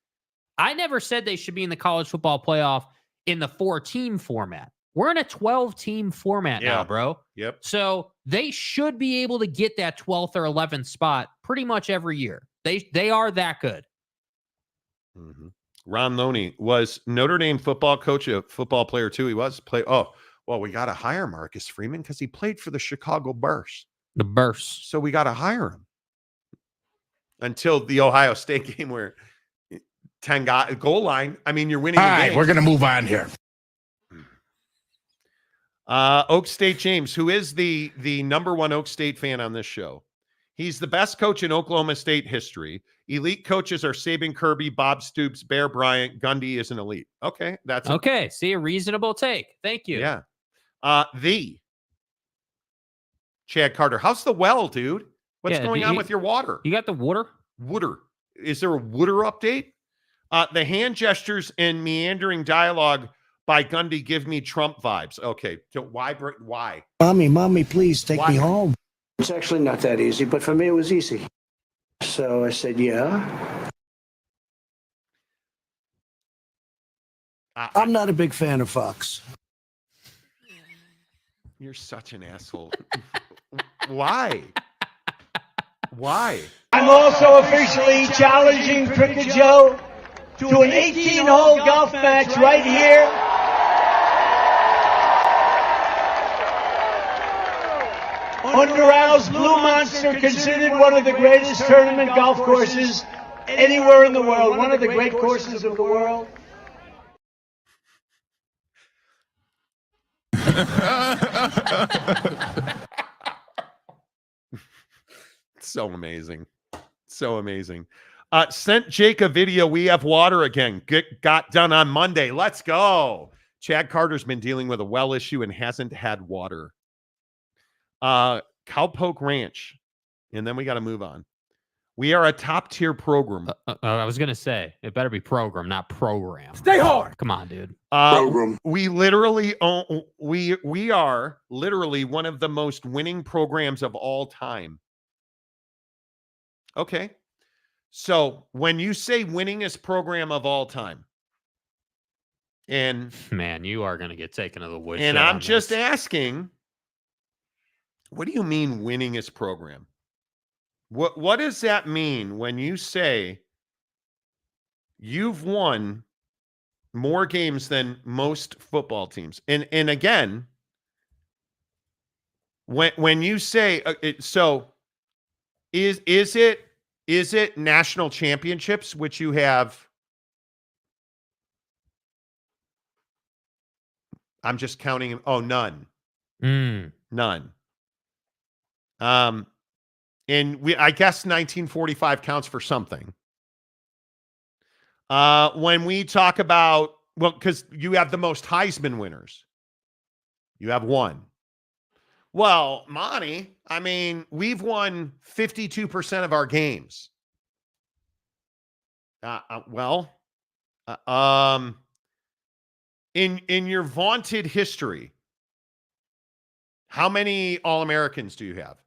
Speaker 6: I never said they should be in the college football playoff in the 4-team format. We're in a 12-team format now, bro.
Speaker 4: Yep.
Speaker 6: So they should be able to get that 12th or 11th spot pretty much every year. They are that good.
Speaker 4: Mm-hmm. Ron Loney was Notre Dame football coach, a football player too. He was we got to hire Marcus Freeman because he played for the Chicago Bears.
Speaker 6: The Bears.
Speaker 4: So we got to hire him. Until the Ohio State game where 10 guy goal line. I mean, you're winning.
Speaker 9: All right, we're going to move on here.
Speaker 4: Oak State James, who is the number one Oak State fan on this show. He's the best coach in Oklahoma State history. Elite coaches are Saban Kirby, Bob Stoops, Bear Bryant. Gundy is an elite. Okay, that's
Speaker 6: okay. See, a reasonable take. Thank you.
Speaker 4: Yeah. The Chad Carter. How's the well, dude? What's going on with your water?
Speaker 6: You got the water?
Speaker 4: Water. Is there a water update? The hand gestures and meandering dialogue by Gundy give me Trump vibes. Okay. So why?
Speaker 10: Mommy, please take me home.
Speaker 11: It's actually not that easy, but for me, it was easy. So I said, yeah.
Speaker 10: I'm not a big fan of Fox.
Speaker 4: You're such an asshole. Why? Why?
Speaker 12: I'm also officially challenging Cricket Joe to an 18-hole golf match right here. Underows Blue Monster, considered one of the greatest tournament golf courses anywhere in the world, one of the great courses of the world.
Speaker 4: So amazing. So amazing. Sent Jake a video. We have water again. Got done on Monday. Let's go. Chad Carter's been dealing with a well issue and hasn't had water. Cowpoke Ranch. And then we got to move on. We are a top tier program.
Speaker 6: I was going to say, it better be program, not program.
Speaker 9: Stay hard.
Speaker 6: Come on, dude.
Speaker 8: Program.
Speaker 4: We literally we are literally one of the most winning programs of all time. Okay. So when you say winningest program of all time, and
Speaker 6: man, you are going to get taken to the woodshed.
Speaker 4: And I'm just asking, what do you mean winningest program? What does that mean when you say you've won more games than most football teams? And again, when you say so, is it national championships which you have? I'm just counting. Oh, none. None. And I guess 1945 counts for something. When we talk about, well, because you have the most Heisman winners. You have one. Well, Monty, I mean, we've won 52% of our games. In your vaunted history, how many All-Americans do you have?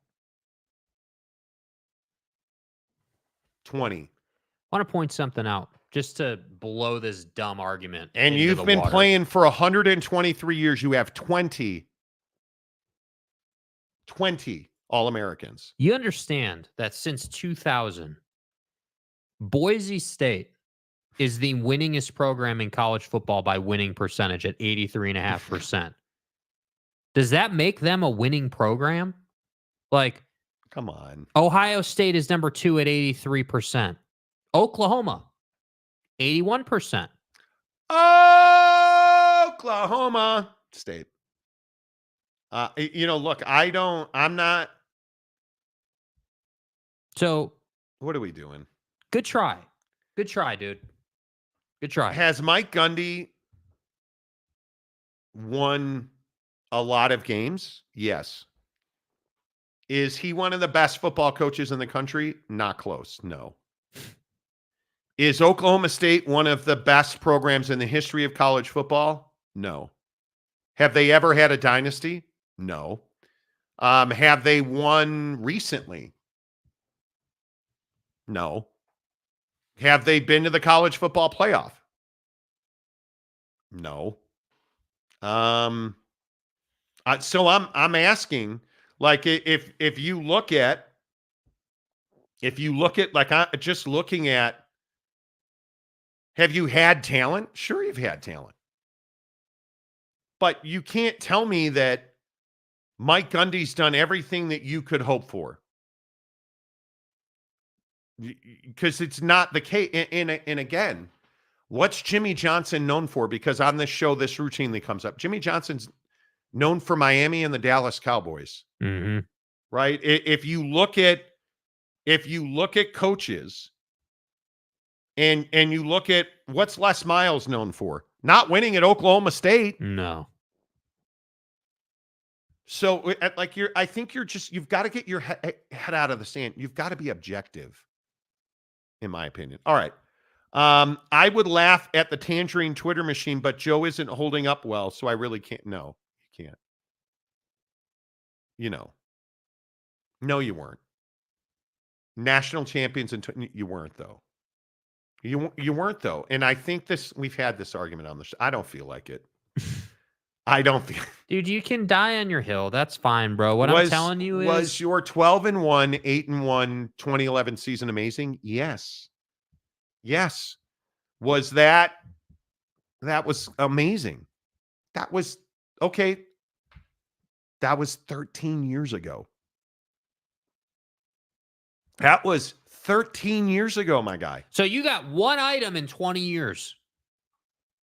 Speaker 4: 20.
Speaker 6: I want to point something out just to blow this dumb argument.
Speaker 4: And you've been playing for 123 years. You have 20 All-Americans.
Speaker 6: You understand that since 2000, Boise State is the winningest program in college football by winning percentage at 83.5%. Does that make them a winning program? Like,
Speaker 4: come on.
Speaker 6: Ohio State is number 2 at 83%. Oklahoma, 81%.
Speaker 4: Oklahoma State. Look, I'm not.
Speaker 6: So,
Speaker 4: what are we doing?
Speaker 6: Good try. Good try, dude. Good try.
Speaker 4: Has Mike Gundy won a lot of games? Yes. Is he one of the best football coaches in the country? Not close. No. Is Oklahoma State one of the best programs in the history of college football? No. Have they ever had a dynasty? No. Have they won recently? No. Have they been to the college football playoff? No. So I'm asking, like, if you look at like just looking at, have you had talent? Sure, you've had talent. But you can't tell me that Mike Gundy's done everything that you could hope for. Because it's not the case. And again, what's Jimmy Johnson known for? Because on this show, this routinely comes up. Jimmy Johnson's known for Miami and the Dallas Cowboys.
Speaker 6: Mm-hmm.
Speaker 4: Right? If you look at coaches and you look at what's Les Miles known for, not winning at Oklahoma State.
Speaker 6: No.
Speaker 4: So I think you've got to get your head out of the sand. You've got to be objective, in my opinion. All right. I would laugh at the Tangerine Twitter machine, but Joe isn't holding up well, so I really can't. No, you can't. No, you weren't. National champions, you weren't, though. You weren't, though. And I think we've had this argument on the show. I don't feel like it. I don't feel.
Speaker 6: Dude, you can die on your hill. That's fine, bro. What I'm telling you is.
Speaker 4: Was your 12-1, 8-1 2011 season amazing? Yes. Yes. Was that was amazing. That was okay. That was 13 years ago. That was 13 years ago, my guy.
Speaker 6: So you got one item in 20 years.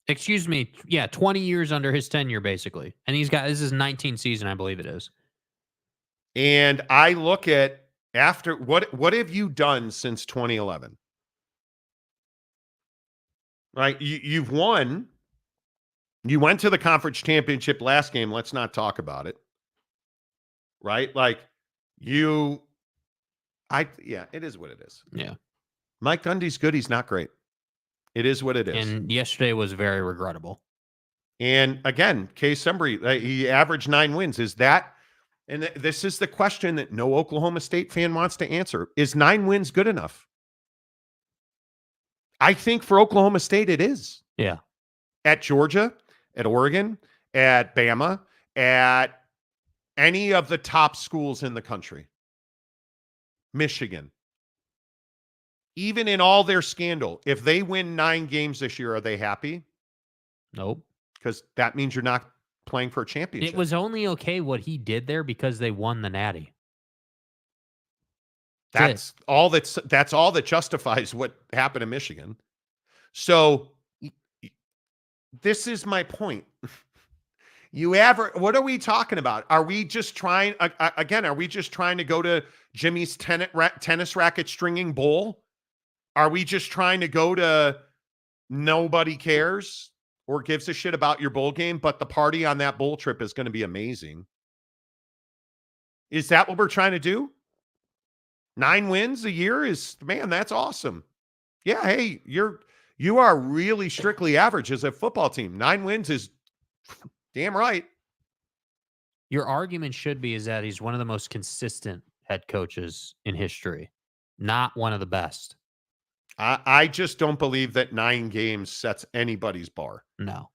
Speaker 6: Excuse me. Yeah, 20 years under his tenure, basically. And this is 19th season, I believe it is.
Speaker 4: And I look at after what have you done since 2011? Right? You've won. You went to the conference championship last game. Let's not talk about it. Right? Like it is what it is.
Speaker 6: Yeah.
Speaker 4: Mike Gundy's good. He's not great. It is what it is.
Speaker 6: And yesterday was very regrettable.
Speaker 4: And again, Case Sembry, he averaged 9 wins. Is that, and this is the question that no Oklahoma State fan wants to answer. Is 9 wins good enough? I think for Oklahoma State, it is.
Speaker 6: Yeah.
Speaker 4: At Georgia, at Oregon, at Bama, at any of the top schools in the country. Michigan. Even in all their scandal, if they win 9 games this year, are they happy?
Speaker 6: Nope.
Speaker 4: Because that means you're not playing for a championship.
Speaker 6: It was only okay what he did there because they won the Natty.
Speaker 4: That's all that justifies what happened in Michigan. So this is my point. What are we talking about? Are we just trying to go to Jimmy's tennis racket stringing bowl? Are we just trying to go to nobody cares or gives a shit about your bowl game, but the party on that bowl trip is going to be amazing? Is that what we're trying to do? 9 wins a year that's awesome. Yeah, hey, you are really strictly average as a football team. 9 wins is damn right.
Speaker 6: Your argument should be is that he's one of the most consistent head coaches in history, not one of the best.
Speaker 4: I just don't believe that 9 games sets anybody's bar.
Speaker 6: No.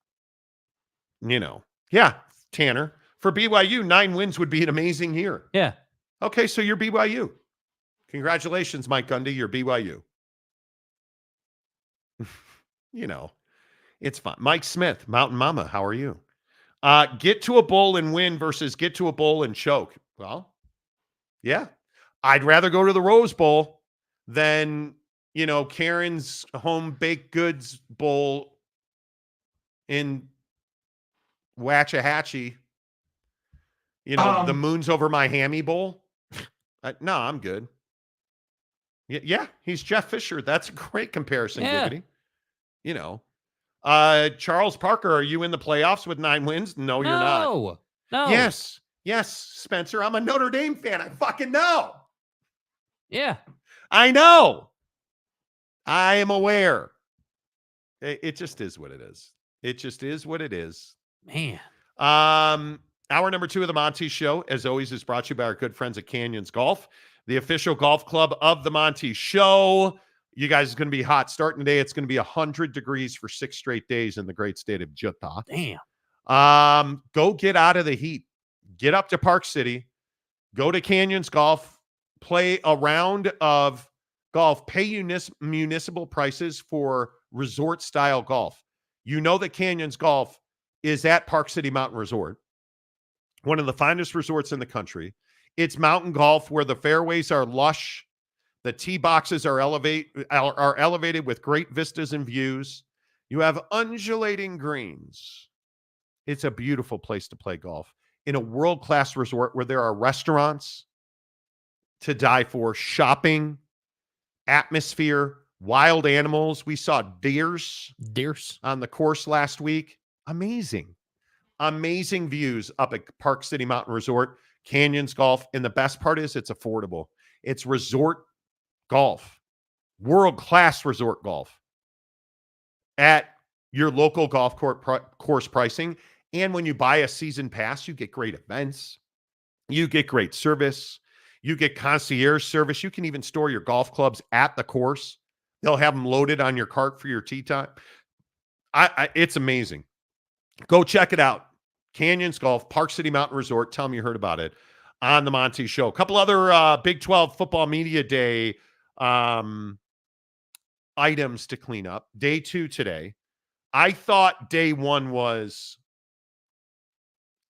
Speaker 4: Yeah, Tanner. For BYU, 9 wins would be an amazing year.
Speaker 6: Yeah.
Speaker 4: Okay, so you're BYU. Congratulations, Mike Gundy. You're BYU. It's fun. Mike Smith, Mountain Mama, how are you? Get to a bowl and win versus get to a bowl and choke. Well, yeah. I'd rather go to the Rose Bowl than, Karen's home baked goods bowl in Waxahachie. The moon's over my hammy bowl. No, I'm good. Yeah, he's Jeff Fisher. That's a great comparison,
Speaker 6: yeah.
Speaker 4: Giggity. Charles Parker, are you in the playoffs with 9 wins? No, you're not.
Speaker 6: No.
Speaker 4: Yes, Spencer. I'm a Notre Dame fan. I fucking know.
Speaker 6: Yeah.
Speaker 4: I know. I am aware. It just is what it is. It just is what it is.
Speaker 6: Man.
Speaker 4: Hour number 2 of the Monty Show, as always, is brought to you by our good friends at Canyons Golf, the official golf club of the Monty Show. You guys, it's going to be hot. Starting today, it's going to be 100 degrees for 6 straight days in the great state of Utah.
Speaker 6: Damn.
Speaker 4: Go get out of the heat. Get up to Park City. Go to Canyons Golf. Play a round of golf. Pay municipal prices for resort-style golf. You know that Canyons Golf is at Park City Mountain Resort, one of the finest resorts in the country. It's mountain golf where the fairways are lush. The tee boxes are elevated with great vistas and views. You have undulating greens. It's a beautiful place to play golf in a world-class resort where there are restaurants to die for, shopping, atmosphere, wild animals. We saw deers on the course last week. Amazing views up at Park City Mountain Resort, Canyons Golf. And the best part is it's affordable. It's resort golf, world-class resort golf at your local golf course pricing. And when you buy a season pass, you get great events. You get great service. You get concierge service. You can even store your golf clubs at the course. They'll have them loaded on your cart for your tee time. It's amazing. Go check it out. Canyons Golf, Park City Mountain Resort. Tell them you heard about it on the Monty Show. A couple other Big 12 Football Media Day items to clean up. Day 2 today. I thought day 1 was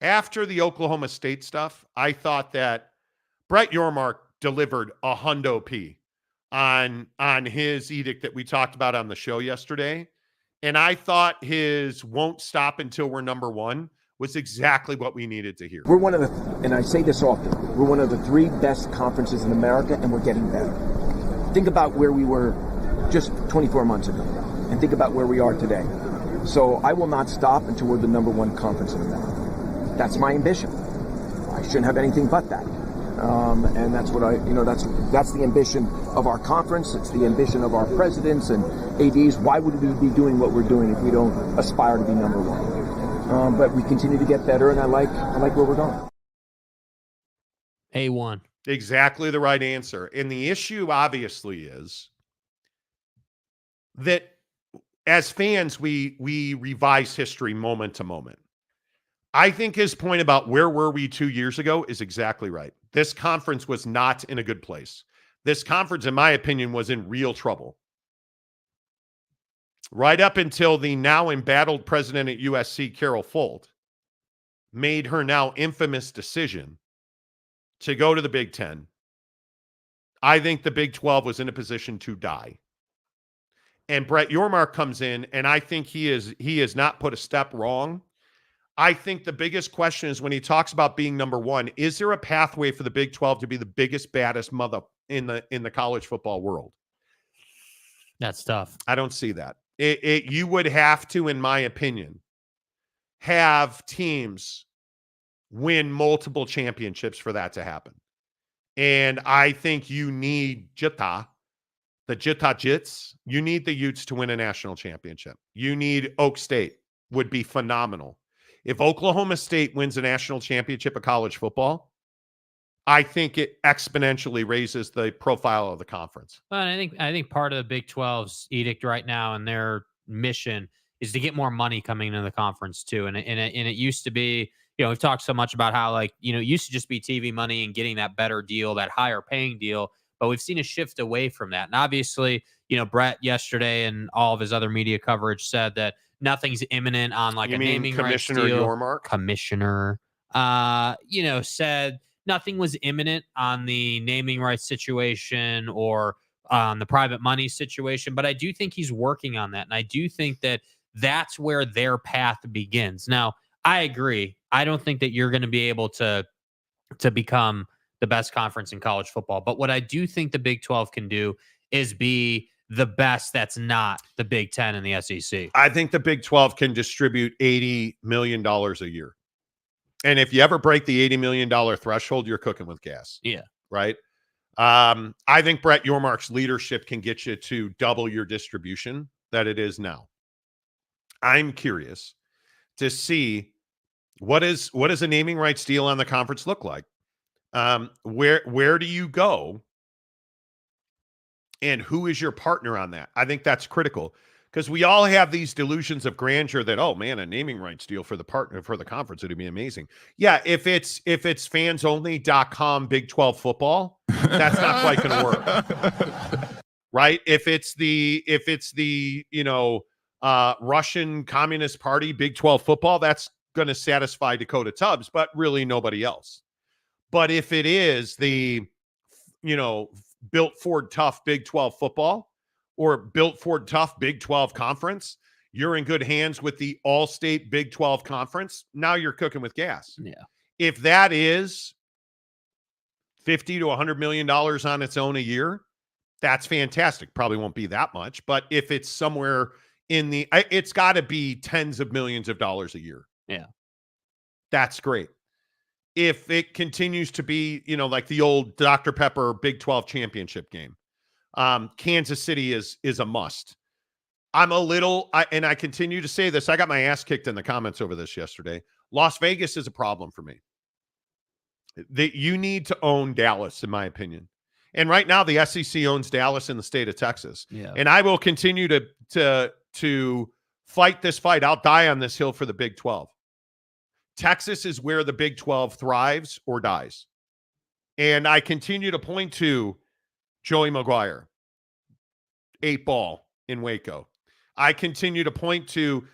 Speaker 4: after the Oklahoma State stuff. I thought that Brett Yormark delivered a hundo P on his edict that we talked about on the show yesterday. And I thought his won't stop until we're number 1 was exactly what we needed to hear.
Speaker 9: We're one of the, and I say this often, we're one of the 3 best conferences in America, and we're getting better. Think about where we were just 24 months ago, and think about where we are today. So I will not stop until we're the number 1 conference in America. That's my ambition. I shouldn't have anything but that. And that's what that's the ambition of our conference. It's the ambition of our presidents and ADs. Why would we be doing what we're doing if we don't aspire to be number 1? But we continue to get better, and I like where we're going.
Speaker 6: A1.
Speaker 4: Exactly the right answer. And the issue obviously is that as fans, we revise history moment to moment. I think his point about where were we 2 years ago is exactly right. This conference was not in a good place. This conference, in my opinion, was in real trouble. Right up until the now embattled president at USC, Carol Folt, made her now infamous decision to go to the Big Ten, I think the Big 12 was in a position to die. And Brett Yormark comes in, and I think he has not put a step wrong. I think the biggest question is when he talks about being number one, is there a pathway for the Big 12 to be the biggest, baddest mother in the college football world?
Speaker 6: That's tough.
Speaker 4: I don't see that. You would have to, in my opinion, have teams win multiple championships for that to happen. And I think you need the Jits. You need the Utes to win a national championship. You need Oak State would be phenomenal. If Oklahoma State wins a national championship of college football, I think it exponentially raises the profile of the conference.
Speaker 6: Well, and I think part of the Big 12's edict right now and their mission is to get more money coming into the conference too. And it used to be, we've talked so much about how it used to just be TV money and getting that better deal, that higher paying deal. But we've seen a shift away from that. And obviously, Brett yesterday and all of his other media coverage said that nothing's imminent on a naming rights deal.
Speaker 4: Commissioner Yormark?
Speaker 6: Commissioner, said nothing was imminent on the naming rights situation or on the private money situation. But I do think he's working on that. And I do think that that's where their path begins. Now, I agree. I don't think that you're going to be able to become the best conference in college football. But what I do think the Big 12 can do is be the best that's not the Big 10 and the SEC.
Speaker 4: I think the Big 12 can distribute $80 million a year. And if you ever break the $80 million threshold, you're cooking with gas.
Speaker 6: Yeah.
Speaker 4: Right? I think Brett Yormark's leadership can get you to double your distribution that it is now. I'm curious to see what does a naming rights deal on the conference look like? Where do you go? And who is your partner on that? I think that's critical because we all have these delusions of grandeur that, oh man, a naming rights deal for the partner for the conference would be amazing. Yeah, if it's fansonly.com Big 12 football, that's not quite going to work. Right? If it's the Russian Communist Party Big 12 football, that's going to satisfy Dakota Tubbs, but really nobody else. But if it is the, Built Ford Tough Big 12 football or Built Ford Tough Big 12 conference, you're in good hands with the All-State Big 12 conference. Now you're cooking with gas.
Speaker 6: Yeah.
Speaker 4: If that is $50 to $100 million on its own a year, that's fantastic. Probably won't be that much, but if it's somewhere it's got to be tens of millions of dollars a year.
Speaker 6: Yeah.
Speaker 4: That's great. If it continues to be, like the old Dr. Pepper Big 12 championship game, Kansas City is a must. And I continue to say this. I got my ass kicked in the comments over this yesterday. Las Vegas is a problem for me. You need to own Dallas, in my opinion. And right now, the SEC owns Dallas in the state of Texas.
Speaker 6: Yeah.
Speaker 4: And I will continue to fight this fight. I'll die on this hill for the Big 12. Texas is where the Big 12 thrives or dies. And I continue to point to Joey Maguire, 8 ball in Waco. I continue to point to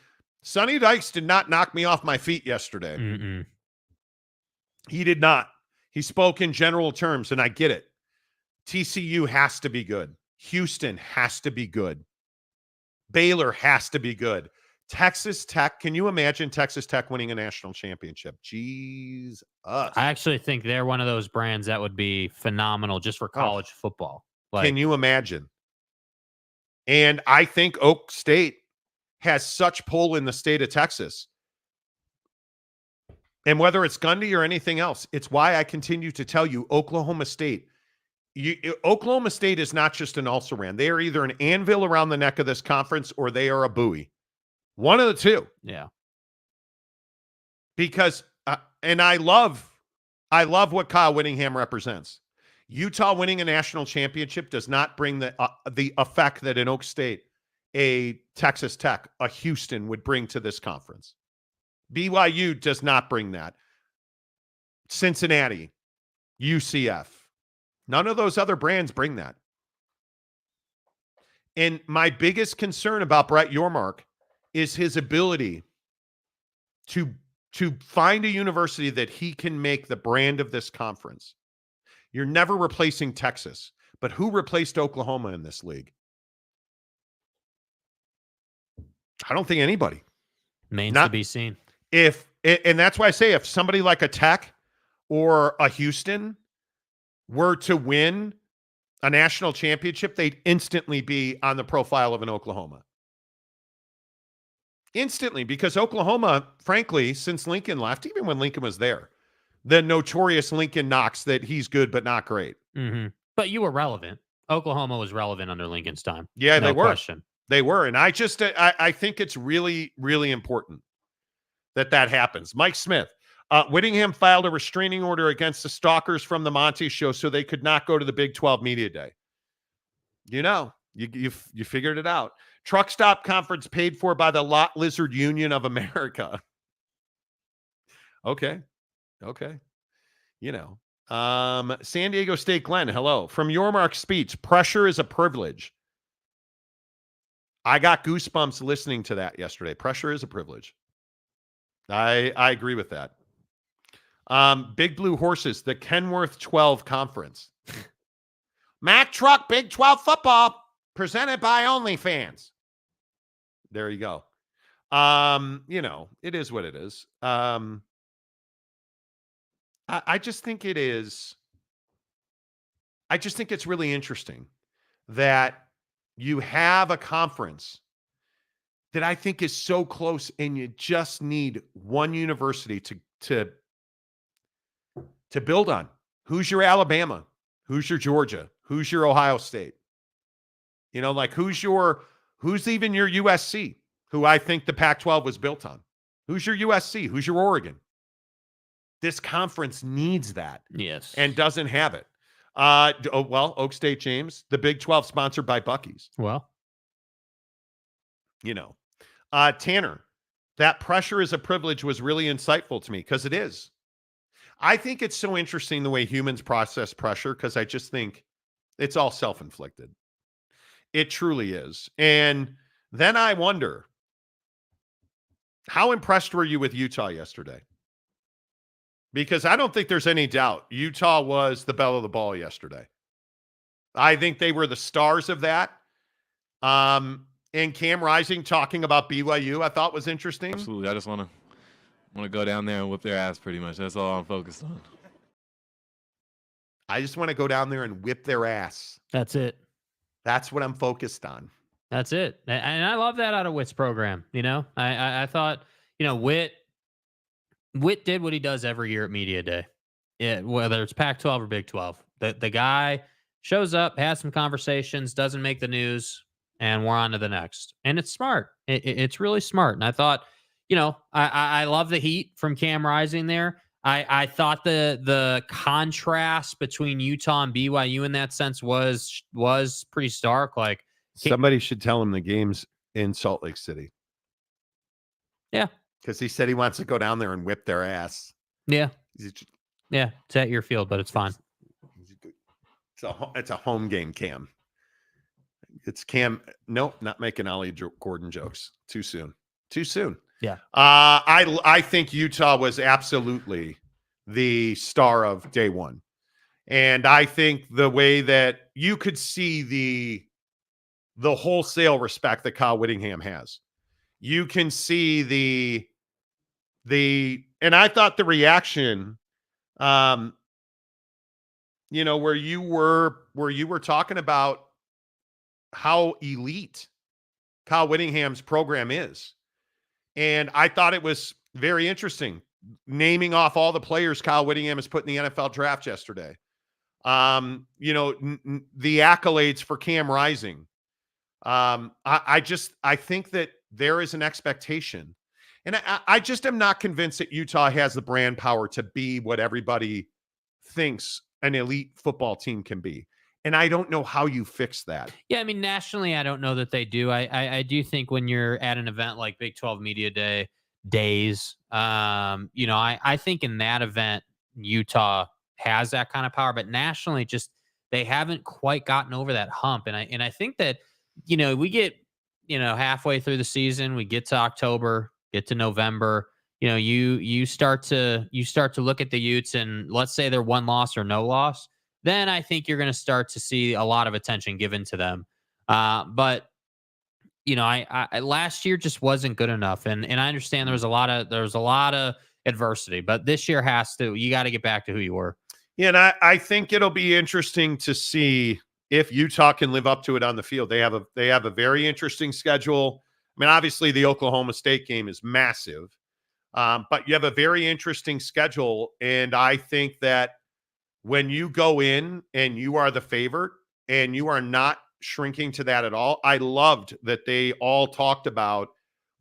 Speaker 4: Sonny Dykes did not knock me off my feet yesterday.
Speaker 6: Mm-mm.
Speaker 4: He did not. He spoke in general terms, and I get it. TCU has to be good. Houston has to be good. Baylor has to be good. Texas Tech, can you imagine Texas Tech winning a national championship? Jesus.
Speaker 6: I actually think they're one of those brands that would be phenomenal just for college football.
Speaker 4: Can you imagine? And I think Oak State has such pull in the state of Texas. And whether it's Gundy or anything else, it's why I continue to tell you Oklahoma State. Oklahoma State is not just an also-ran. They are either an anvil around the neck of this conference or they are a buoy. One of the two.
Speaker 6: Yeah.
Speaker 4: Because, and I love what Kyle Whittingham represents. Utah winning a national championship does not bring the effect that an Oak State, a Texas Tech, a Houston would bring to this conference. BYU does not bring that. Cincinnati, UCF. None of those other brands bring that. And my biggest concern about Brett Yormark is his ability to to find a university that he can make the brand of this conference. You're never replacing Texas, but who replaced Oklahoma in this league? I don't think anybody.
Speaker 6: Remains to be seen.
Speaker 4: And that's why I say if somebody like a Tech or a Houston were to win a national championship, they'd instantly be on the profile of an Oklahoma. Instantly, because Oklahoma, frankly, since Lincoln left, even when Lincoln was there, the notorious Lincoln knocks that he's good but not great.
Speaker 6: Mm-hmm. But you were relevant. Oklahoma was relevant under Lincoln's time.
Speaker 4: Yeah,
Speaker 6: no
Speaker 4: they were.
Speaker 6: Question.
Speaker 4: They were. And I think it's really, really important that happens. Mike Smith, Whittingham filed a restraining order against the stalkers from the Monty Show so they could not go to the Big 12 Media Day. You figured it out. Truck stop conference paid for by the Lot Lizard Union of America. Okay. San Diego State Glenn, hello. From Yormark speech, pressure is a privilege. I got goosebumps listening to that yesterday. Pressure is a privilege. I agree with that. Big Blue Horses, the Kenworth 12 Conference. Mack Truck Big 12 football presented by OnlyFans. There you go. It is what it is. I just think it is. I just think it's really interesting that you have a conference that I think is so close, and you just need one university to build on. Who's your Alabama? Who's your Georgia? Who's your Ohio State? Who's even your USC, who I think the Pac-12 was built on? Who's your USC? Who's your Oregon? This conference needs that.
Speaker 6: Yes.
Speaker 4: And doesn't have it. Oak State, James, the Big 12 sponsored by Buc-ee's.
Speaker 6: Well,
Speaker 4: Tanner, that pressure is a privilege was really insightful to me because it is. I think it's so interesting the way humans process pressure because I just think it's all self-inflicted. It truly is. And then I wonder, how impressed were you with Utah yesterday? Because I don't think there's any doubt Utah was the belle of the ball yesterday. I think they were the stars of that. And Cam Rising talking about BYU, I thought was interesting.
Speaker 13: Absolutely. I just want to go down there and whip their ass pretty much. That's all I'm focused on.
Speaker 4: I just want to go down there and whip their ass.
Speaker 6: That's it.
Speaker 4: That's what I'm focused on.
Speaker 6: That's it. And I love that out of Witt's program. I thought, Witt did what he does every year at Media Day. Yeah, whether it's Pac-12 or Big 12. The guy shows up, has some conversations, doesn't make the news, and we're on to the next. And it's smart. It's really smart. And I thought, I love the heat from Cam Rising there. I thought the contrast between Utah and BYU in that sense was pretty stark. Like,
Speaker 4: somebody should tell him the game's in Salt Lake City.
Speaker 6: Yeah.
Speaker 4: Because he said he wants to go down there and whip their ass.
Speaker 6: Yeah. Yeah. It's at your field, but it's fine.
Speaker 4: It's a home game, Cam. It's Cam. Nope, not making Ollie Gordon jokes. Too soon.
Speaker 6: Yeah.
Speaker 4: I think Utah was absolutely the star of day one. And I think the way that you could see the wholesale respect that Kyle Whittingham has. You can see and I thought the reaction, where you were talking about how elite Kyle Whittingham's program is. And I thought it was very interesting naming off all the players Kyle Whittingham has put in the NFL draft yesterday. The accolades for Cam Rising. I think that there is an expectation. And I just am not convinced that Utah has the brand power to be what everybody thinks an elite football team can be. And I don't know how you fix that.
Speaker 6: Yeah, I mean, nationally, I don't know that they do. I do think when you're at an event like Big 12 Media Days, I think in that event, Utah has that kind of power. But nationally, just they haven't quite gotten over that hump. And I think that, we get, halfway through the season, we get to October, get to November, you start to look at the Utes, and let's say they're 1 loss or no loss, then I think you're going to start to see a lot of attention given to them. But I last year just wasn't good enough, and I understand there was a lot of adversity, but this year you got to get back to who you were.
Speaker 4: Yeah, and I think it'll be interesting to see if Utah can live up to it on the field. They have a very interesting schedule. I mean, obviously the Oklahoma State game is massive, but you have a very interesting schedule, and I think that when you go in and you are the favorite and you are not shrinking to that at all, I loved that they all talked about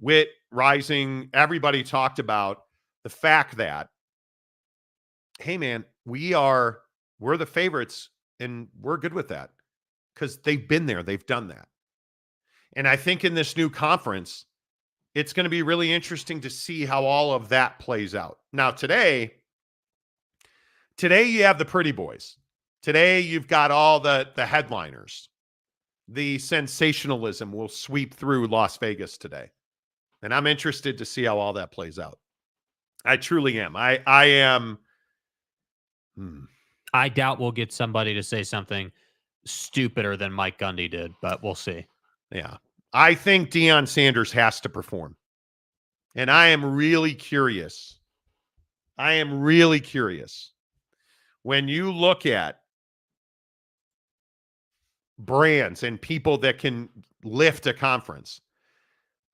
Speaker 4: Witt, Rising, everybody talked about the fact that, hey man, we're the favorites and we're good with that because they've been there, they've done that. And I think in this new conference, it's going to be really interesting to see how all of that plays out. Now, today you have the pretty boys. Today you've got all the headliners. The sensationalism will sweep through Las Vegas today. And I'm interested to see how all that plays out. I truly am. I am.
Speaker 6: I doubt we'll get somebody to say something stupider than Mike Gundy did, but we'll see.
Speaker 4: Yeah. I think Deion Sanders has to perform. And I am really curious. When you look at brands and people that can lift a conference,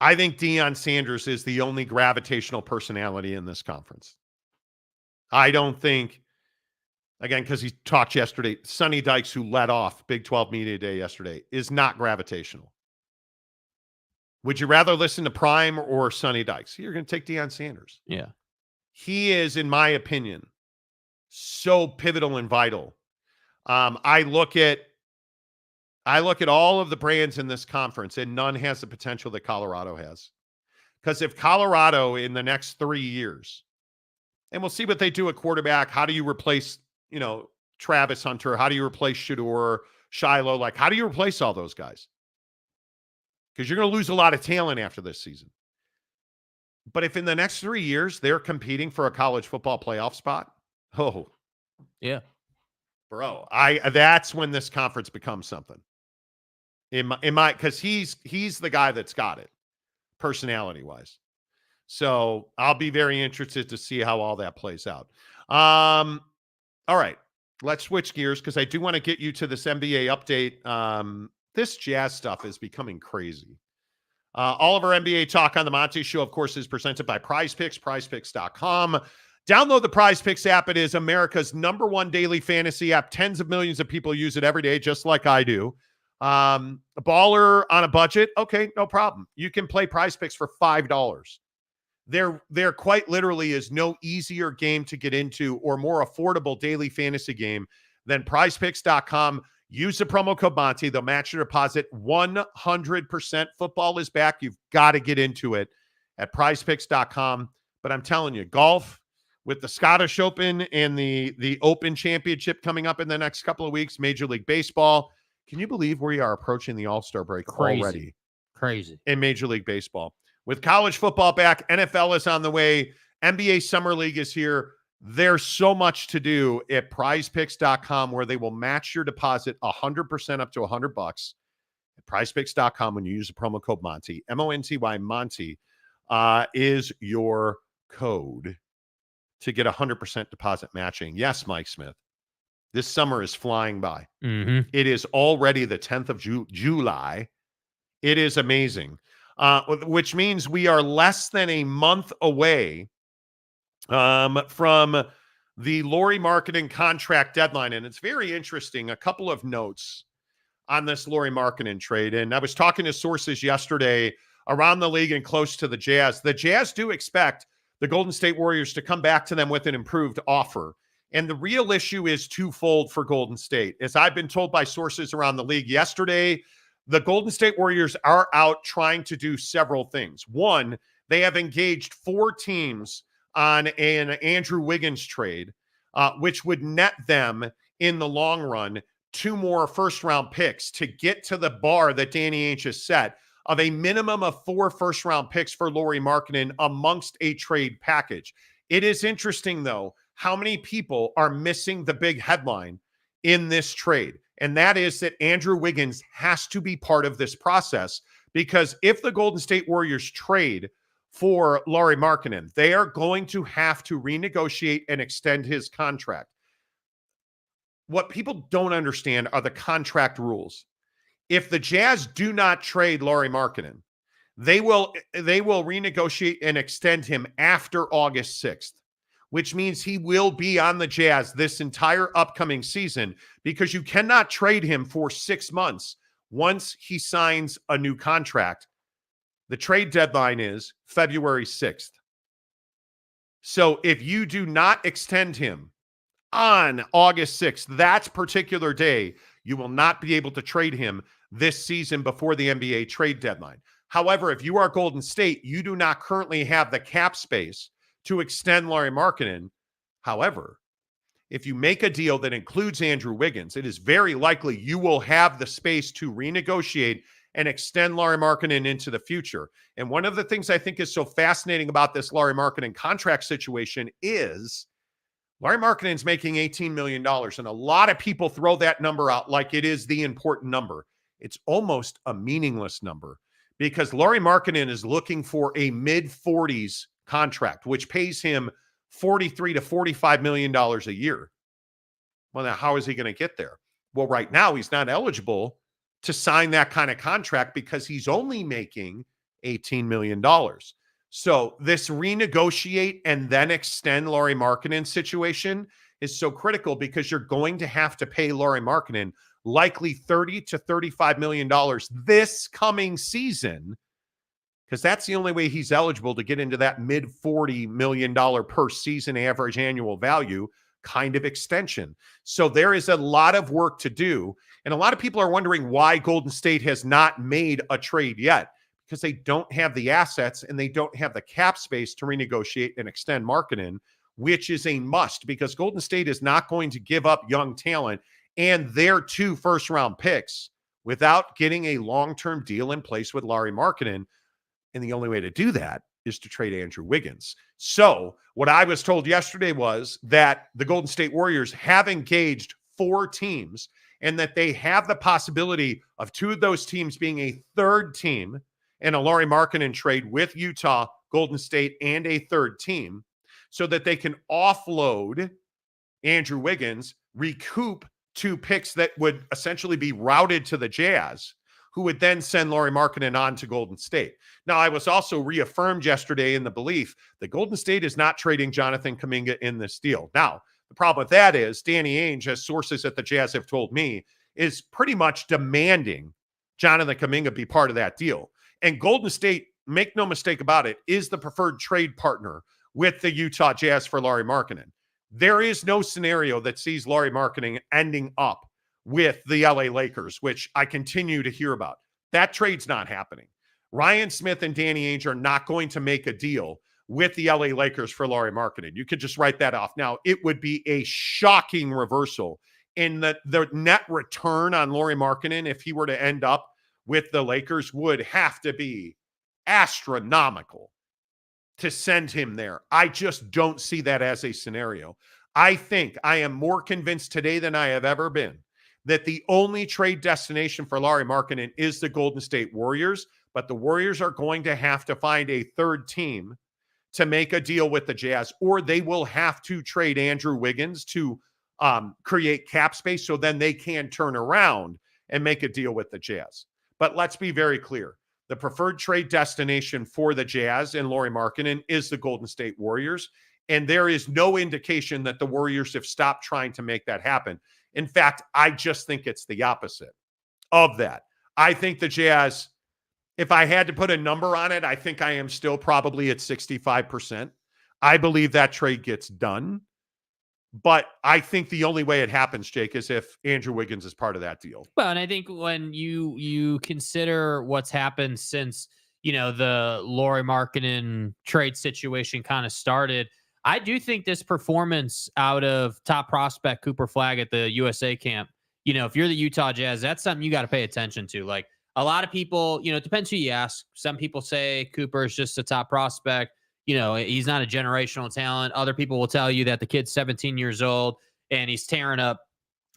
Speaker 4: I think Deion Sanders is the only gravitational personality in this conference. I don't think, again, because he talked yesterday, Sonny Dykes, who led off Big 12 Media Day yesterday, is not gravitational. Would you rather listen to Prime or Sonny Dykes? You're going to take Deion Sanders.
Speaker 6: Yeah.
Speaker 4: He is, in my opinion, so pivotal and vital. I look at all of the brands in this conference, and none has the potential that Colorado has. Because if Colorado in the next 3 years, and we'll see what they do at quarterback, how do you replace, Travis Hunter? How do you replace Shador, Shiloh? Like, how do you replace all those guys? Because you're going to lose a lot of talent after this season. But if in the next 3 years they're competing for a college football playoff spot,
Speaker 6: yeah,
Speaker 4: bro, that's when this conference becomes something. Because he's the guy that's got it, personality wise. So I'll be very interested to see how all that plays out. All right, let's switch gears because I do want to get you to this NBA update. This Jazz stuff is becoming crazy. All of our NBA talk on the Monty Show, of course, is presented by PrizePicks, PrizePicks.com. Download the PrizePicks app. It is America's #1 daily fantasy app. Tens of millions of people use it every day, just like I do. A baller on a budget? Okay, no problem. You can play PrizePicks for $5. There quite literally is no easier game to get into or more affordable daily fantasy game than PrizePicks.com. Use the promo code Monty. They'll match your deposit 100%. Football is back. You've got to get into it at PrizePicks.com. But I'm telling you, golf with the Scottish Open and the Open Championship coming up in the next couple of weeks, Major League Baseball. Can you believe we are approaching the All-Star break already?
Speaker 6: Crazy.
Speaker 4: In Major League Baseball. With college football back, NFL is on the way. NBA Summer League is here. There's so much to do at PrizePicks.com where they will match your deposit 100% up to $100 at PrizePicks.com when you use the promo code Monty. M-O-N-T-Y, Monty is your code to get 100% deposit matching. Yes, Mike Smith. This summer is flying by.
Speaker 6: Mm-hmm.
Speaker 4: It is already the 10th of July. It is amazing, which means we are less than a month away from the Lauri Markkanen contract deadline. And it's very interesting. A couple of notes on this Lauri Markkanen trade. And I was talking to sources yesterday around the league and close to the Jazz. The Jazz do expect the Golden State Warriors to come back to them with an improved offer. And the real issue is twofold for Golden State. As I've been told by sources around the league yesterday, the Golden State Warriors are out trying to do several things. One, they have engaged 4 teams on an Andrew Wiggins trade, which would net them in the long run 2 more first-round picks to get to the bar that Danny Ainge has set of a minimum of 4 first-round picks for Lauri Markkanen amongst a trade package. It is interesting, though, how many people are missing the big headline in this trade, and that is that Andrew Wiggins has to be part of this process, because if the Golden State Warriors trade for Lauri Markkanen, they are going to have to renegotiate and extend his contract. What people don't understand are the contract rules. If the Jazz do not trade Lauri Markkanen, they will renegotiate and extend him after August 6th, which means he will be on the Jazz this entire upcoming season, because you cannot trade him for 6 months once he signs a new contract. The trade deadline is February 6th. So if you do not extend him on August 6th, that particular day, you will not be able to trade him this season before the NBA trade deadline. However, if you are Golden State, you do not currently have the cap space to extend Lauri Markkanen. However, if you make a deal that includes Andrew Wiggins, it is very likely you will have the space to renegotiate and extend Lauri Markkanen into the future. And one of the things I think is so fascinating about this Lauri Markkanen contract situation is Lauri Markkanen's making $18 million, and a lot of people throw that number out like it is the important number. It's almost a meaningless number, because Lauri Markkanen is looking for a mid-40s contract, which pays him $43 to $45 million a year. Well, now, how is he going to get there? Well, right now, he's not eligible to sign that kind of contract because he's only making $18 million. So this renegotiate and then extend Lauri Markkanen situation is so critical, because you're going to have to pay Lauri Markkanen likely $30 to $35 million this coming season, because that's the only way he's eligible to get into that mid $40 million per season average annual value kind of extension. So there is a lot of work to do. And a lot of people are wondering why Golden State has not made a trade yet, because they don't have the assets and they don't have the cap space to renegotiate and extend Markkanen, which is a must, because Golden State is not going to give up young talent and their 2 first-round picks without getting a long-term deal in place with Lauri Markkanen. And the only way to do that is to trade Andrew Wiggins. So what I was told yesterday was that the Golden State Warriors have engaged 4 teams, and that they have the possibility of 2 of those teams being a third team in a Lauri Markkanen trade with Utah, Golden State, and a third team, so that they can offload Andrew Wiggins, recoup 2 picks that would essentially be routed to the Jazz, who would then send Lauri Markkanen on to Golden State. Now, I was also reaffirmed yesterday in the belief that Golden State is not trading Jonathan Kuminga in this deal. Now, the problem with that is Danny Ainge, as sources at the Jazz have told me, is pretty much demanding Jonathan Kuminga be part of that deal. And Golden State, make no mistake about it, is the preferred trade partner with the Utah Jazz for Lauri Markkanen. There is no scenario that sees Lauri Markkanen ending up with the LA Lakers, which I continue to hear about. That trade's not happening. Ryan Smith and Danny Ainge are not going to make a deal with the LA Lakers for Lauri Markkanen. You could just write that off. Now, it would be a shocking reversal in the net return on Lauri Markkanen if he were to end up with the Lakers would have to be astronomical to send him there. I just don't see that as a scenario. I think I am more convinced today than I have ever been that the only trade destination for Lauri Markkanen is the Golden State Warriors, but the Warriors are going to have to find a third team to make a deal with the Jazz, or they will have to trade Andrew Wiggins to create cap space so then they can turn around and make a deal with the Jazz. But let's be very clear. The preferred trade destination for the Jazz and Lauri Markkanen is the Golden State Warriors, and there is no indication that the Warriors have stopped trying to make that happen. In fact, I just think it's the opposite of that. I think the Jazz, if I had to put a number on it, I think I am still probably at 65%. I believe that trade gets done. But I think the only way it happens, Jake, is if Andrew Wiggins is part of that deal.
Speaker 6: Well, and I think when you consider what's happened since, the Lauri Markkanen trade situation kind of started, I do think this performance out of top prospect Cooper Flagg at the USA camp, if you're the Utah Jazz, that's something you got to pay attention to. Like, a lot of people, it depends who you ask. Some people say Cooper is just a top prospect. He's not a generational talent. Other people will tell you that the kid's 17 years old and he's tearing up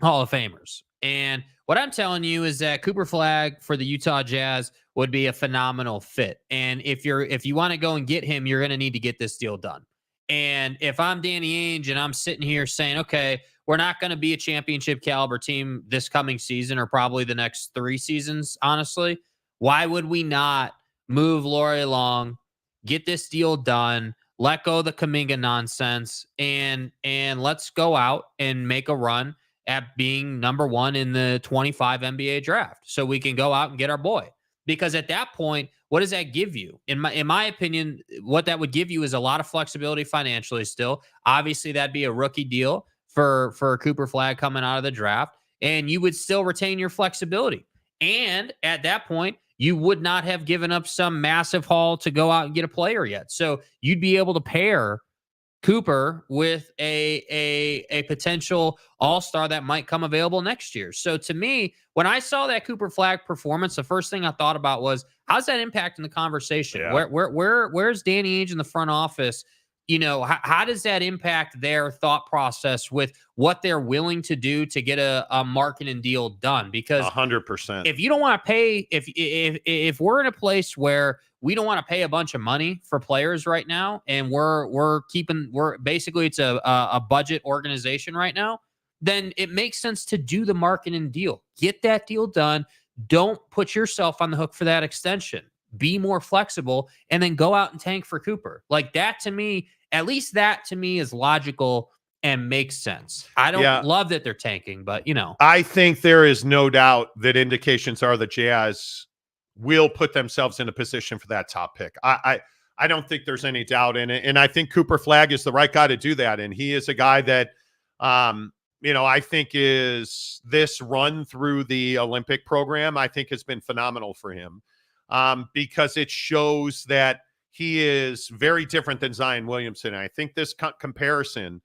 Speaker 6: Hall of Famers. And what I'm telling you is that Cooper Flagg for the Utah Jazz would be a phenomenal fit. And if you want to go and get him, you're going to need to get this deal done. And if I'm Danny Ainge and I'm sitting here saying, okay, we're not going to be a championship caliber team this coming season or probably the next 3 seasons, honestly, why would we not move Lauri along, get this deal done, let go of the Kuminga nonsense, and let's go out and make a run at being number 1 in the 25 NBA draft so we can go out and get our boy. Because at that point, what does that give you? In my opinion, what that would give you is a lot of flexibility financially still. Obviously, that'd be a rookie deal for Cooper Flagg coming out of the draft, and you would still retain your flexibility. And at that point, you would not have given up some massive haul to go out and get a player yet. So you'd be able to pair Cooper with a potential all-star that might come available next year. So to me, when I saw that Cooper Flagg performance, the first thing I thought about was, how's that impacting the conversation?
Speaker 4: Yeah.
Speaker 6: Where's Danny Ainge in the front office? How does that impact their thought process with what they're willing to do to get a marketing deal done? Because
Speaker 4: 100%.
Speaker 6: if you don't want to pay, if we're in a place where we don't want to pay a bunch of money for players right now, and we're basically it's a budget organization right now, then it makes sense to do the marketing deal. Get that deal done. Don't put yourself on the hook for that extension. Be more flexible, and then go out and tank for Cooper. Like that to me, at least that to me is logical and makes sense. I don't love that they're tanking, but
Speaker 4: I think there is no doubt that indications are the Jazz will put themselves in a position for that top pick. I don't think there's any doubt in it. And I think Cooper Flagg is the right guy to do that. And he is a guy that, I think is this run through the Olympic program, I think has been phenomenal for him because it shows that he is very different than Zion Williamson. And I think this comparison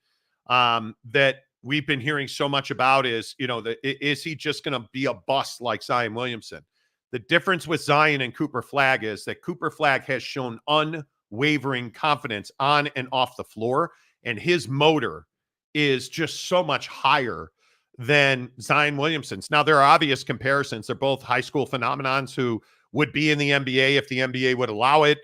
Speaker 4: that we've been hearing so much about is, is he just going to be a bust like Zion Williamson? The difference with Zion and Cooper Flagg is that Cooper Flagg has shown unwavering confidence on and off the floor, and his motor is just so much higher than Zion Williamson's. Now, there are obvious comparisons. They're both high school phenomenons who would be in the NBA if the NBA would allow it.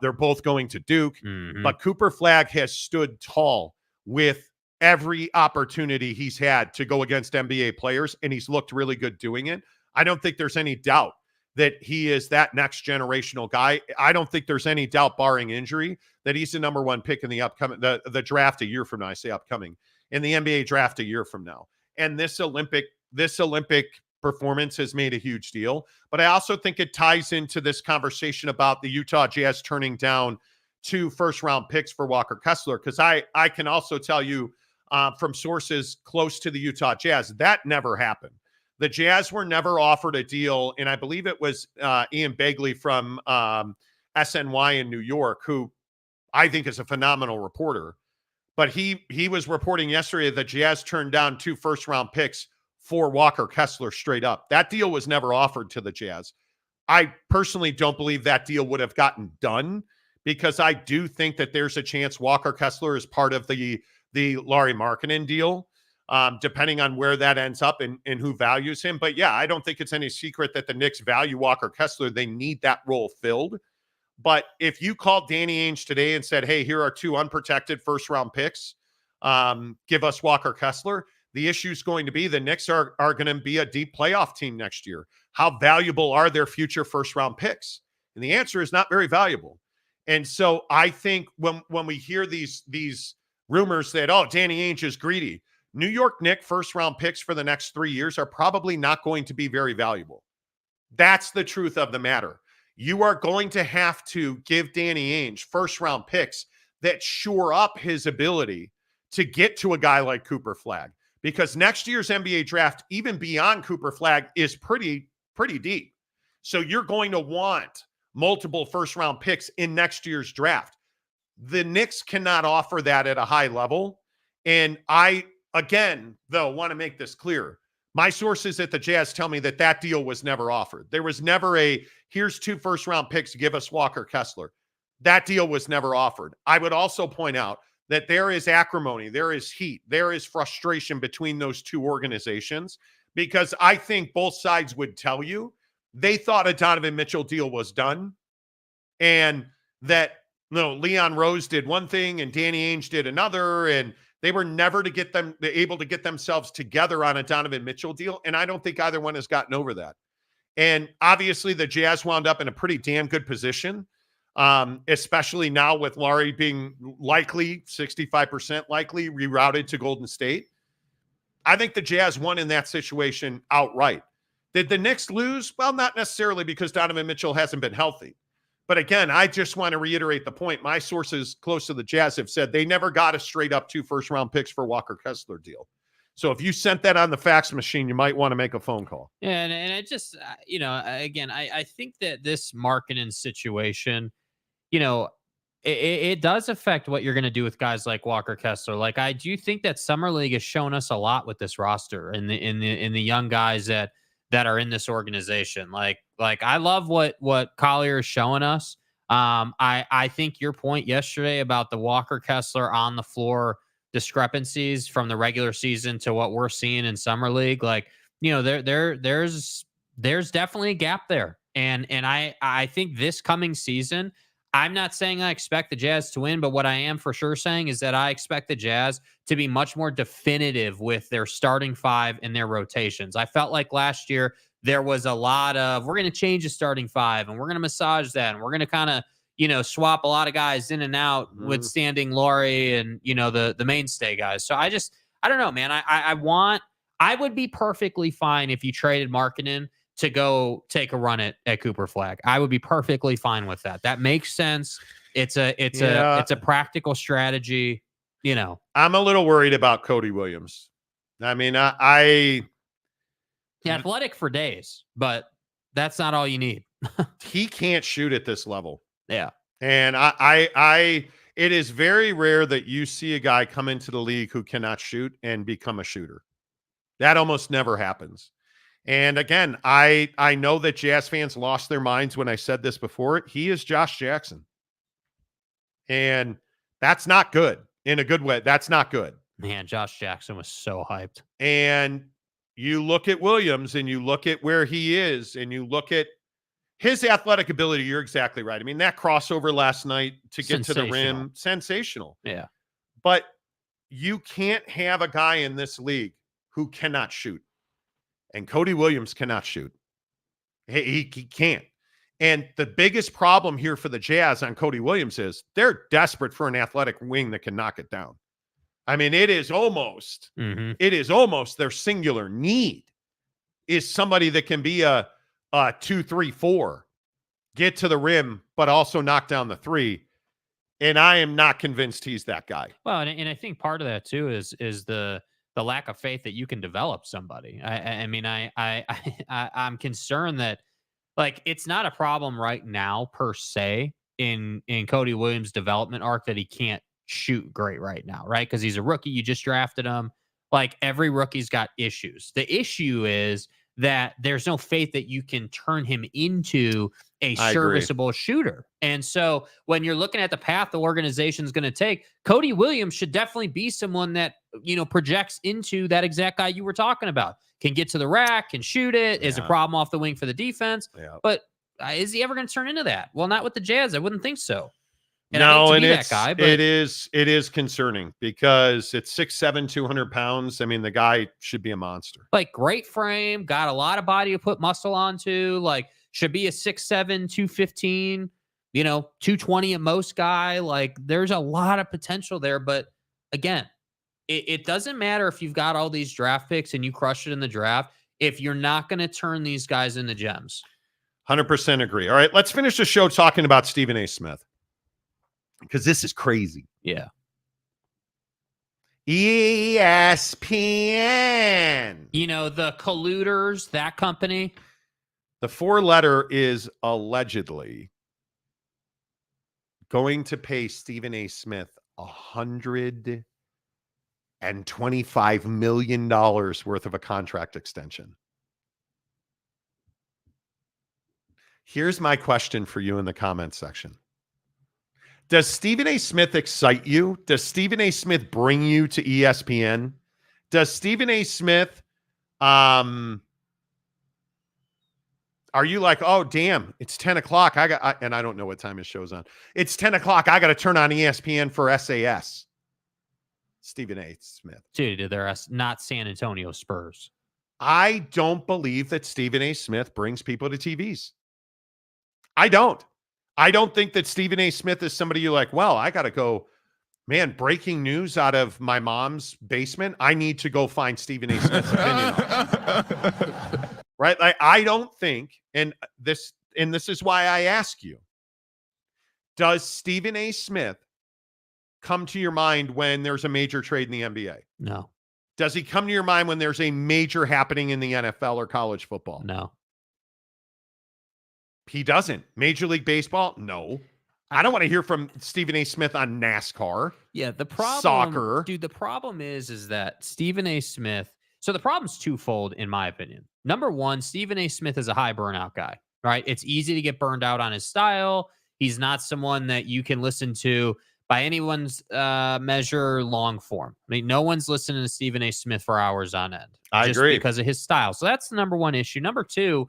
Speaker 4: They're both going to Duke.
Speaker 6: Mm-hmm.
Speaker 4: But Cooper Flagg has stood tall with every opportunity he's had to go against NBA players, and he's looked really good doing it. I don't think there's any doubt that he is that next generational guy. I don't think there's any doubt, barring injury, that he's the number 1 pick in the upcoming, the draft a year from now. I say upcoming, in the NBA draft a year from now. And this Olympic performance has made a huge deal. But I also think it ties into this conversation about the Utah Jazz turning down 2 first-round picks for Walker Kessler, because I can also tell you from sources close to the Utah Jazz, that never happened. The Jazz were never offered a deal, and I believe it was Ian Begley from SNY in New York, who I think is a phenomenal reporter. But he was reporting yesterday that the Jazz turned down 2 first-round picks for Walker Kessler straight up. That deal was never offered to the Jazz. I personally don't believe that deal would have gotten done, because I do think that there's a chance Walker Kessler is part of the Lauri Markkanen deal. Depending on where that ends up and who values him. But yeah, I don't think it's any secret that the Knicks value Walker Kessler. They need that role filled. But if you called Danny Ainge today and said, hey, here are 2 unprotected first-round picks, give us Walker Kessler, the issue is going to be the Knicks are going to be a deep playoff team next year. How valuable are their future first-round picks? And the answer is not very valuable. And so I think when we hear these rumors that, Danny Ainge is greedy, New York Knicks first-round picks for the next 3 years are probably not going to be very valuable. That's the truth of the matter. You are going to have to give Danny Ainge first-round picks that shore up his ability to get to a guy like Cooper Flagg, because next year's NBA draft, even beyond Cooper Flagg, is pretty deep. So you're going to want multiple first-round picks in next year's draft. The Knicks cannot offer that at a high level, and I, again, though, want to make this clear. My sources at the Jazz tell me that deal was never offered. There was never here's 2 first-round picks, give us Walker Kessler. That deal was never offered. I would also point out that there is acrimony, there is heat, there is frustration between those two organizations, because I think both sides would tell you they thought a Donovan Mitchell deal was done, and that Leon Rose did one thing and Danny Ainge did another, and they were never able to get themselves together on a Donovan Mitchell deal, and I don't think either one has gotten over that. And obviously the Jazz wound up in a pretty damn good position, especially now with Lauri being likely, 65% likely, rerouted to Golden State. I think the Jazz won in that situation outright. Did the Knicks lose? Well, not necessarily, because Donovan Mitchell hasn't been healthy. But again, I just want to reiterate the point. My sources close to the Jazz have said they never got a straight up 2 first-round picks for Walker Kessler deal. So if you sent that on the fax machine, you might want to make a phone call.
Speaker 6: Yeah, and it just, again, I think that this Markkanen situation, it does affect what you're going to do with guys like Walker Kessler. Like, I do think that Summer League has shown us a lot with this roster and the young guys that are in this organization. Like I love what Collier is showing us. I think your point yesterday about the Walker Kessler on the floor discrepancies from the regular season to what we're seeing in Summer League, there's definitely a gap there. And I think this coming season, I'm not saying I expect the Jazz to win, but what I am for sure saying is that I expect the Jazz to be much more definitive with their starting 5 and their rotations. I felt like last year there was a lot of, we're going to change the starting 5 and we're going to massage that. And we're going to kind of, swap a lot of guys in and out, withstanding Lauri and, the mainstay guys. So I don't know, man. I would be perfectly fine if you traded Markkanen to go take a run at Cooper Flagg. I would be perfectly fine with that. That makes sense. It's a practical strategy,
Speaker 4: I'm a little worried about Cody Williams. I mean,
Speaker 6: athletic for days, but that's not all you need.
Speaker 4: He can't shoot at this level.
Speaker 6: Yeah.
Speaker 4: And it is very rare that you see a guy come into the league who cannot shoot and become a shooter. That almost never happens. And again, I know that Jazz fans lost their minds when I said this before. He is Josh Jackson. And that's not good in a good way. That's not good.
Speaker 6: Man, Josh Jackson was so hyped.
Speaker 4: And you look at Williams and you look at where he is and you look at his athletic ability. You're exactly right. I mean, that crossover last night to get to the rim, sensational.
Speaker 6: Yeah.
Speaker 4: But you can't have a guy in this league who cannot shoot. And Cody Williams cannot shoot. He can't. And the biggest problem here for the Jazz on Cody Williams is they're desperate for an athletic wing that can knock it down. I mean, it is almost their singular need is somebody that can be a 2-3-4, get to the rim, but also knock down the 3. And I am not convinced he's that guy.
Speaker 6: Well, and I think part of that too is the lack of faith that you can develop somebody. I'm concerned that, like, it's not a problem right now per se in Cody Williams' development arc that he can't shoot great right now, right? Because he's a rookie. You just drafted him. Like, every rookie's got issues. The issue is that there's no faith that you can turn him into a serviceable shooter. And so when you're looking at the path the organization's going to take, Cody Williams should definitely be someone that, projects into that exact guy you were talking about. Can get to the rack, can shoot it, is a problem off the wing for the defense.
Speaker 4: Yeah.
Speaker 6: But is he ever going to turn into that? Well, not with the Jazz. I wouldn't think so. And
Speaker 4: no,
Speaker 6: and that guy, but
Speaker 4: it is concerning because it's 6'7", 200 pounds. I mean, the guy should be a monster.
Speaker 6: Like, great frame, got a lot of body to put muscle onto, like, should be a 6'7", 215, 220 at most guy. Like, there's a lot of potential there. But again, it doesn't matter if you've got all these draft picks and you crush it in the draft if you're not going to turn these guys into gems.
Speaker 4: 100% agree. All right, let's finish the show talking about Stephen A. Smith, because this is crazy.
Speaker 6: Yeah.
Speaker 4: ESPN.
Speaker 6: The colluders, that company.
Speaker 4: The 4-letter is allegedly going to pay Stephen A. Smith $100 and $25 million worth of a contract extension. Here's my question for you in the comments section. Does Stephen A. Smith excite you? Does Stephen A. Smith bring you to ESPN? Does Stephen A. Smith, are you like, oh, damn, it's 10 o'clock. And I don't know what time his show's on. It's 10 o'clock. I got to turn on ESPN for SAS. Stephen A. Smith.
Speaker 6: Dude, they're not San Antonio Spurs.
Speaker 4: I don't believe that Stephen A. Smith brings people to TVs. I don't think that Stephen A. Smith is somebody you're like, well, I got to go, man, breaking news out of my mom's basement. I need to go find Stephen A. Smith's opinion on it. Right? Like, I don't think, and this is why I ask you, does Stephen A. Smith come to your mind when there's a major trade in the NBA?
Speaker 6: No.
Speaker 4: Does he come to your mind when there's a major happening in the NFL or college football?
Speaker 6: No.
Speaker 4: He doesn't. Major League Baseball? No. I don't want to hear from Stephen A. Smith on NASCAR.
Speaker 6: Yeah, the problem,
Speaker 4: soccer.
Speaker 6: Dude, the problem is that Stephen A. Smith, so the problem's twofold in my opinion. Number one, Stephen A. Smith is a high burnout guy, right? It's easy to get burned out on his style. He's not someone that you can listen to by anyone's measure long form. I mean, no one's listening to Stephen A. Smith for hours on end.
Speaker 4: I agree.
Speaker 6: Because of his style. So that's the number one issue. Number two,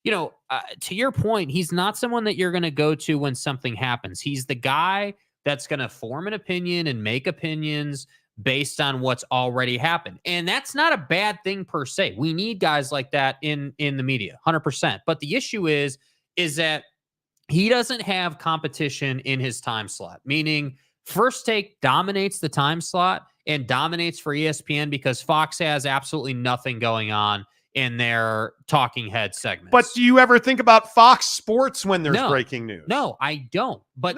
Speaker 6: to your point, he's not someone that you're going to go to when something happens. He's the guy that's going to form an opinion and make opinions based on what's already happened. And that's not a bad thing per se. We need guys like that in the media, 100%. But the issue is that he doesn't have competition in his time slot, meaning First Take dominates the time slot and dominates for ESPN because Fox has absolutely nothing going on in their talking head segments.
Speaker 4: But do you ever think about Fox Sports when there's breaking news?
Speaker 6: No, I don't. But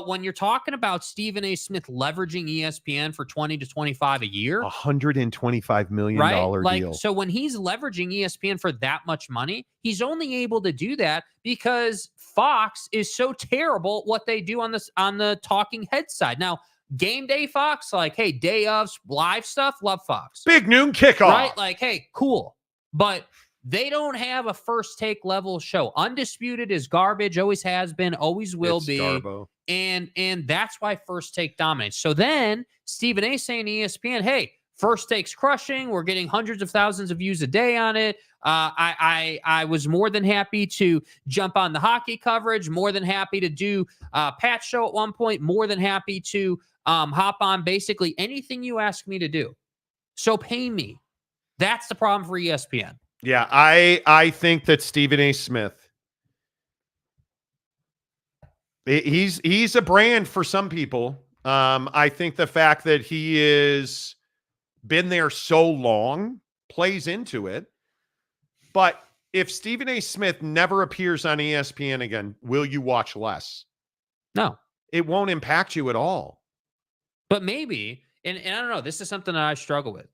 Speaker 6: when you're talking about Stephen A. Smith leveraging ESPN for 20 to 25 a year,
Speaker 4: $125 million deal.
Speaker 6: So when he's leveraging ESPN for that much money, he's only able to do that because Fox is so terrible at what they do on the talking head side. Now, game day Fox, like, hey, day of live stuff, love Fox.
Speaker 4: Big noon kickoff.
Speaker 6: Right? Like, hey, cool. But they don't have a First Take level show. Undisputed is garbage, always has been, always will be.
Speaker 4: Garbo.
Speaker 6: And that's why First Take dominates. So then Stephen A. saying to ESPN, hey, First Take's crushing. We're getting hundreds of thousands of views a day on it. I was more than happy to jump on the hockey coverage, more than happy to do Pat's show at one point, more than happy to hop on basically anything you ask me to do. So pay me. That's the problem for ESPN.
Speaker 4: Yeah, I think that Stephen A. Smith, he's a brand for some people. I think the fact that he is been there so long plays into it. But if Stephen A. Smith never appears on ESPN again, will you watch less?
Speaker 6: No.
Speaker 4: It won't impact you at all.
Speaker 6: But maybe, and I don't know, this is something that I struggle with.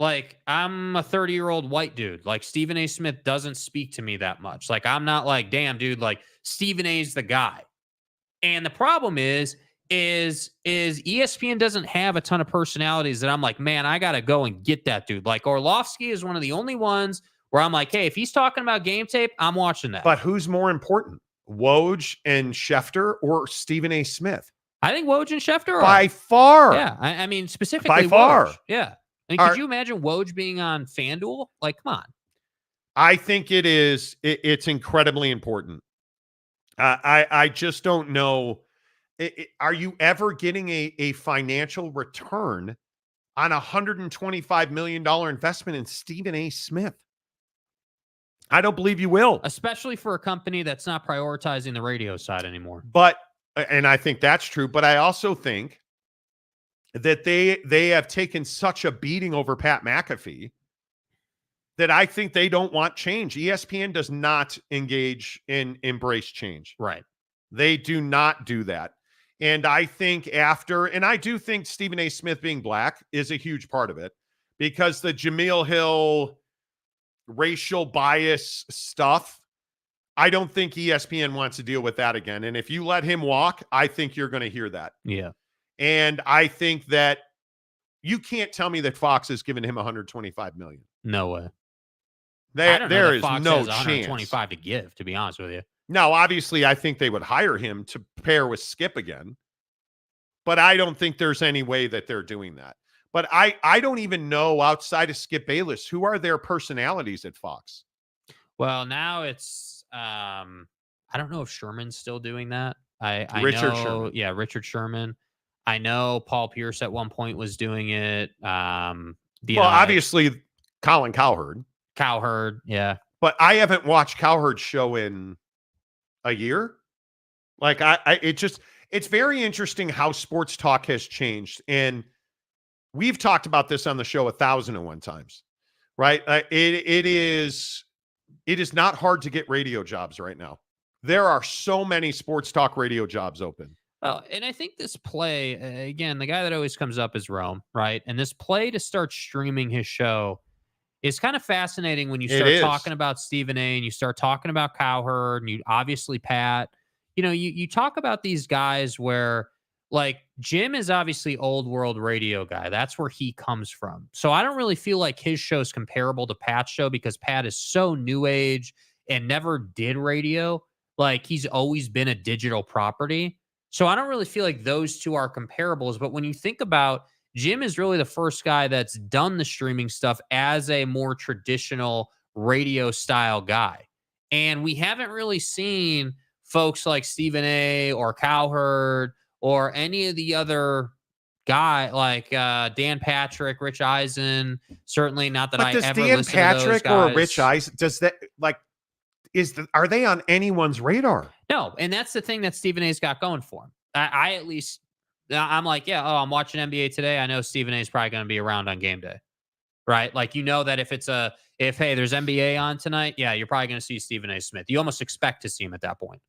Speaker 6: Like, I'm a 30-year-old white dude. Like, Stephen A. Smith doesn't speak to me that much. Like, I'm not like, damn, dude, like, Stephen A's the guy. And the problem is ESPN doesn't have a ton of personalities that I'm like, man, I got to go and get that dude. Like, Orlovsky is one of the only ones where I'm like, hey, if he's talking about game tape, I'm watching that.
Speaker 4: But who's more important, Woj and Schefter or Stephen A. Smith?
Speaker 6: I think Woj and Schefter are.
Speaker 4: By far.
Speaker 6: Yeah, I mean, specifically
Speaker 4: by far.
Speaker 6: Woj. Yeah. I mean, could you imagine Woj being on FanDuel? Like, come on.
Speaker 4: I think it is. It's incredibly important. I just don't know. Are you ever getting a financial return on a $125 million investment in Stephen A. Smith? I don't believe you will.
Speaker 6: Especially for a company that's not prioritizing the radio side anymore.
Speaker 4: And I think that's true. But I also think that they have taken such a beating over Pat McAfee that I think they don't want change. ESPN does not engage in embrace change.
Speaker 6: Right.
Speaker 4: They do not do that. And I think and I do think Stephen A. Smith being black is a huge part of it because the Jameel Hill racial bias stuff, I don't think ESPN wants to deal with that again. And if you let him walk, I think you're going to hear that.
Speaker 6: Yeah.
Speaker 4: And I think that You can't tell me that Fox has given him $125 million.
Speaker 6: No way.
Speaker 4: There is
Speaker 6: Fox
Speaker 4: no
Speaker 6: has
Speaker 4: chance.
Speaker 6: 125 to give, to be honest with you.
Speaker 4: Now, obviously, I think they would hire him to pair with Skip again, but I don't think there's any way that they're doing that. But I don't even know, outside of Skip Bayless, who are their personalities at Fox.
Speaker 6: Well, now it's I don't know if Sherman's still doing that. I
Speaker 4: Richard
Speaker 6: know,
Speaker 4: Sherman.
Speaker 6: Yeah, Richard Sherman. I know Paul Pierce at one point was doing it.
Speaker 4: Obviously, Colin Cowherd.
Speaker 6: Yeah.
Speaker 4: But I haven't watched Cowherd's show in a year. Like it's very interesting how sports talk has changed. And we've talked about this on the show 1,001 times, right? It is not hard to get radio jobs right now. There are so many sports talk radio jobs open.
Speaker 6: Well, and I think this play, again, the guy that always comes up is Rome, right? And this play to start streaming his show is kind of fascinating when you start talking about Stephen A. and you start talking about Cowherd and you obviously Pat. You know, you talk about these guys where, like, Jim is obviously old world radio guy. That's where he comes from. So I don't really feel like his show is comparable to Pat's show because Pat is so new age and never did radio. Like, he's always been a digital property. So I don't really feel like those two are comparables. But when you think about Jim is really the first guy that's done the streaming stuff as a more traditional radio style guy. And we haven't really seen folks like Stephen A. or Cowherd or any of the other guy like Dan Patrick, Rich Eisen. Certainly not that I ever
Speaker 4: Dan
Speaker 6: listened
Speaker 4: Patrick
Speaker 6: to those guys.
Speaker 4: or Rich Eisen, does that, like, are they on anyone's radar?
Speaker 6: No, and that's the thing that Stephen A's got going for him. I at least, I'm like, I'm watching NBA today. I know Stephen A is probably going to be around on game day, right? Like, you know that if hey, there's NBA on tonight, yeah, you're probably going to see Stephen A. Smith. You almost expect to see him at that point.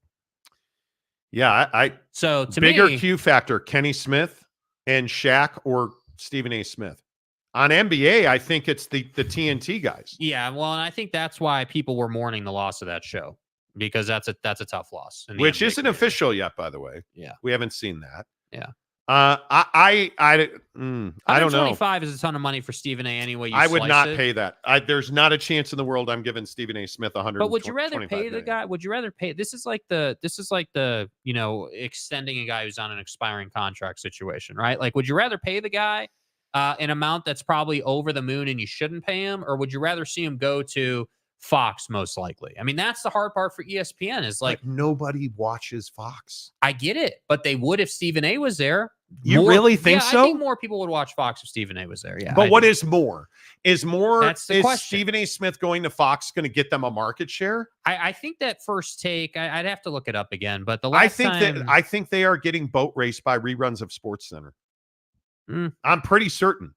Speaker 4: Yeah,
Speaker 6: so to
Speaker 4: bigger
Speaker 6: me,
Speaker 4: Q factor, Kenny Smith and Shaq or Stephen A. Smith. On NBA, I think it's the TNT guys.
Speaker 6: Yeah, well, and I think that's why people were mourning the loss of that show, because that's a tough loss.
Speaker 4: Which
Speaker 6: NBA
Speaker 4: isn't official yet, by the way.
Speaker 6: Yeah.
Speaker 4: We haven't seen that.
Speaker 6: Yeah.
Speaker 4: I don't know.
Speaker 6: 125 is a ton of money for Stephen A. anyway.
Speaker 4: I would not pay that. There's not a chance in the world I'm giving Stephen A. Smith 100.
Speaker 6: But would you rather pay the guy? Would you rather pay? This is like the extending a guy who's on an expiring contract situation, right? Like, would you rather pay the guy an amount that's probably over the moon and you shouldn't pay him, or would you rather see him go to Fox most likely? I mean, that's the hard part for ESPN is like
Speaker 4: nobody watches Fox.
Speaker 6: I get it, but they would if Stephen A. was there.
Speaker 4: You really think so?
Speaker 6: I think more people would watch Fox if Stephen A. was there. Yeah.
Speaker 4: But what is more? Is
Speaker 6: question.
Speaker 4: Stephen A. Smith going to Fox going to get them a market share?
Speaker 6: I think that First Take, I'd have to look it up again, but I
Speaker 4: think they are getting boat raced by reruns of SportsCenter. I'm pretty certain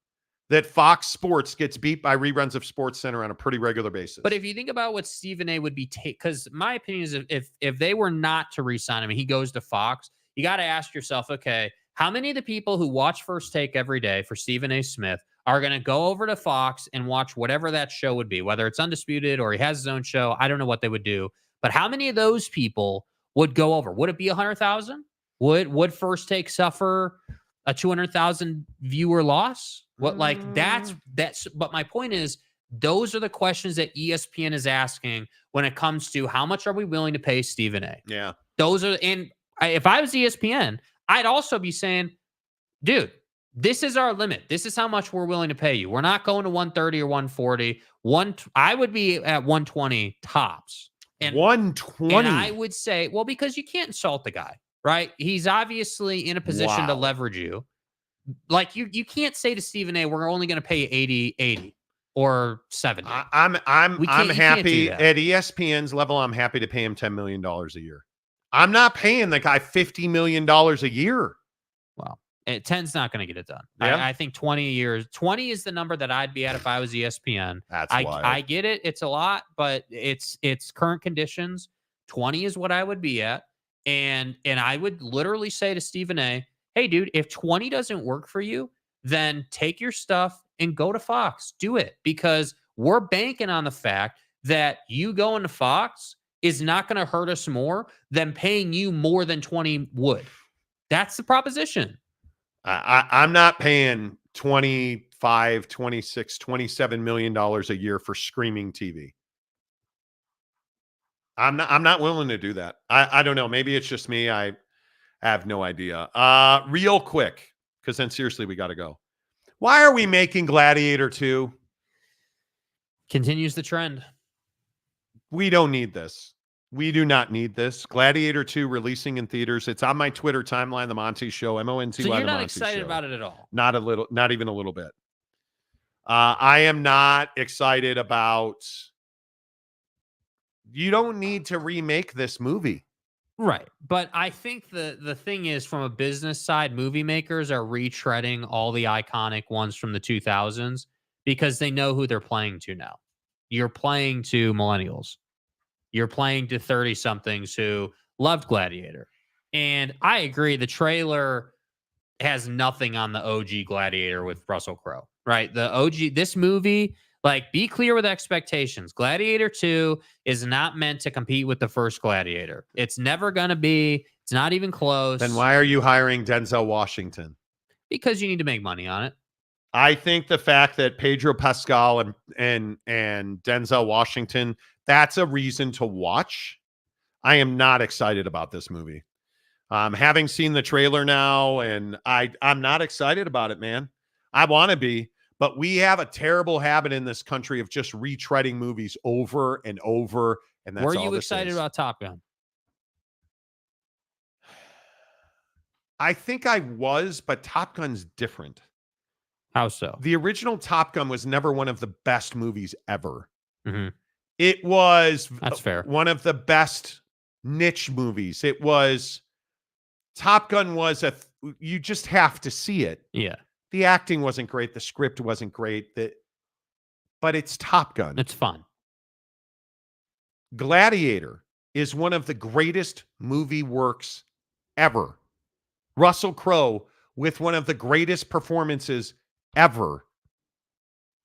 Speaker 4: that Fox Sports gets beat by reruns of SportsCenter on a pretty regular basis.
Speaker 6: But if you think about what Stephen A. would be because my opinion is if they were not to re-sign him and he goes to Fox, you got to ask yourself, okay, how many of the people who watch First Take every day for Stephen A. Smith are going to go over to Fox and watch whatever that show would be, whether it's Undisputed or he has his own show? I don't know what they would do, but how many of those people would go over? Would it be 100,000? Would First Take suffer a 200,000 viewer loss? What, like, that's, but my point is, those are the questions that ESPN is asking when it comes to how much are we willing to pay Stephen A.
Speaker 4: Yeah.
Speaker 6: Those are, and if I was ESPN, I'd also be saying, dude, this is our limit. This is how much we're willing to pay you. We're not going to 130 or 140. I would be at 120 tops. And
Speaker 4: 120.
Speaker 6: And I would say, well, because you can't insult the guy, right? He's obviously in a position to leverage you. Like, you can't say to Stephen A, we're only going to pay 80 or 70.
Speaker 4: I'm happy at ESPN's level. I'm happy to pay him $10 million a year. I'm not paying the guy $50 million a year.
Speaker 6: Well, 10's not going to get it done.
Speaker 4: Yeah?
Speaker 6: I think 20 a year. 20 is the number that I'd be at if I was ESPN.
Speaker 4: That's
Speaker 6: why I get it. It's a lot, but it's current conditions. 20 is what I would be at. And I would literally say to Stephen A, hey, dude, if 20 doesn't work for you, then take your stuff and go to Fox. Do it, because we're banking on the fact that you going to Fox is not going to hurt us more than paying you more than 20 would. That's the proposition.
Speaker 4: I'm not paying $25, $26, $27 million a year for streaming TV. I'm not willing to do that. I don't know. Maybe it's just me. I have no idea. Real quick, because then seriously, we got to go. Why are we making Gladiator 2?
Speaker 6: Continues the trend.
Speaker 4: We don't need this. We do not need this. Gladiator 2 releasing in theaters. It's on my Twitter timeline, The Monty Show, MONTY.
Speaker 6: So you're
Speaker 4: The
Speaker 6: not
Speaker 4: Monty
Speaker 6: excited
Speaker 4: Show.
Speaker 6: about it at all?
Speaker 4: Not even a little bit. I am not excited about. You don't need to remake this movie.
Speaker 6: Right. But I think the thing is, from a business side, movie makers are retreading all the iconic ones from the 2000s because they know who they're playing to now. You're playing to millennials. You're playing to 30-somethings who loved Gladiator. And I agree, the trailer has nothing on the OG Gladiator with Russell Crowe, right? The OG, this movie, like, be clear with expectations. Gladiator 2 is not meant to compete with the first Gladiator. It's never going to be. It's not even close.
Speaker 4: Then why are you hiring Denzel Washington?
Speaker 6: Because you need to make money on it.
Speaker 4: I think the fact that Pedro Pascal and Denzel Washington, that's a reason to watch. I am not excited about this movie. Having seen the trailer now, and I'm not excited about it, man. I want to be, but we have a terrible habit in this country of just retreading movies over and over, and that's
Speaker 6: Were
Speaker 4: all
Speaker 6: you
Speaker 4: this
Speaker 6: excited
Speaker 4: is.
Speaker 6: about Top Gun?
Speaker 4: I think I was, but Top Gun's different.
Speaker 6: How so?
Speaker 4: The original Top Gun was never one of the best movies ever.
Speaker 6: Mm-hmm.
Speaker 4: It was
Speaker 6: That's fair.
Speaker 4: One of the best niche movies. It was Top Gun was you just have to see it.
Speaker 6: Yeah.
Speaker 4: The acting wasn't great. The script wasn't great. But it's Top Gun.
Speaker 6: It's fun.
Speaker 4: Gladiator is one of the greatest movie works ever. Russell Crowe with one of the greatest performances ever.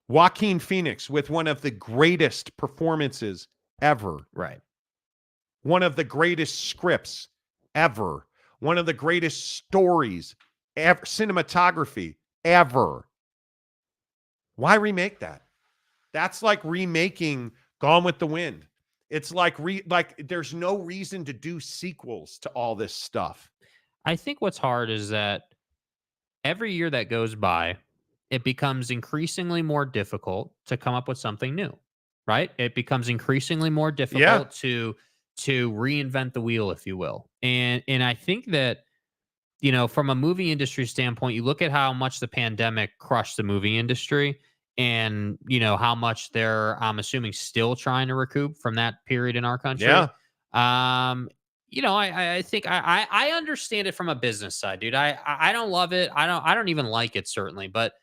Speaker 4: Joaquin Phoenix with one of the greatest performances ever.
Speaker 6: Right.
Speaker 4: One of the greatest scripts ever. One of the greatest stories ever. Cinematography ever. Why remake that? That's like remaking Gone with the Wind. It's like there's no reason to do sequels to all this stuff.
Speaker 6: I think what's hard is that every year that goes by, it becomes increasingly more difficult to come up with something new, right? It becomes increasingly more difficult to reinvent the wheel, if you will. And I think that, you know, from a movie industry standpoint, you look at how much the pandemic crushed the movie industry and, you know, how much they're, I'm assuming, still trying to recoup from that period in our country.
Speaker 4: Yeah.
Speaker 6: You know, I think I understand it from a business side, dude. I don't love it. I don't even like it, certainly, but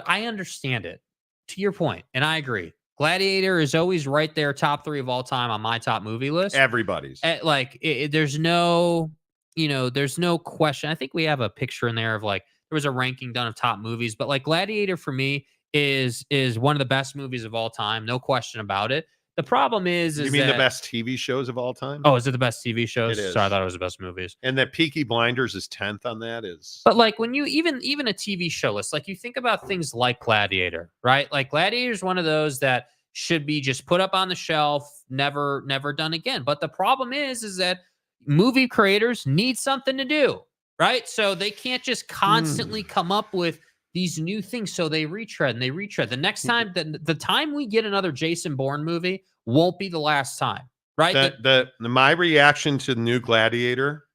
Speaker 6: I understand it, to your point, and I agree. Gladiator is always right there, top 3 of all time on my top movie list.
Speaker 4: Everybody's.
Speaker 6: There's no, you know, there's no question. I think we have a picture in there of, like, there was a ranking done of top movies, but, like, Gladiator for me is one of the best movies of all time, no question about it. The problem is
Speaker 4: you mean the best TV shows of all time?
Speaker 6: Oh, is it the best TV shows?
Speaker 4: It is.
Speaker 6: Sorry, I thought it was the best movies.
Speaker 4: And that Peaky Blinders is 10th on that is.
Speaker 6: But, like, when you even a TV show list, like, you think about things like Gladiator, right? Like, Gladiator is one of those that should be just put up on the shelf, never done again. But the problem is that movie creators need something to do, right? So they can't just constantly come up with these new things. So they retread and they retread. The next time, the time we get another Jason Bourne movie won't be the last time, right?
Speaker 4: My reaction to the new Gladiator,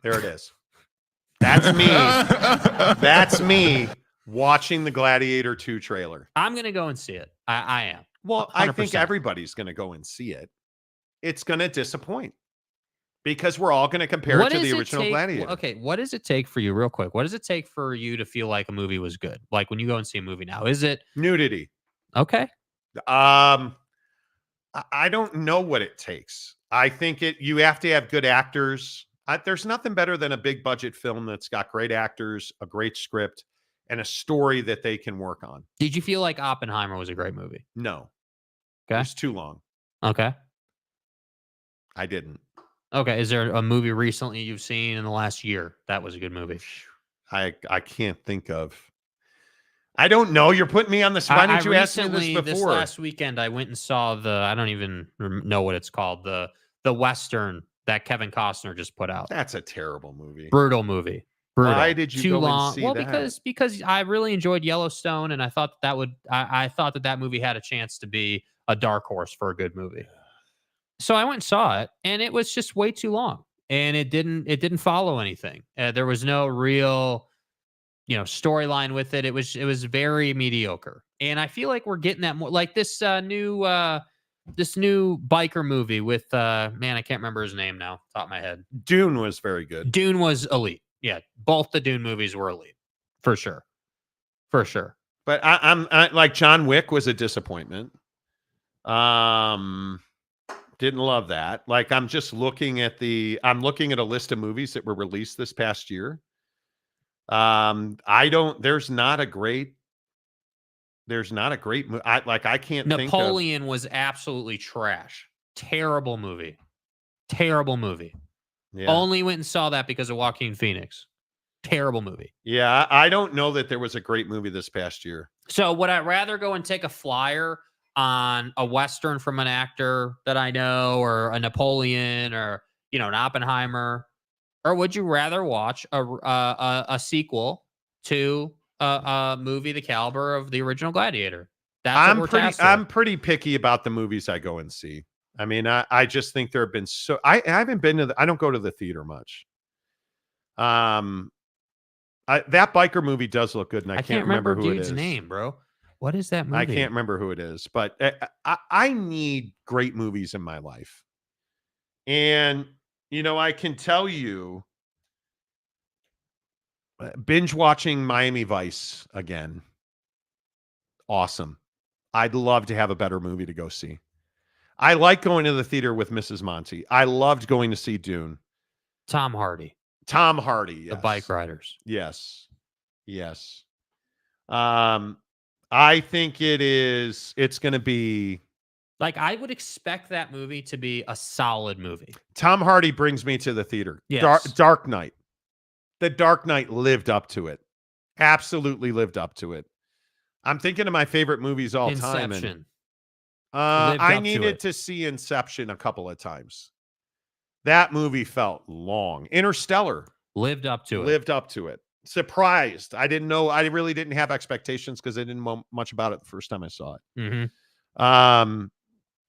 Speaker 4: there it is. That's me. That's me watching the Gladiator 2 trailer.
Speaker 6: I'm going to go and see it. I am.
Speaker 4: Well,
Speaker 6: 100%.
Speaker 4: I think everybody's going to go and see it. It's going to disappoint because we're all going to compare it to the original Gladiator.
Speaker 6: Okay, what does it take for you, real quick? What does it take for you to feel like a movie was good? Like, when you go and see a movie now, is it
Speaker 4: nudity?
Speaker 6: Okay.
Speaker 4: I don't know what it takes. I think you have to have good actors. There's nothing better than a big budget film that's got great actors, a great script, and a story that they can work on.
Speaker 6: Did you feel like Oppenheimer was a great movie?
Speaker 4: No.
Speaker 6: Okay.
Speaker 4: It was too long.
Speaker 6: Okay.
Speaker 4: I didn't.
Speaker 6: Okay. Is there a movie recently you've seen in the last year that was a good movie?
Speaker 4: I can't think of. I don't know. You're putting me on the spot. Why didn't you ask me this before?
Speaker 6: This last weekend, I went and saw I don't even know what it's called. The Western that Kevin Costner just put out.
Speaker 4: That's a terrible movie.
Speaker 6: Brutal movie. Brutal.
Speaker 4: Why did you
Speaker 6: Too
Speaker 4: go
Speaker 6: long.
Speaker 4: and see
Speaker 6: well,
Speaker 4: that?
Speaker 6: because I really enjoyed Yellowstone, and I thought I thought that movie had a chance to be a dark horse for a good movie. So I went and saw it, and it was just way too long, and it didn't follow anything. There was no real, storyline with it. It was very mediocre, and I feel like we're getting that more. Like this new biker movie with man, I can't remember his name now, top of my head.
Speaker 4: Dune was very good.
Speaker 6: Dune was elite. Yeah, both the Dune movies were elite, for sure.
Speaker 4: But I'm like John Wick was a disappointment. Didn't love that. Like I'm looking at a list of movies that were released this past year. There's not a great movie. I can't think of.
Speaker 6: Napoleon was absolutely trash. Terrible movie.
Speaker 4: Yeah.
Speaker 6: Only went and saw that because of Joaquin Phoenix. Terrible movie.
Speaker 4: Yeah, I don't know that there was a great movie this past year.
Speaker 6: So would I rather go and take a flyer on a Western from an actor that I know, or a Napoleon, or an Oppenheimer, or would you rather watch a sequel to a movie the caliber of the original Gladiator?
Speaker 4: I'm pretty picky about the movies I go and see. I mean, I just think there have been I haven't been to I don't go to the theater much. That biker movie does look good, and I can't remember who
Speaker 6: dude's
Speaker 4: it is.
Speaker 6: name, bro. What is that movie?
Speaker 4: I can't remember who it is, but I need great movies in my life. And, I can tell you, binge watching Miami Vice again. Awesome. I'd love to have a better movie to go see. I like going to the theater with Mrs. Monty. I loved going to see Dune.
Speaker 6: Tom Hardy.
Speaker 4: Yes.
Speaker 6: The Bike Riders.
Speaker 4: Yes. I think it's going to be.
Speaker 6: Like, I would expect that movie to be a solid movie.
Speaker 4: Tom Hardy brings me to the theater.
Speaker 6: Yes.
Speaker 4: Dark Knight. The Dark Knight lived up to it. Absolutely lived up to it. I'm thinking of my favorite movies all time.
Speaker 6: Inception.
Speaker 4: I needed to see Inception a couple of times. That movie felt long. Interstellar.
Speaker 6: Lived up to it.
Speaker 4: Surprised. I didn't know. I really didn't have expectations because I didn't know much about it the first time I saw it.
Speaker 6: Mm-hmm.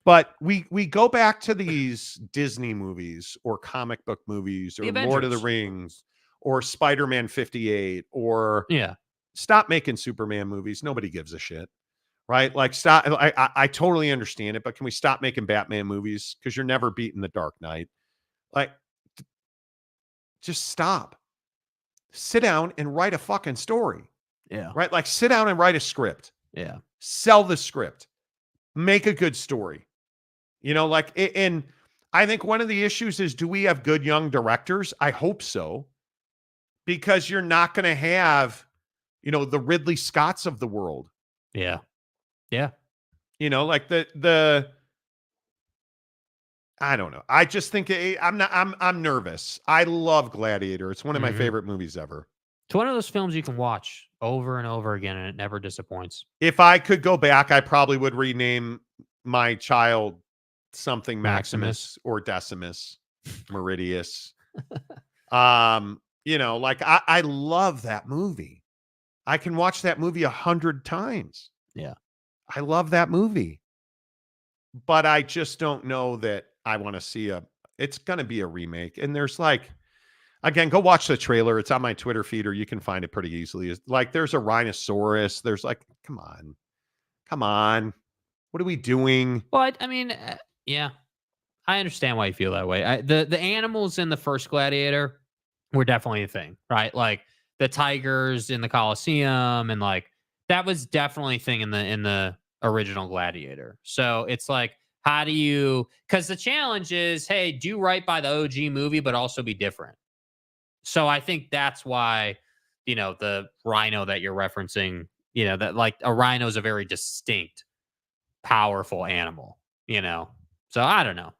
Speaker 4: But we go back to these Disney movies or comic book movies or Lord of the Rings or Spider-Man 58 or stop making Superman movies. Nobody gives a shit. Right? Like stop. I totally understand it, but can we stop making Batman movies? Because you're never beating the Dark Knight. Like, just stop. Sit down and write a fucking story.
Speaker 6: Yeah.
Speaker 4: Right? Like, sit down and write a script.
Speaker 6: Yeah.
Speaker 4: Sell the script. Make a good story. And I think one of the issues is, do we have good young directors? I hope so. Because you're not going to have, the Ridley Scotts of the world.
Speaker 6: Yeah. Yeah.
Speaker 4: Like the I don't know. I just think I'm nervous. I love Gladiator. It's one of my favorite movies ever.
Speaker 6: It's one of those films you can watch over and over again, and it never disappoints.
Speaker 4: If I could go back, I probably would rename my child something Maximus or Decimus, Meridius. I love that movie. I can watch that movie 100 times.
Speaker 6: Yeah.
Speaker 4: I love that movie. But I just don't know that I want to see it's going to be a remake. And there's again, go watch the trailer. It's on my Twitter feed, or you can find it pretty easily. It's there's a rhinoceros. There's come on. What are we doing?
Speaker 6: Well, I mean, yeah, I understand why you feel that way. The animals in the first Gladiator were definitely a thing, right? Like the tigers in the Colosseum, and that was definitely a thing in the original Gladiator. So it's how do you, because the challenge is, hey, do right by the OG movie, but also be different. So I think that's why, the rhino that you're referencing, that a rhino is a very distinct, powerful animal, So I don't know.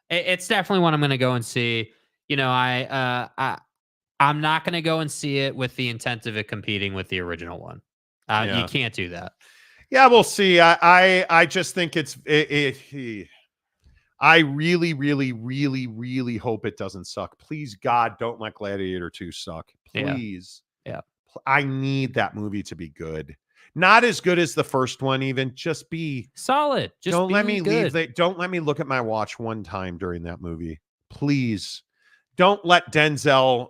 Speaker 6: It's definitely one I'm going to go and see. I'm not going to go and see it with the intent of it competing with the original one. You can't do that.
Speaker 4: Yeah, we'll see. I just think I really, really, really, really hope it doesn't suck. Please, God, don't let Gladiator 2 suck. Please.
Speaker 6: Yeah.
Speaker 4: I need that movie to be good. Not as good as the first one, even. Just be
Speaker 6: solid. Just
Speaker 4: don't let me
Speaker 6: good.
Speaker 4: Don't let me look at my watch one time during that movie. Please. Don't let Denzel,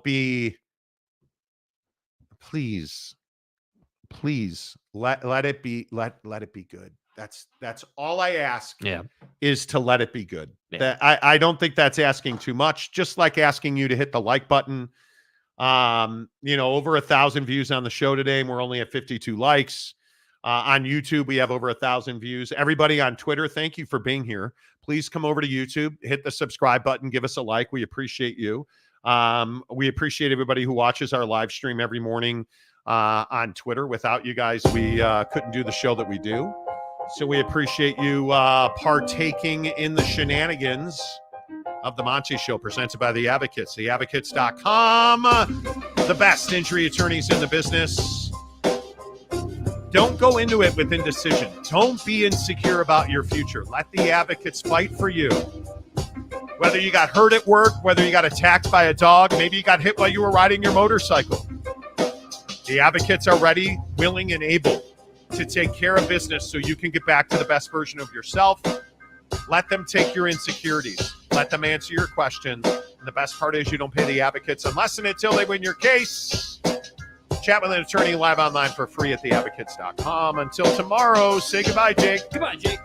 Speaker 4: be. Please let it be good. That's all I ask. Is to let it be good. I don't think that's asking too much. Just like asking you to hit the like button. Over 1,000 views on the show today, and we're only at 52 likes. On YouTube, we have over 1,000 views. Everybody on Twitter, thank you for being here. Please come over to YouTube, hit the subscribe button, give us a like. We appreciate you. We appreciate everybody who watches our live stream every morning on Twitter. Without you guys, we couldn't do the show that we do. So we appreciate you partaking in the shenanigans of the Monty Show, presented by The Advocates. TheAdvocates.com, the best injury attorneys in the business. Don't go into it with indecision. Don't be insecure about your future. Let The Advocates fight for you. Whether you got hurt at work, whether you got attacked by a dog, maybe you got hit while you were riding your motorcycle. The Advocates are ready, willing, and able to take care of business so you can get back to the best version of yourself. Let them take your insecurities. Let them answer your questions. And the best part is you don't pay The Advocates unless and until they win your case. Chat with an attorney live online for free at theadvocates.com. Until tomorrow, say goodbye, Jake.
Speaker 6: Goodbye, Jake.